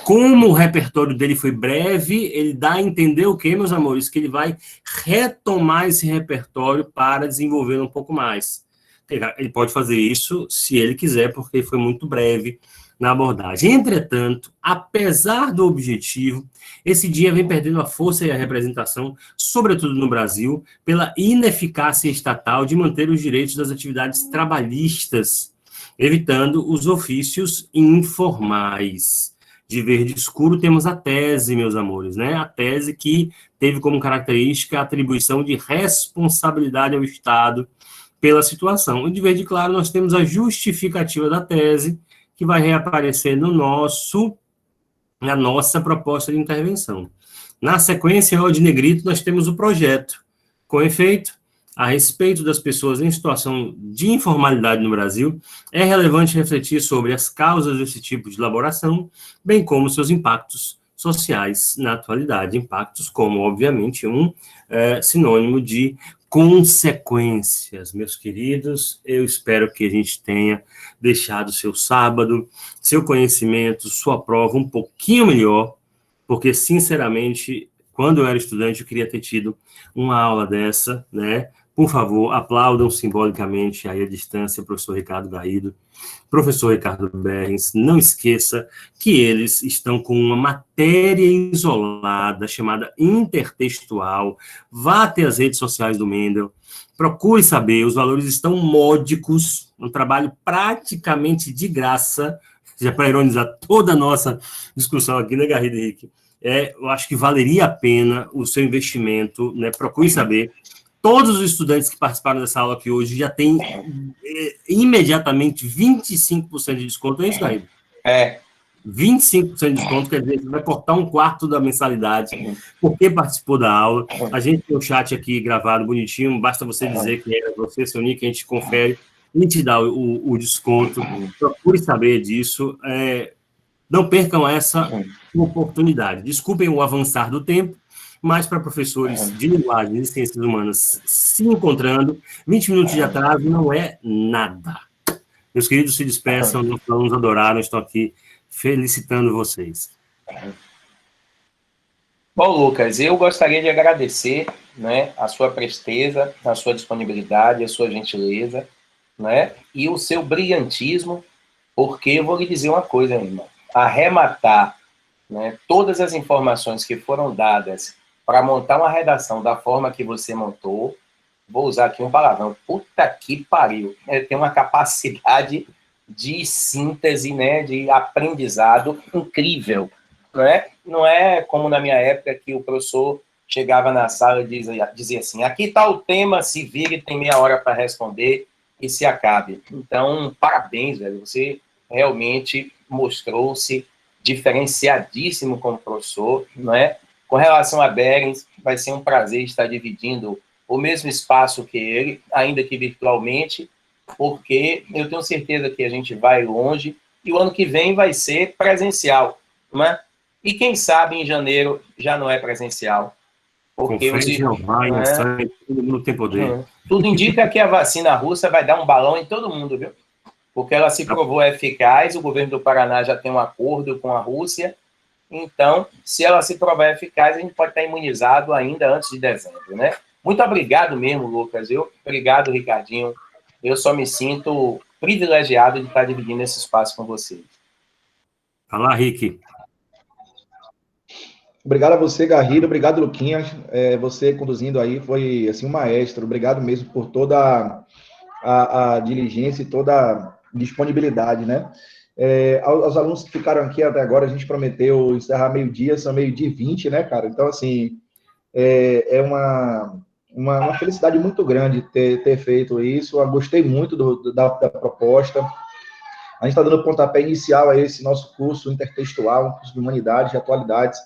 Como o repertório dele foi breve, ele dá a entender o quê, meus amores? Que ele vai retomar esse repertório para desenvolver um pouco mais. Ele pode fazer isso se ele quiser, porque foi muito breve na abordagem. Entretanto, apesar do objetivo, esse dia vem perdendo a força e a representação, sobretudo no Brasil, pela ineficácia estatal de manter os direitos das atividades trabalhistas, evitando os ofícios informais. De verde escuro temos a tese, meus amores, né? A tese que teve como característica a atribuição de responsabilidade ao Estado pela situação. E de verde claro nós temos a justificativa da tese, que vai reaparecer na nossa proposta de intervenção. Na sequência, de negrito, nós temos o projeto. Com efeito, a respeito das pessoas em situação de informalidade no Brasil, é relevante refletir sobre as causas desse tipo de elaboração, bem como seus impactos sociais na atualidade. Impactos como, obviamente, sinônimo de consequências. Meus queridos, eu espero que a gente tenha deixado seu sábado, seu conhecimento, sua prova um pouquinho melhor, porque, sinceramente, quando eu era estudante, eu queria ter tido uma aula dessa, né? Por favor, aplaudam simbolicamente aí à distância o professor Ricardo Garrido, professor Ricardo Berrens. Não esqueça que eles estão com uma matéria isolada chamada intertextual. Vá até as redes sociais do Mendel, procure saber, os valores estão módicos, um trabalho praticamente de graça, já para ironizar toda a nossa discussão aqui, né, Garrido e Henrique? Eu acho que valeria a pena o seu investimento, né? Procure saber. Todos os estudantes que participaram dessa aula aqui hoje já têm imediatamente 25% de desconto. É isso, Garrido? 25% de desconto, quer dizer, você vai cortar um quarto da mensalidade porque participou da aula. A gente tem o chat aqui gravado bonitinho, basta você dizer que é você, seu nick, a gente confere e te dá o desconto. Procure saber disso. Não percam essa oportunidade. Desculpem o avançar do tempo, mas para professores de linguagem e ciências humanas se encontrando, 20 minutos de atraso não é nada. Meus queridos, se despeçam, nossos alunos adoraram, estou aqui felicitando vocês. Bom, Lucas, eu gostaria de agradecer, né, a sua presteza, a sua disponibilidade, a sua gentileza, né, e o seu brilhantismo, porque eu vou lhe dizer uma coisa, meu irmão, arrematar, né, todas as informações que foram dadas para montar uma redação da forma que você montou, vou usar aqui um palavrão, puta que pariu, tem uma capacidade de síntese, né, de aprendizado incrível, não é como na minha época que o professor chegava na sala e dizia assim, aqui está o tema, se vire, tem meia hora para responder e se acabe. Então, parabéns, velho, você realmente mostrou-se diferenciadíssimo como professor, não é? Com relação a Berrens, vai ser um prazer estar dividindo o mesmo espaço que ele, ainda que virtualmente, porque eu tenho certeza que a gente vai longe e o ano que vem vai ser presencial, não é? E quem sabe em janeiro já não é presencial. Porque todo mundo tem poder. Tudo indica que a vacina russa vai dar um balão em todo mundo, viu? Porque ela se provou eficaz, o governo do Paraná já tem um acordo com a Rússia, então, se ela se provar eficaz, a gente pode estar imunizado ainda antes de dezembro, né? Muito obrigado mesmo, Lucas. Obrigado, Ricardinho. Eu só me sinto privilegiado de estar dividindo esse espaço com vocês. Fala, Rick. Obrigado a você, Garrido. Obrigado, Luquinhas. Você conduzindo aí foi assim, um maestro. Obrigado mesmo por toda a diligência e toda a disponibilidade, né? Aos alunos que ficaram aqui até agora, a gente prometeu encerrar meio-dia, são 12h20, né, cara? Então, assim, é uma felicidade muito grande ter feito isso. Eu gostei muito da proposta. A gente está dando pontapé inicial a esse nosso curso intertextual, um curso de humanidades e atualidades,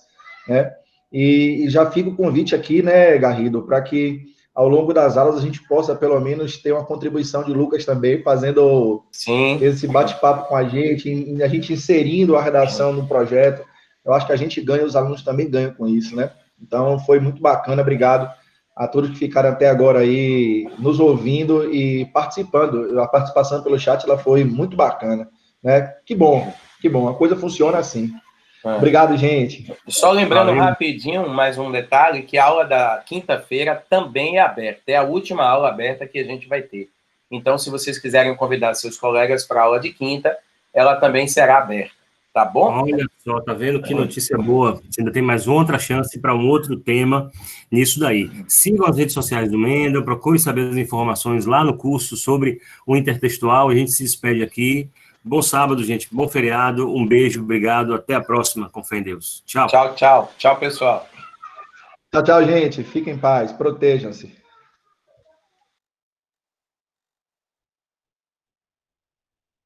né? E já fica o convite aqui, né, Garrido, para que ao longo das aulas a gente possa, pelo menos, ter uma contribuição de Lucas também, fazendo esse bate-papo com a gente inserindo a redação no projeto. Eu acho que a gente ganha, os alunos também ganham com isso, né? Então, foi muito bacana. Obrigado a todos que ficaram até agora aí nos ouvindo e participando. A participação pelo chat ela foi muito bacana, né? Que bom, a coisa funciona assim. Obrigado, gente. Só lembrando rapidinho, mais um detalhe, que a aula da quinta-feira também é aberta. É a última aula aberta que a gente vai ter. Então, se vocês quiserem convidar seus colegas para a aula de quinta, ela também será aberta, tá bom? Olha só, tá vendo que notícia boa? Você ainda tem mais outra chance para um outro tema nisso daí. Sigam as redes sociais do Mendel, procure saber as informações lá no curso sobre o intertextual. A gente se despede aqui. Bom sábado, gente. Bom feriado. Um beijo, obrigado. Até a próxima. Com fé em Deus. Tchau. Tchau, tchau. Tchau, pessoal. Tchau, tchau, gente. Fiquem em paz. Protejam-se.